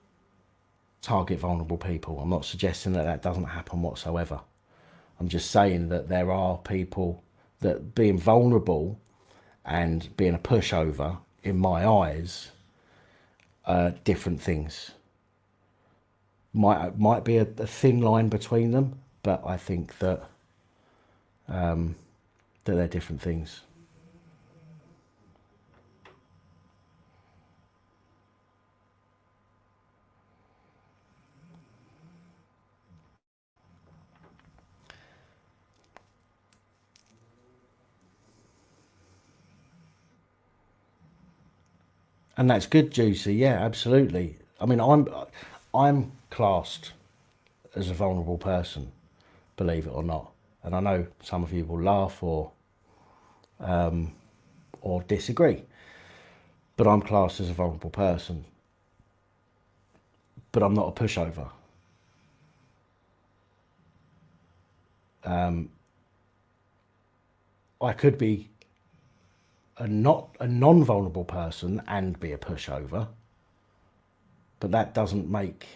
target vulnerable people. I'm not suggesting that that doesn't happen whatsoever. I'm just saying that there are people that being vulnerable and being a pushover, in my eyes, are different things. Might be a thin line between them, but I think that that they're different things. And that's good, Juicy. Yeah, absolutely. I mean, I'm classed as a vulnerable person, believe it or not. And I know some of you will laugh or disagree, but I'm classed as a vulnerable person. But I'm not a pushover. I could be a non-vulnerable person and be a pushover, but that doesn't make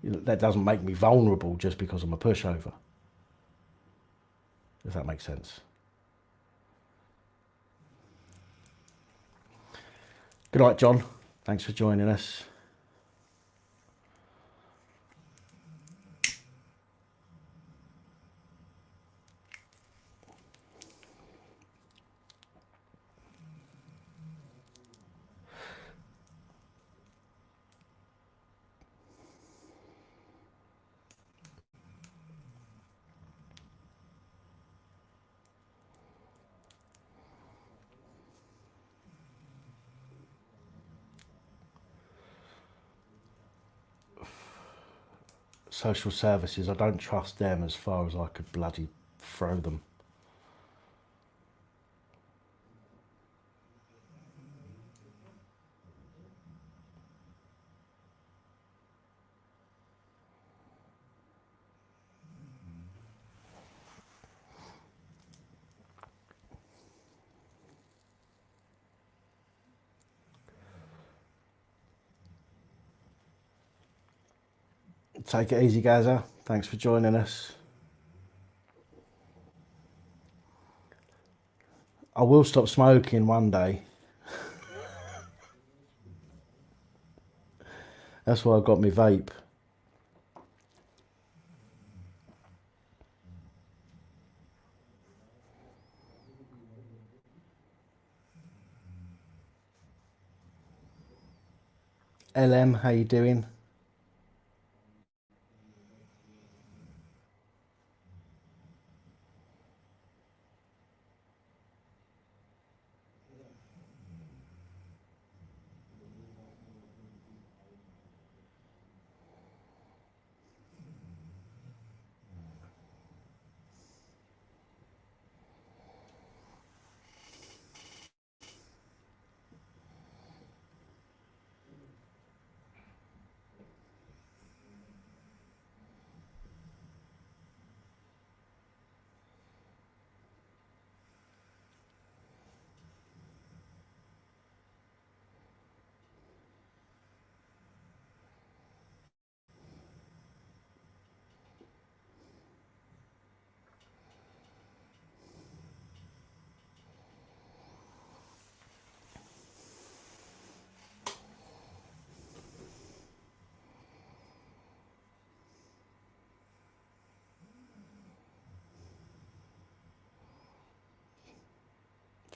me vulnerable just because I'm a pushover. If that makes sense. Good night, John. Thanks for joining us. Social services, I don't trust them as far as I could bloody throw them. Take it easy, Gaza. Thanks for joining us. I will stop smoking one day. That's why I got my vape. LM, how you doing?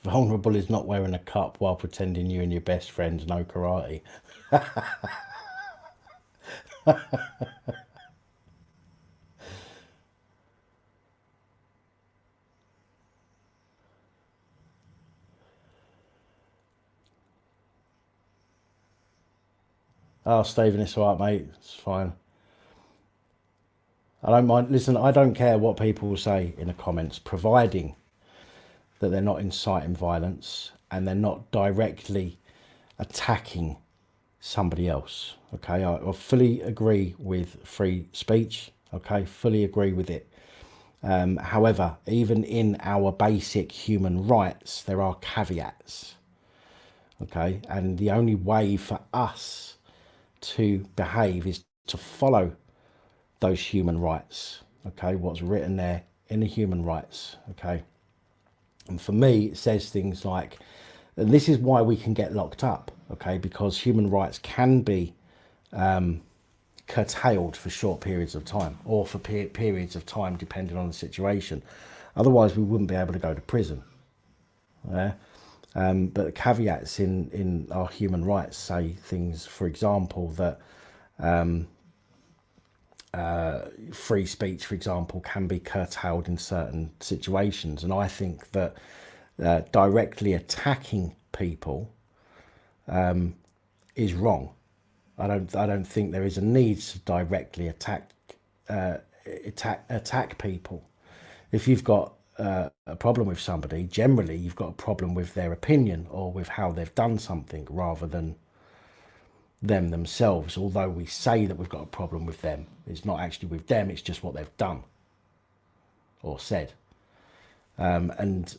Vulnerable is not wearing a cup while pretending you and your best friends know karate. Oh, Stephen, it's all right, mate. It's fine. I don't mind. Listen, I don't care what people say in the comments, providing that they're not inciting violence and they're not directly attacking somebody else. Okay, I fully agree with free speech. Okay, fully agree with it. However, even in our basic human rights, there are caveats. Okay, and the only way for us to behave is to follow those human rights. Okay, what's written there in the human rights. Okay, and for me, it says things like, and this is why we can get locked up. Okay, because human rights can be curtailed for short periods of time, or for periods of time depending on the situation. Otherwise, we wouldn't be able to go to prison. Yeah? But the caveats in our human rights say things, for example, that free speech, for example, can be curtailed in certain situations. And I think that directly attacking people is wrong. I don't think there is a need to directly attack people. If you've got a problem with somebody, generally you've got a problem with their opinion or with how they've done something rather than them themselves. Although we say that we've got a problem with them, it's not actually with them, it's just what they've done or said. And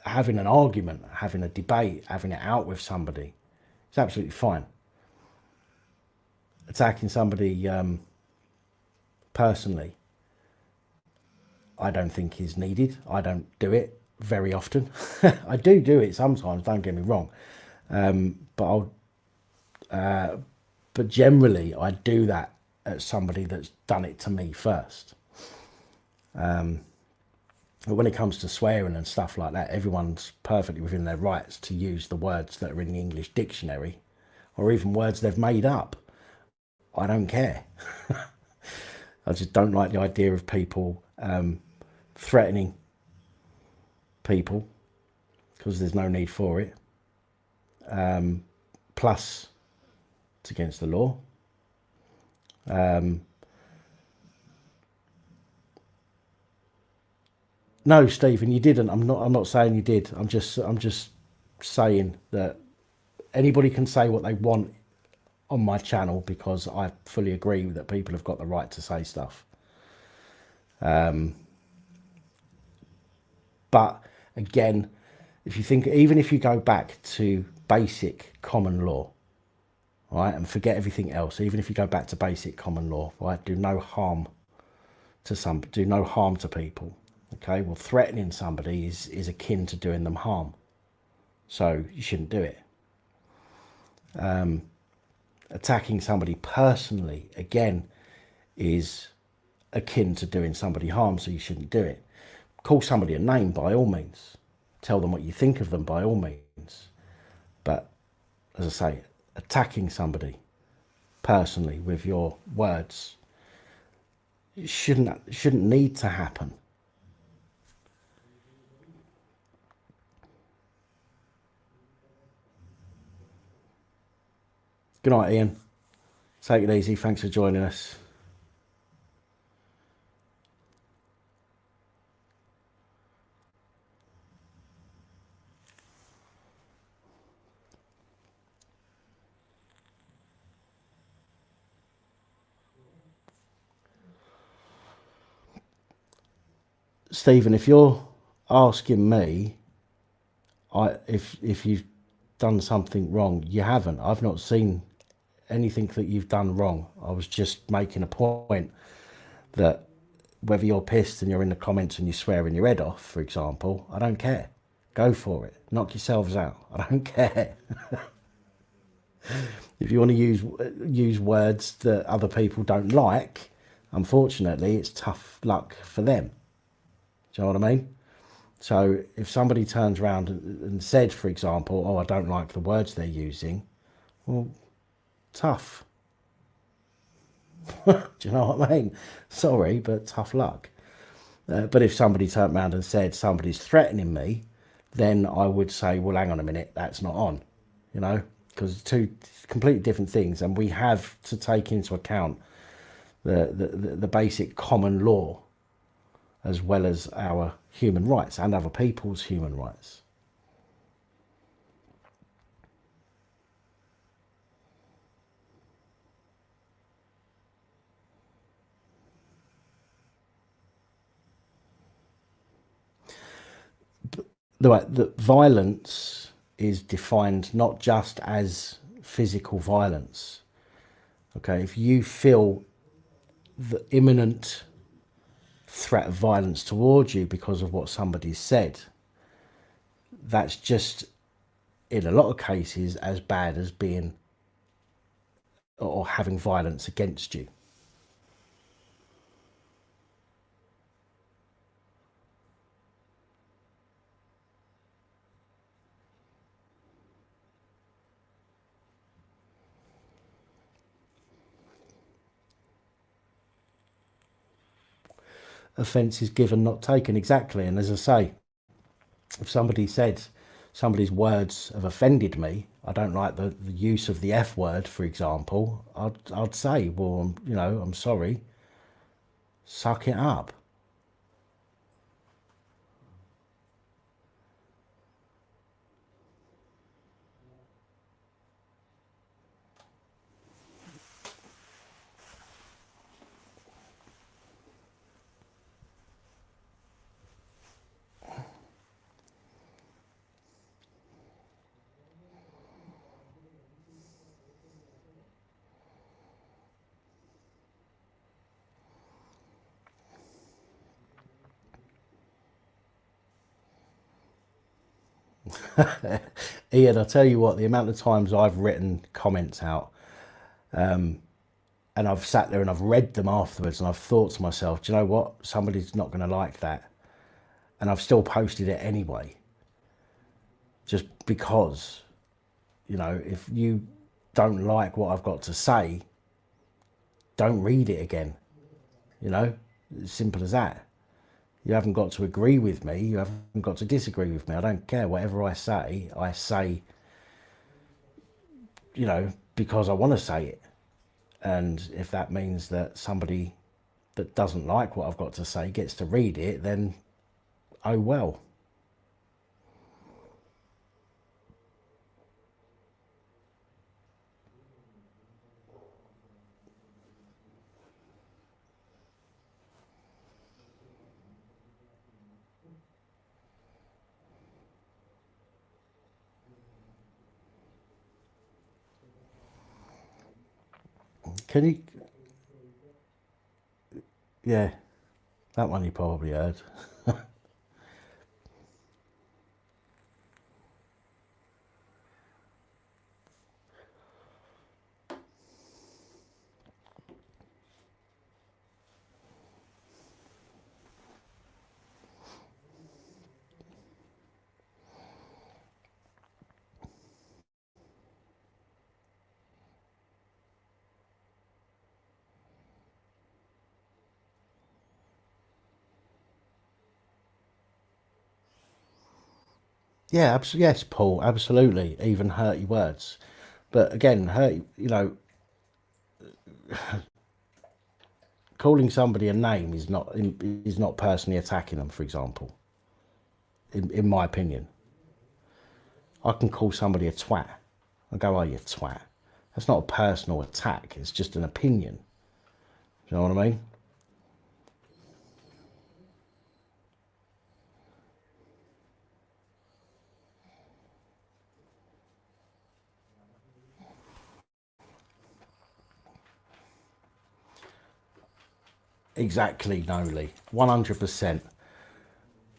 having an argument, having a debate, having it out with somebody, it's absolutely fine. Attacking somebody personally, I don't think is needed. I don't do it very often. I do it sometimes, don't get me wrong. But generally I do that at somebody that's done it to me first. But when it comes to swearing and stuff like that, everyone's perfectly within their rights to use the words that are in the English dictionary, or even words they've made up. I don't care. I just don't like the idea of people threatening people, because there's no need for it. Plus, it's against the law. No, Stephen, you didn't. I'm not saying you did. I'm just saying that anybody can say what they want on my channel, because I fully agree that people have got the right to say stuff. But again, if you think, even if you go back to basic common law, right, and forget everything else, even if you go back to basic common law, right, do no harm to people. Okay, well, threatening somebody is akin to doing them harm, so you shouldn't do it. Attacking somebody personally, again, is akin to doing somebody harm, so you shouldn't do it. Call somebody a name by all means. Tell them what you think of them by all means. But as I say, attacking somebody personally with your words shouldn't need to happen. Good night, Ian. Take it easy. Thanks for joining us. Stephen, if you're asking me if you've done something wrong, you haven't. I've not seen anything that you've done wrong. I was just making a point that whether you're pissed and you're in the comments and you're swearing your head off, for example, I don't care. Go for it. Knock yourselves out. I don't care. If you want to use words that other people don't like, unfortunately, it's tough luck for them. Do you know what I mean? So if somebody turns around and said, for example, oh, I don't like the words they're using, well, tough. Do you know what I mean? Sorry, but tough luck. But if somebody turned around and said somebody's threatening me, then I would say, well, hang on a minute, that's not on, you know, because two completely different things. And we have to take into account the basic common law as well as our human rights and other people's human rights. The violence is defined not just as physical violence. Okay, if you feel the imminent threat of violence towards you because of what somebody said, that's just, in a lot of cases, as bad as being or having violence against you. Offence is given, not taken, exactly. And as I say, if somebody said somebody's words have offended me, I don't like the use of the F word, for example, I'd say, well, you know, I'm sorry, suck it up. Ian, I'll tell you what, the amount of times I've written comments out, and I've sat there and I've read them afterwards and I've thought to myself, do you know what? Somebody's not going to like that. And I've still posted it anyway. Just because, you know, if you don't like what I've got to say, don't read it again. You know, as simple as that. You haven't got to agree with me. You haven't got to disagree with me. I don't care. Whatever I say, you know, because I want to say it. And if that means that somebody that doesn't like what I've got to say gets to read it, then oh well. Can you? Yeah, that one you probably heard. Yeah, yes, Paul, absolutely. Even hurty words, but again, hurt. You know, calling somebody a name is not personally attacking them. For example, in my opinion, I can call somebody a twat. I go, "Oh, you twat." That's not a personal attack. It's just an opinion. You know what I mean? Exactly, Noli. 100%.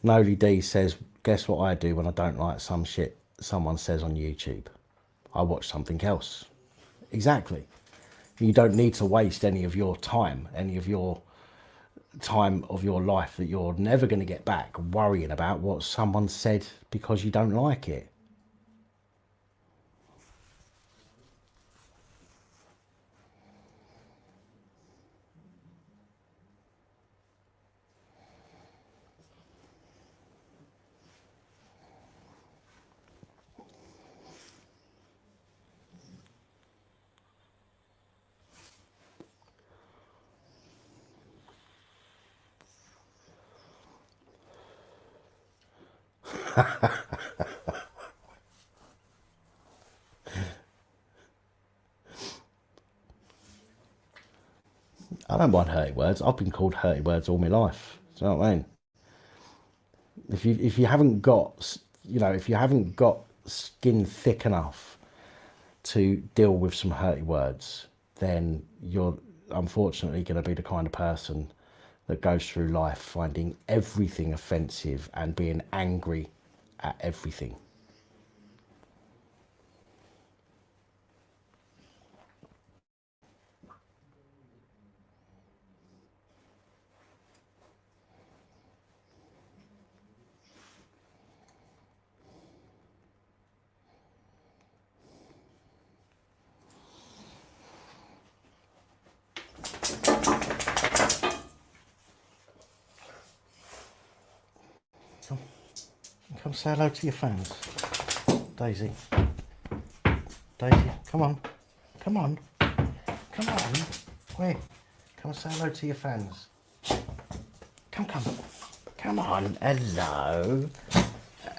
Noli D says, guess what I do when I don't like some shit someone says on YouTube? I watch something else. Exactly. You don't need to waste any of your time, any of your time of your life that you're never going to get back worrying about what someone said because you don't like it. I don't mind hurty words. I've been called hurty words all my life. Do you know what I mean? If you haven't got, you know, if you haven't got skin thick enough to deal with some hurty words, then you're unfortunately going to be the kind of person that goes through life finding everything offensive and being angry at everything. Come say hello to your fans. Daisy. Daisy, come on. Come on. Come on. Where? Come say hello to your fans. Come. Come on. Hello.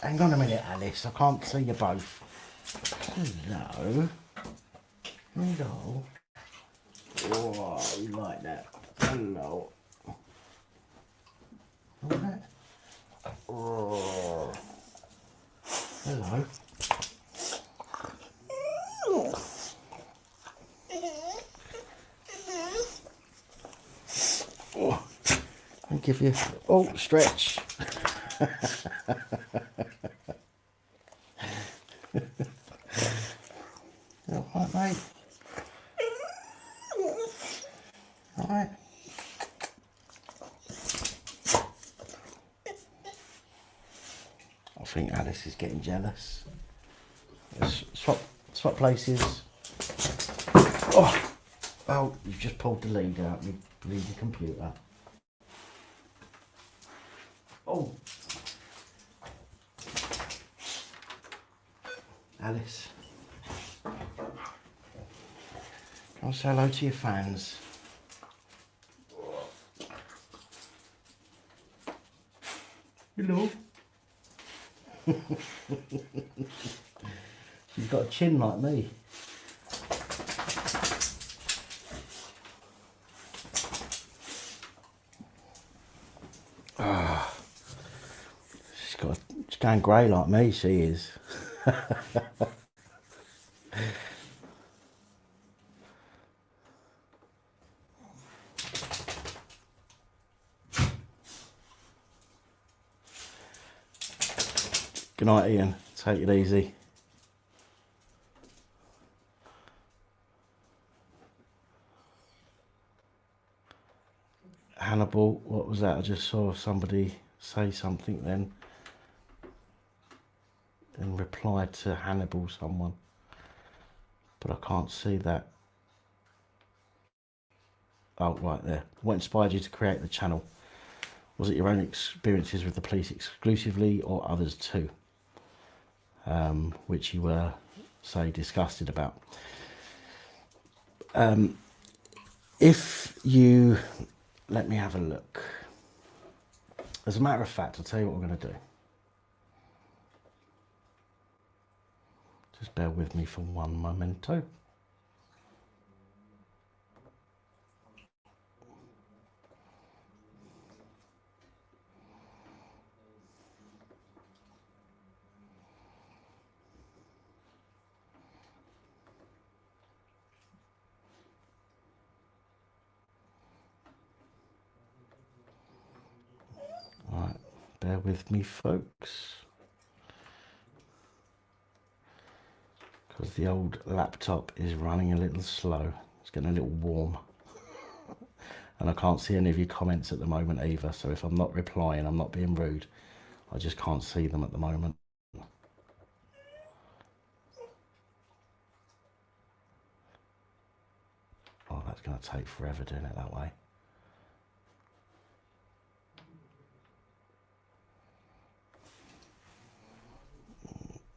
Hang on a minute, Alice. I can't see you both. Hello. Hello. Oh, you like that? Hello. Like that? Oh. Hello. Oh, I'll give you. Oh, stretch. All right, mate. All right. I think Alice is getting jealous. Let's swap places. Oh, you've just pulled the lead out. You leave the computer. Oh, Alice. Come say hello to your fans. Hello. She's got a chin like me. She's going grey like me, she is. Good night, Ian. Take it easy. Hannibal, what was that? I just saw somebody say something then. And replied to Hannibal someone. But I can't see that. Oh, right there. What inspired you to create the channel? Was it your own experiences with the police exclusively or others too? Which you were, say, disgusted about. If you... Let me have a look. As a matter of fact, I'll tell you what we're going to do. Just bear with me for one momento. Right, bear with me, folks. Because the old laptop is running a little slow. It's getting a little warm. And I can't see any of your comments at the moment either. So if I'm not replying, I'm not being rude. I just can't see them at the moment. Oh, that's going to take forever doing it that way.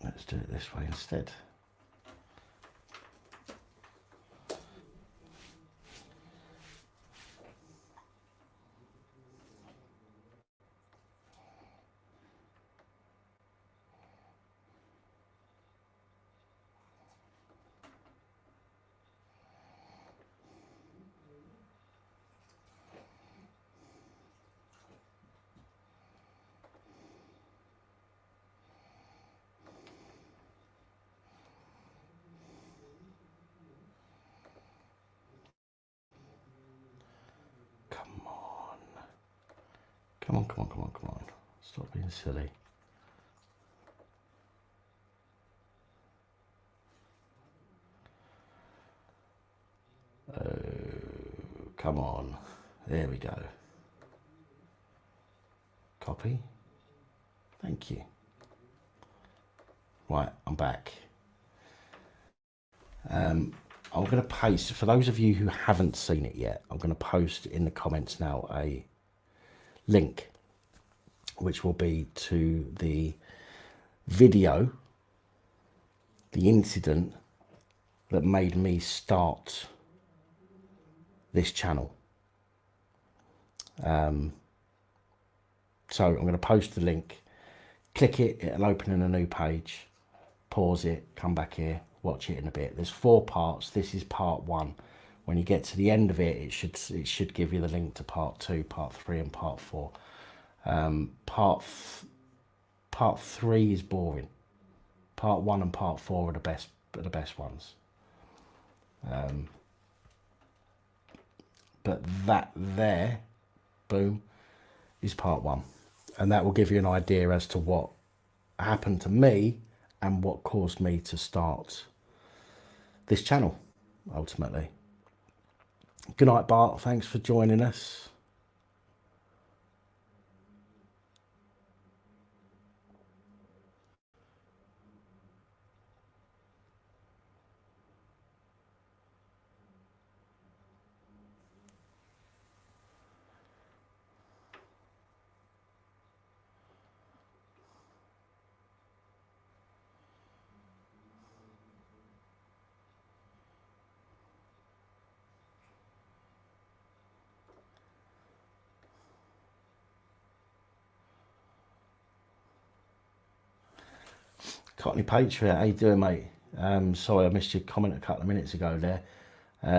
Let's do it this way instead. Come on. Stop being silly. Come on. There we go. Copy. Thank you. Right, I'm back. I'm going to paste, for those of you who haven't seen it yet, I'm going to post in the comments now a link which will be to the video, the incident that made me start this channel. So I'm going to post the link, click it, it'll open in a new page, pause it, come back here, watch it in a bit. There's 4 parts. This is part 1. When you get to the end of it, it should give you the link to part 2, part 3 and part 4. Part 3 is boring. Part 1 and part 4 are the best ones. But that there, boom, is part 1, and that will give you an idea as to what happened to me and what caused me to start this channel ultimately. Good night, Bart. Thanks for joining us. Cockney Patriot, how you doing, mate? Sorry I missed your comment a couple of minutes ago there.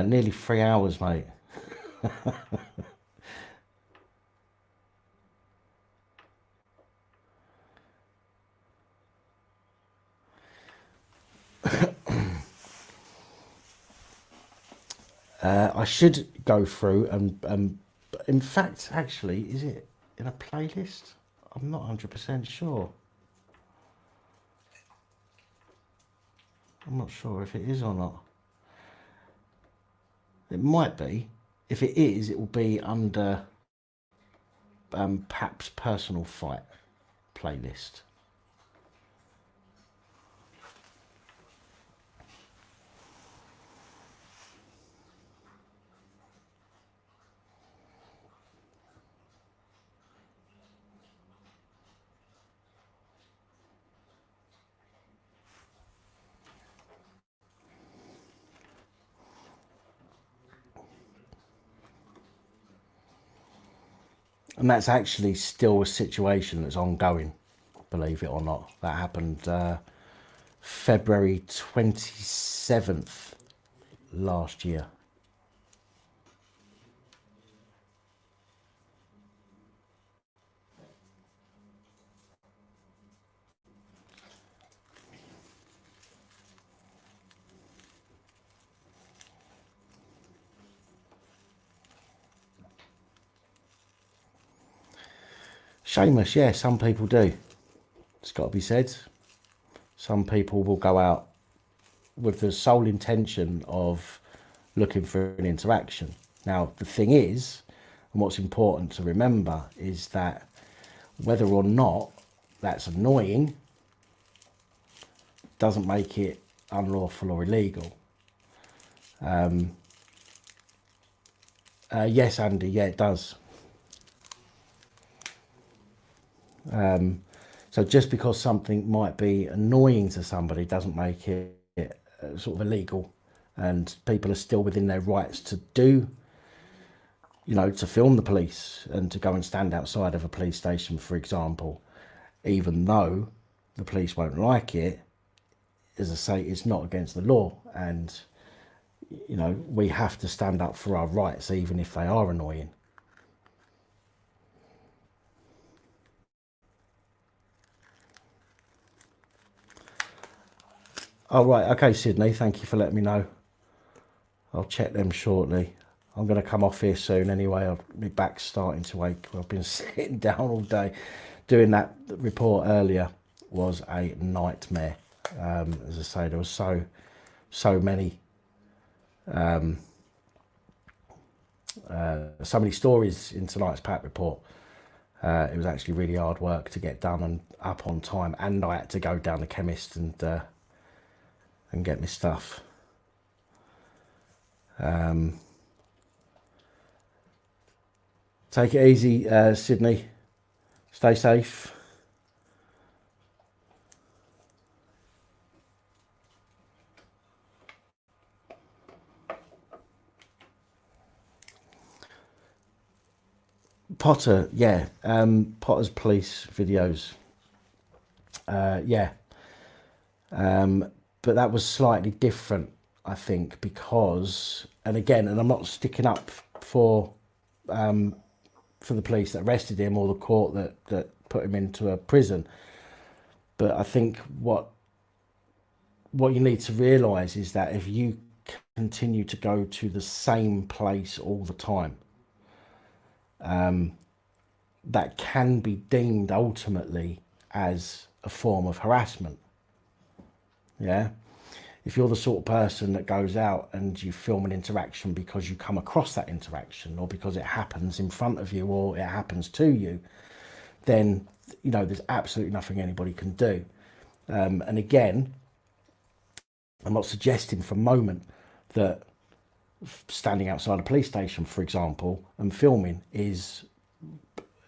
Nearly 3 hours, mate. I should go through and in fact, actually, is it in a playlist? I'm not 100% sure. I'm not sure if it is or not. It might be. If it is, it will be under Pap's personal fight playlist. And that's actually still a situation that's ongoing, believe it or not. That happened February 27th last year. Shameless, yeah, some people do. It's got to be said. Some people will go out with the sole intention of looking for an interaction. Now, the thing is, And what's important to remember is that whether or not that's annoying doesn't make it unlawful or illegal. Yes, Andy, yeah, it does. So just because something might be annoying to somebody doesn't make it sort of illegal, and people are still within their rights to do, you know, to film the police and to go and stand outside of a police station, for example, even though the police won't like it. As I say, it's not against the law, and you know, we have to stand up for our rights even if they are annoying. Oh, right. Okay, Sydney, thank you for letting me know. I'll check them shortly. I'm going to come off here soon anyway. My back's starting to ache. I've been sitting down all day. Doing that report earlier was a nightmare. As I say, there was so many stories in tonight's PAT report. It was actually really hard work to get done and up on time, and I had to go down the chemist and get my stuff. Take it easy, Sydney. Stay safe. Potter, yeah. Potter's police videos. Yeah. But that was slightly different, I think, because, and again, and I'm not sticking up for the police that arrested him or the court that put him into a prison. But I think what you need to realise is that if you continue to go to the same place all the time, that can be deemed ultimately as a form of harassment. Yeah. If you're the sort of person that goes out and you film an interaction because you come across that interaction or because it happens in front of you or it happens to you, then, you know, there's absolutely nothing anybody can do. And again, I'm not suggesting for a moment that standing outside a police station, for example, and filming is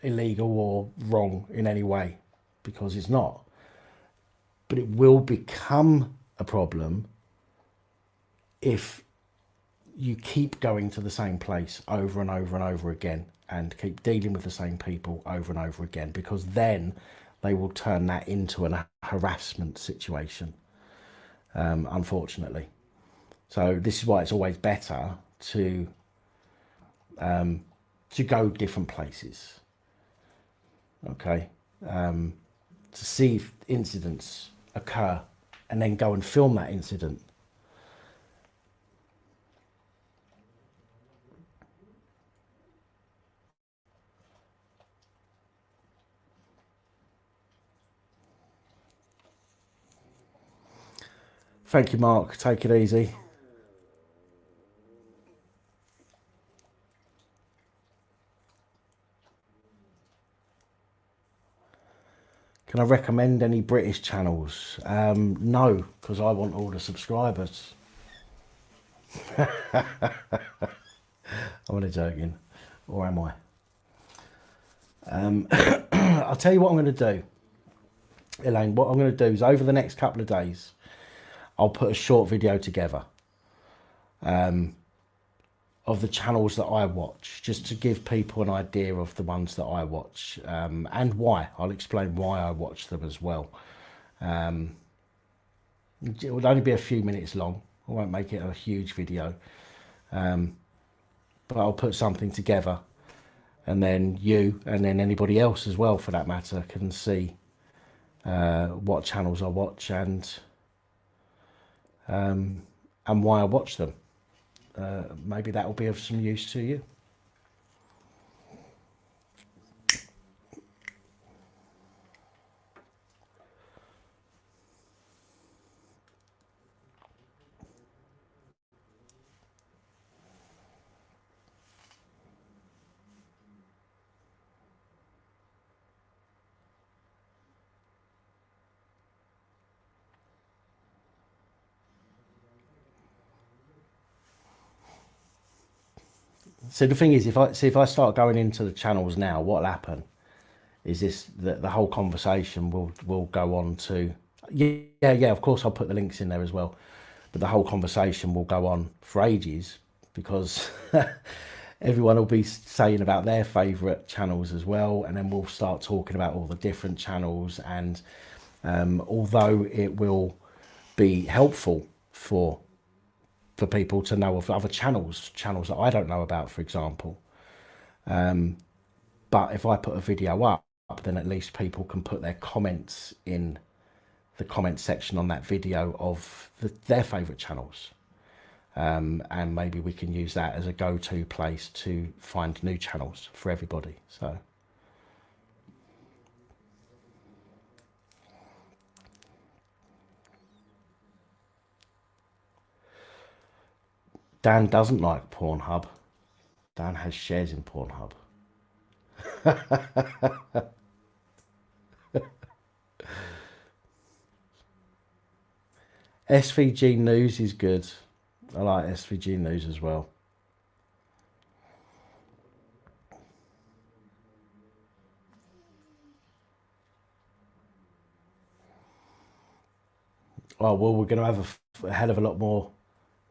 illegal or wrong in any way, because it's not. But it will become a problem if you keep going to the same place over and over and over again and keep dealing with the same people over and over again, because then they will turn that into a harassment situation, unfortunately. So this is why it's always better to go different places, okay, to see if incidents occur and then go and film that incident. Thank you, Mark. Take it easy. Can I recommend any British channels? No, because I want all the subscribers. I'm only joking. Or am I? I'll tell you what I'm going to do, Elaine. What I'm going to do is over the next couple of days, I'll put a short video together of the channels that I watch, just to give people an idea of the ones that I watch, and why. I'll explain why I watch them as well. It will only be a few minutes long. I won't make it a huge video, but I'll put something together, and then you and then anybody else as well, for that matter, can see what channels I watch and why I watch them. Maybe that will be of some use to you. So the thing is, if I start going into the channels now, what'll happen is the whole conversation will go on to, yeah, of course I'll put the links in there as well, but the whole conversation will go on for ages, because everyone will be saying about their favourite channels as well, and then we'll start talking about all the different channels. And although it will be helpful for people to know of other channels that I don't know about, for example, but if I put a video up, then at least people can put their comments in the comment section on that video of their favourite channels, and maybe we can use that as a go-to place to find new channels for everybody. So Dan doesn't like Pornhub. Dan has shares in Pornhub. SVG News is good. I like SVG News as well. Oh, well, we're going to have a hell of a lot more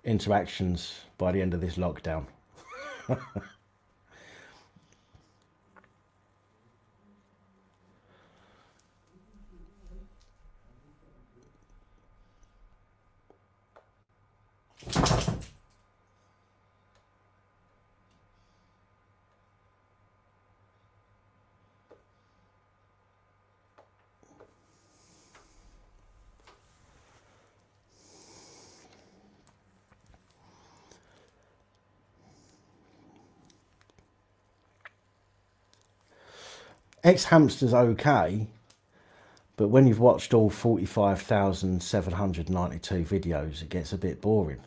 interactions by the end of this lockdown. X-Hamster's okay, but when you've watched all 45,792 videos, it gets a bit boring.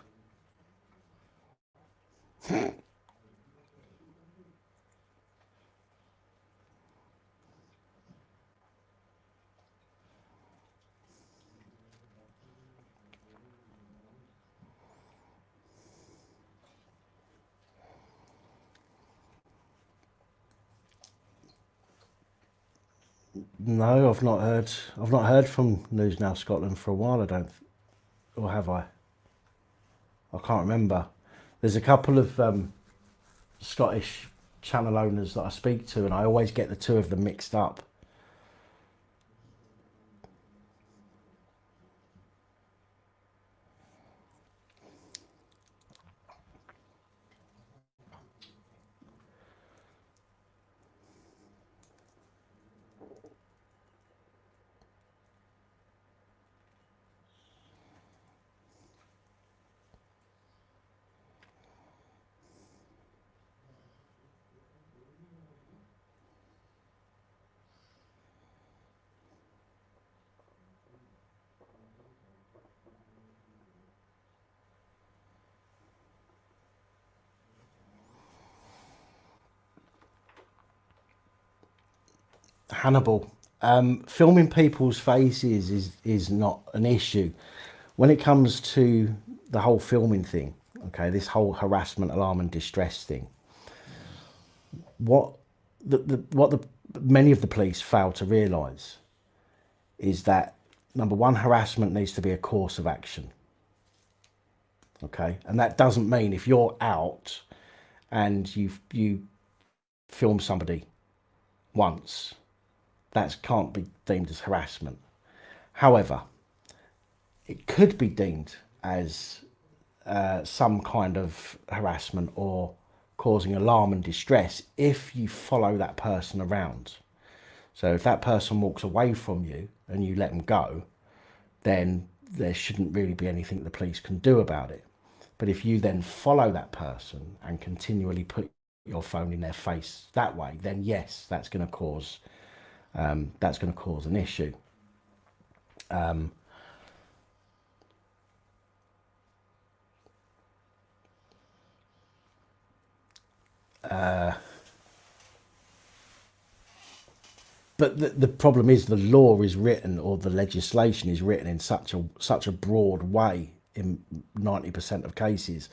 No, I've not heard. I've not heard from News Now Scotland for a while. I don't, or have I? I can't remember. There's a couple of Scottish channel owners that I speak to, and I always get the two of them mixed up. Hannibal. Filming people's faces is not an issue. When it comes to the whole filming thing, okay, this whole harassment, alarm and distress thing, what many of the police fail to realise is that, number one, harassment needs to be a course of action. Okay, and that doesn't mean if you're out and you film somebody once, that can't be deemed as harassment. However, it could be deemed as some kind of harassment or causing alarm and distress if you follow that person around. So if that person walks away from you and you let them go, then there shouldn't really be anything the police can do about it. But if you then follow that person and continually put your phone in their face that way, then yes, that's going to cause an issue. But the problem is the law is written, or the legislation is written in such a broad way in 90% of cases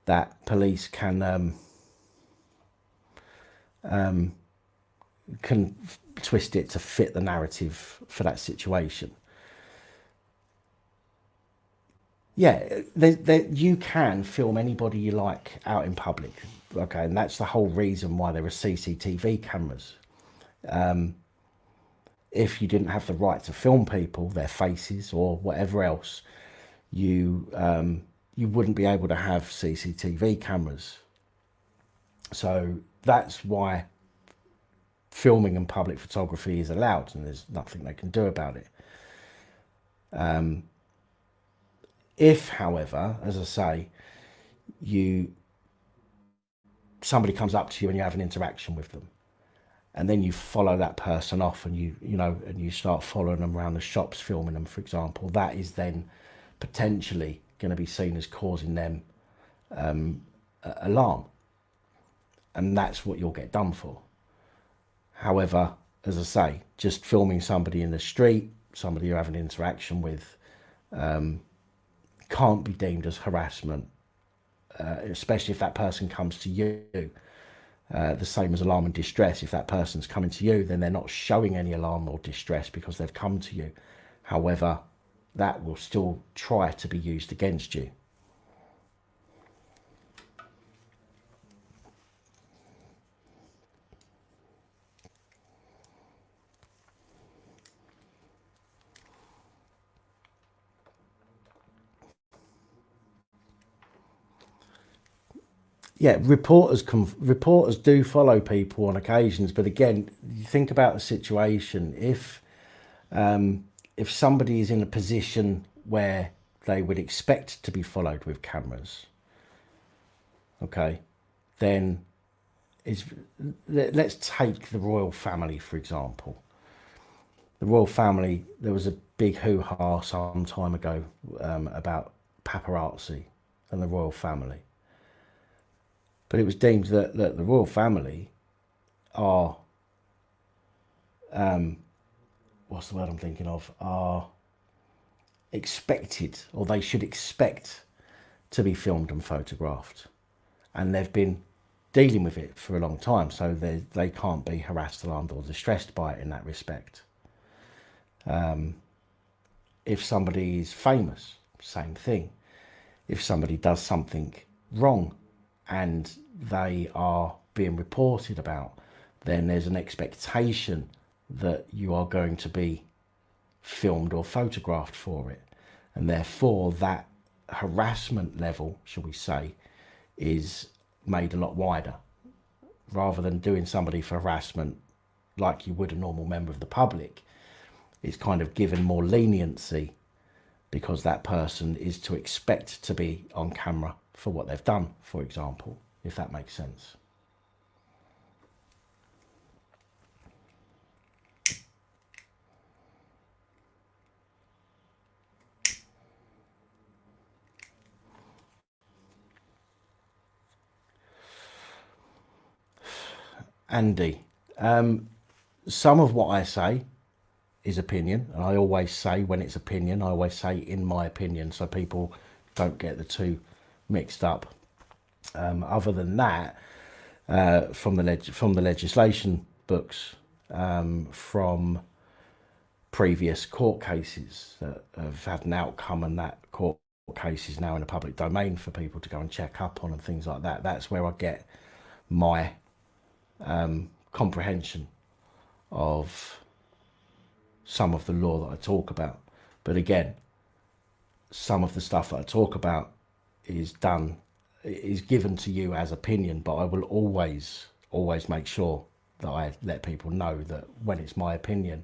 that police can can twist it to fit the narrative for that situation. Yeah, you can film anybody you like out in public, okay, and that's the whole reason why there are CCTV cameras. If you didn't have the right to film people, their faces or whatever else, you wouldn't be able to have CCTV cameras. So that's why filming and public photography is allowed, and there's nothing they can do about it. If, however, as I say, somebody comes up to you and you have an interaction with them, and then you follow that person off, and you start following them around the shops, filming them, for example, that is then potentially going to be seen as causing them alarm, and that's what you'll get done for. However, as I say, just filming somebody in the street, somebody you have an interaction with, can't be deemed as harassment, especially if that person comes to you. The same as alarm and distress. If that person's coming to you, then they're not showing any alarm or distress because they've come to you. However, that will still try to be used against you. Yeah, reporters do follow people on occasions, but again, you think about the situation. If somebody is in a position where they would expect to be followed with cameras, okay, then let's take the royal family, for example. The royal family, there was a big hoo-ha some time ago about paparazzi and the royal family. But it was deemed that the royal family are, what's the word I'm thinking of, are expected, or they should expect to be filmed and photographed. And they've been dealing with it for a long time, so they can't be harassed, alarmed or distressed by it in that respect. If somebody is famous, same thing. If somebody does something wrong and they are being reported about, then there's an expectation that you are going to be filmed or photographed for it. And therefore that harassment level, shall we say, is made a lot wider. Rather than doing somebody for harassment like you would a normal member of the public, it's kind of given more leniency because that person is to expect to be on camera for what they've done, for example, if that makes sense. Andy, some of what I say is opinion, and I always say when it's opinion, I always say in my opinion, so people don't get the two mixed up. Other than that, from the legislation books, from previous court cases that have had an outcome, and that court case is now in the public domain for people to go and check up on and things like that. That's where I get my comprehension of some of the law that I talk about. But again, some of the stuff that I talk about is given to you as opinion, but I will always make sure that I let people know that when it's my opinion,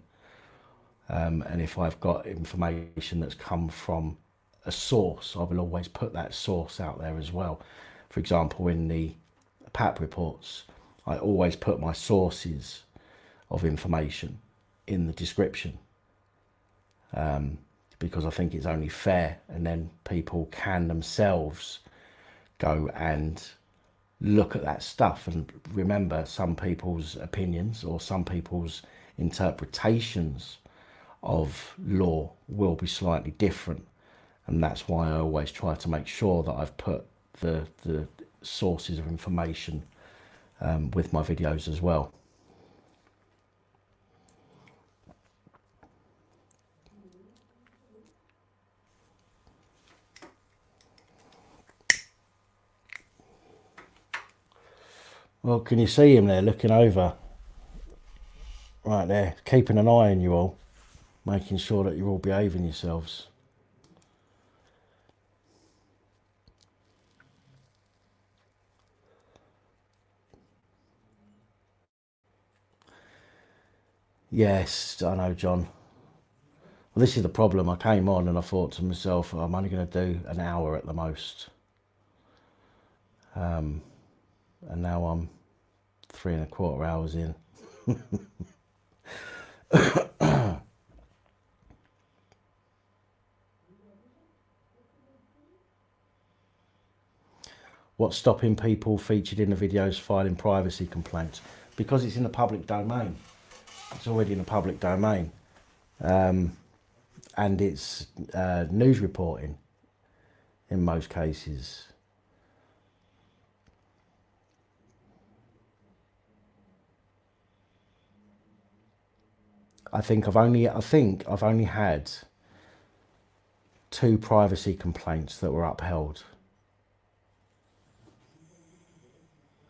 and if I've got information that's come from a source, I will always put that source out there as well. For example, in the PAP reports, I always put my sources of information in the description, because I think it's only fair, and then people can themselves go and look at that stuff. And remember, some people's opinions or some people's interpretations of law will be slightly different, and that's why I always try to make sure that I've put the sources of information with my videos as well. Well, can you see him there looking over? Right there, keeping an eye on you all, making sure that you're all behaving yourselves. Yes, I know, John. Well, this is the problem. I came on and I thought to myself, I'm only going to do an hour at the most. And now I'm 3¼ hours in. What's stopping people featured in the videos filing privacy complaints? Because it's in the public domain. It's already in the public domain. And it's news reporting in most cases. I think I've only had 2 privacy complaints that were upheld.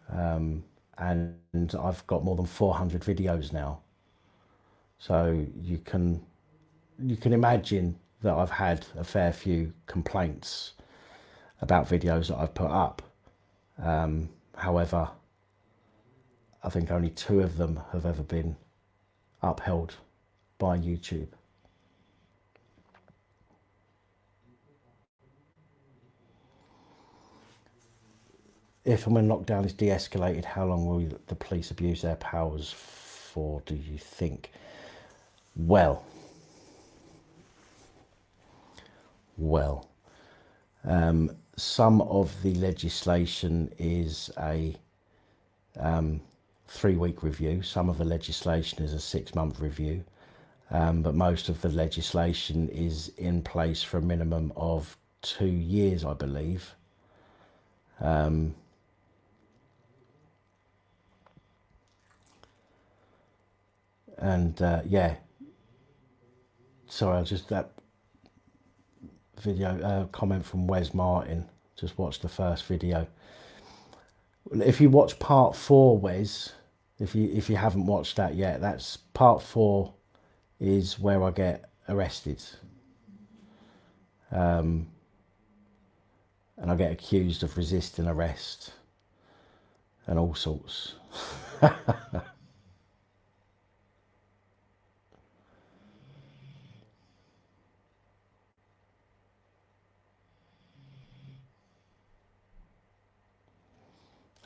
And I've got more than 400 videos now. So you can imagine that I've had a fair few complaints about videos that I've put up. However, I think only 2 of them have ever been upheld by YouTube. If and when lockdown is de-escalated, how long will the police abuse their powers for, do you think? Well, some of the legislation is a 3-week review. Some of the legislation is a 6-month review. But most of the legislation is in place for a minimum of 2 years, I believe. Yeah, sorry, I just, that video comment from Wes Martin, just watched the first video. If you watch part 4, Wes, if you haven't watched that yet, that's part 4 is where I get arrested. And I get accused of resisting arrest and all sorts.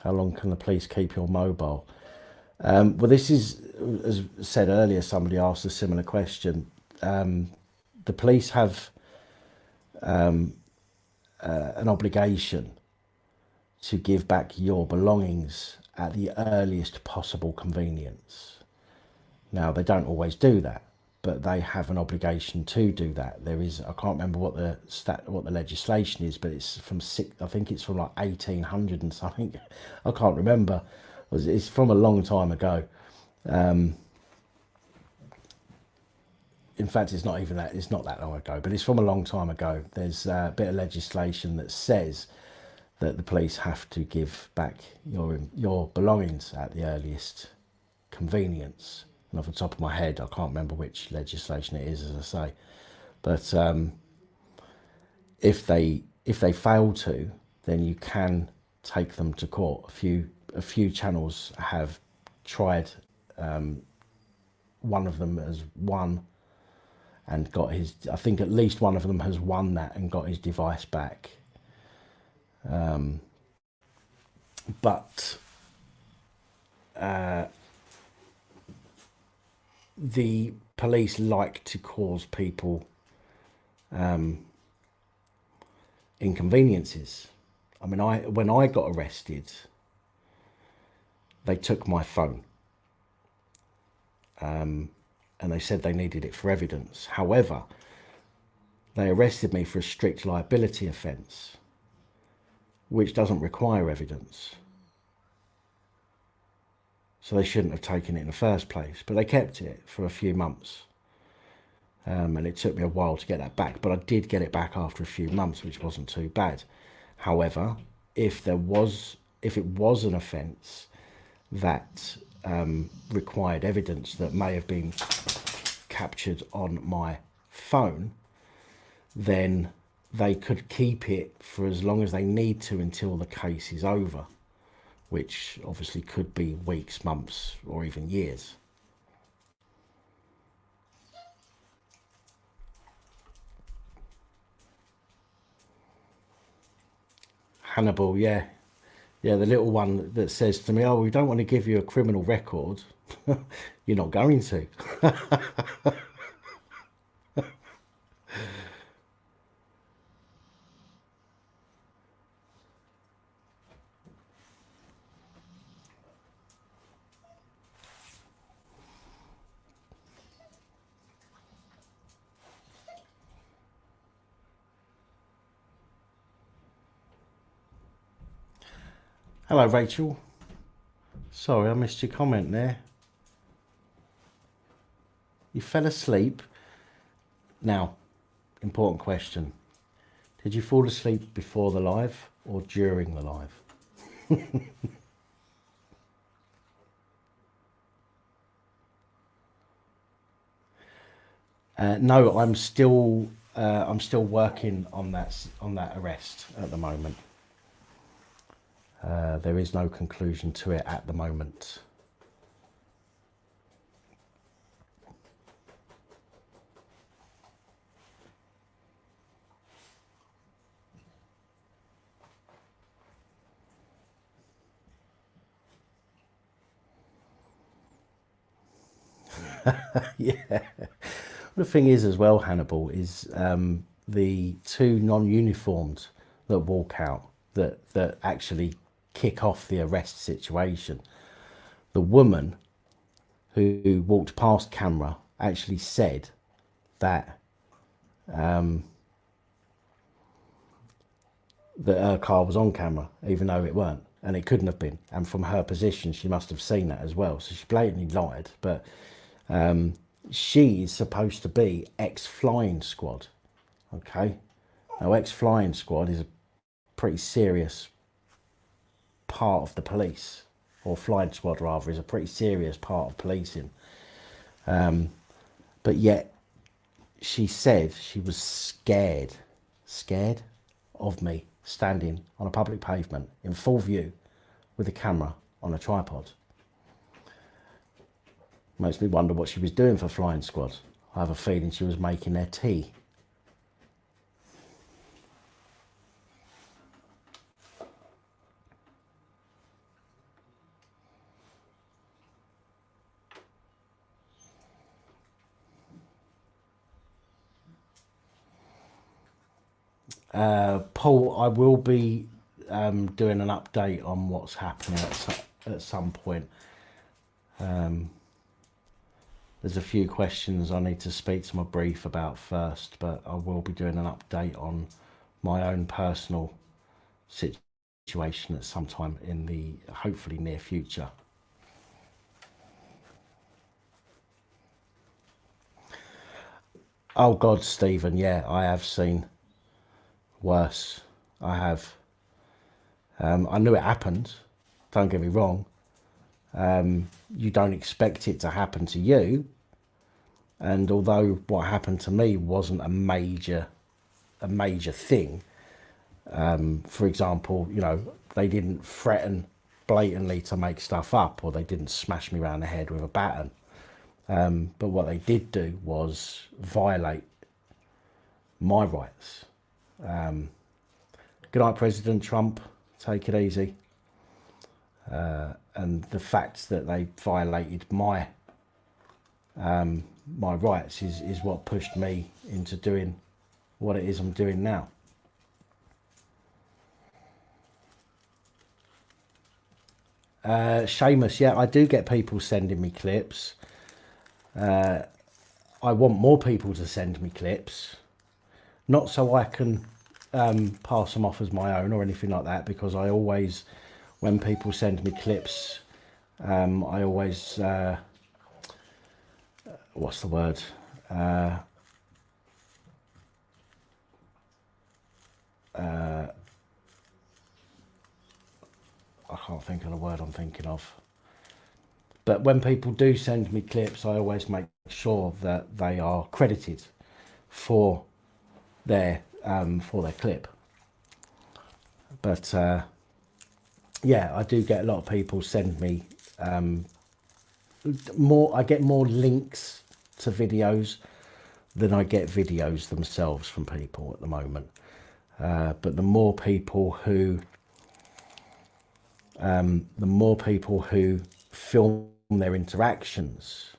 How long can the police keep your mobile? Well, this is, as said earlier, somebody asked a similar question. The police have an obligation to give back your belongings at the earliest possible convenience. Now, they don't always do that, but they have an obligation to do that. There is, I can't remember what the legislation is, but it's from I think it's from like 1800 and something. I can't remember. It's from a long time ago. In fact, it's not even that. It's not that long ago, but it's from a long time ago. There's a bit of legislation that says that the police have to give back your belongings at the earliest convenience. And off the top of my head, I can't remember which legislation it is, as I say. But if they fail to, then you can take them to court. A few channels have tried. One of them has won and got his, I think at least one of them has won that and got his device back. But the police like to cause people inconveniences. I mean, when I got arrested, they took my phone. And they said they needed it for evidence. However, they arrested me for a strict liability offence, which doesn't require evidence. So they shouldn't have taken it in the first place, but they kept it for a few months. And it took me a while to get that back, but I did get it back after a few months, which wasn't too bad. However, if it was an offence that required evidence that may have been captured on my phone, then they could keep it for as long as they need to until the case is over, which obviously could be weeks, months, or even years. Hannibal, yeah. Yeah, the little one that says to me, oh, we don't want to give you a criminal record. You're not going to. Hello, Rachel. Sorry, I missed your comment there. You fell asleep. Now, important question. Did you fall asleep before the live or during the live? No, I'm still working on that arrest at the moment. There is no conclusion to it at the moment. Yeah. The thing is as well, Hannibal, is the two non-uniformed that walk out, that actually kick off the arrest situation. The woman who walked past camera actually said that that her car was on camera, even though it weren't, and it couldn't have been. And from her position, she must have seen that as well. So she blatantly lied. But she is supposed to be ex-flying squad. Okay, now ex-flying squad is a pretty serious part of the police, or flying squad rather, is a pretty serious part of policing. But yet she said she was scared of me standing on a public pavement in full view with a camera on a tripod. Makes me wonder what she was doing for flying squad. I have a feeling she was making their tea. Paul, I will be doing an update on what's happening at some point. There's a few questions I need to speak to my brief about first, but I will be doing an update on my own personal situation at some time in the hopefully near future. Oh God, Stephen, yeah, I have seen worse. I have. I knew it happened, don't get me wrong. You don't expect it to happen to you, and although what happened to me wasn't a major thing, for example, you know, they didn't threaten blatantly to make stuff up, or they didn't smash me around the head with a baton, but what they did do was violate my rights. Good night, President Trump, take it easy. And the fact that they violated my my rights is what pushed me into doing what it is I'm doing now. Seamus, yeah, I do get people sending me clips. I want more people to send me clips, not so I can pass them off as my own or anything like that, because I always, when people send me clips, I always, what's the word? I can't think of the word I'm thinking of. But when people do send me clips, I always make sure that they are credited for their clip. But yeah, I do get a lot of people send me I get more links to videos than I get videos themselves from people at the moment. But the more people who film their interactions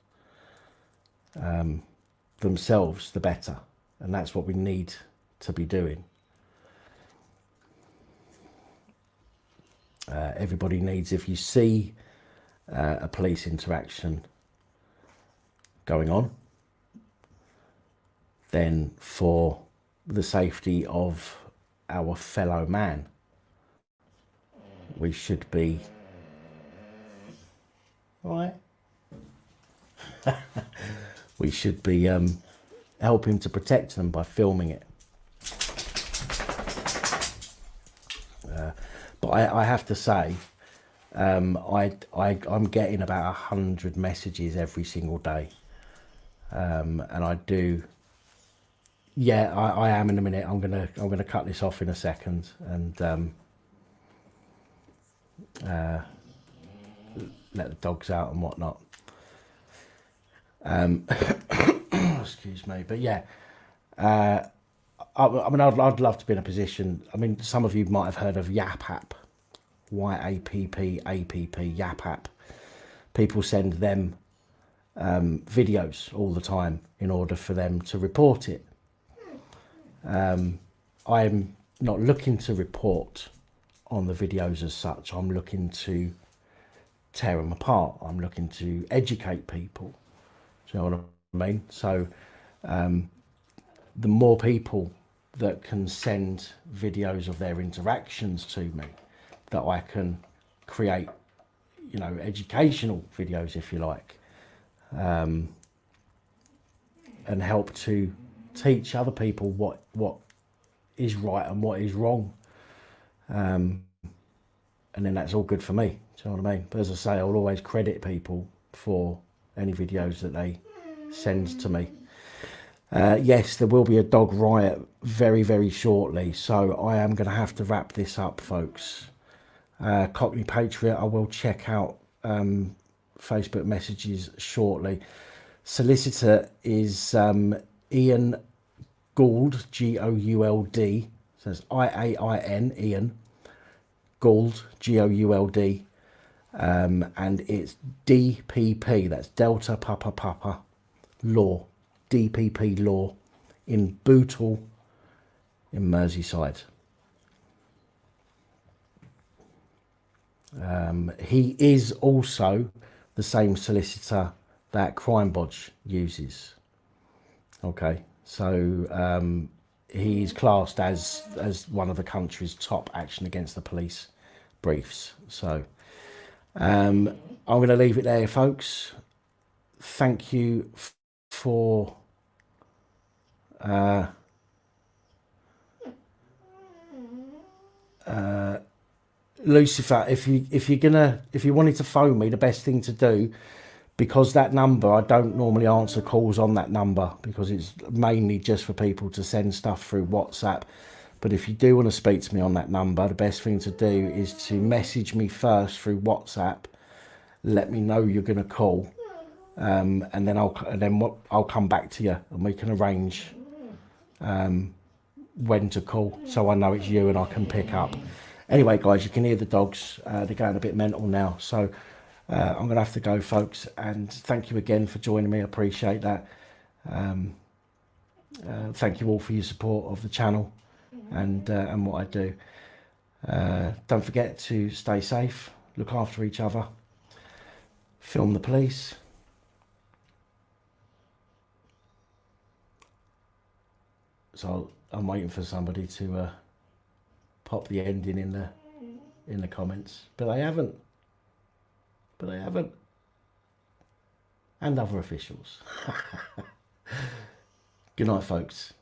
themselves, the better. And that's what we need to be doing. Everybody needs, if you see a police interaction going on, then for the safety of our fellow man, we should be, right? We should be helping to protect them by filming it. But I have to say, I'm getting about 100 messages every single day, and I do. Yeah, I am in a minute. I'm gonna cut this off in a second and let the dogs out and whatnot. Excuse me, but yeah. I mean, I'd love to be in a position. I mean, some of you might have heard of Yap app, YAPP, Yap app. People send them videos all the time in order for them to report it. I'm not looking to report on the videos as such. I'm looking to tear them apart. I'm looking to educate people. Do you know what I mean? So the more people that can send videos of their interactions to me, that I can create, you know, educational videos, if you like, and help to teach other people what is right and what is wrong, and then that's all good for me. Do you know what I mean? But as I say, I'll always credit people for any videos that they send to me. Yes, there will be a dog riot very, very shortly, so I am going to have to wrap this up, folks. Cockney Patriot, I will check out Facebook messages shortly. Solicitor is Ian Gould, Gould, so it's Ian, Ian Gould, Gould, and it's DPP, that's Delta Papa Papa Law, DPP Law in Bootle in Merseyside. He is also the same solicitor that Crime Bodge uses. Okay, so he's classed as one of the country's top action against the police briefs. So I'm going to leave it there, folks. Thank you for Lucifer. If you wanted to phone me, the best thing to do, because that number, I don't normally answer calls on that number because it's mainly just for people to send stuff through WhatsApp. But if you do want to speak to me on that number, the best thing to do is to message me first through WhatsApp. Let me know you're going to call, and then I'll come back to you and we can arrange when to call, so I know it's you and I can pick up. Anyway, guys, you can hear the dogs. They're going a bit mental now, so I'm going to have to go, folks. And thank you again for joining me. I appreciate that. Thank you all for your support of the channel and what I do. Don't forget to stay safe, look after each other, film the police. So I'm waiting for somebody to pop the ending in the comments, but they haven't. but they haven't. And other officials. Good night, folks.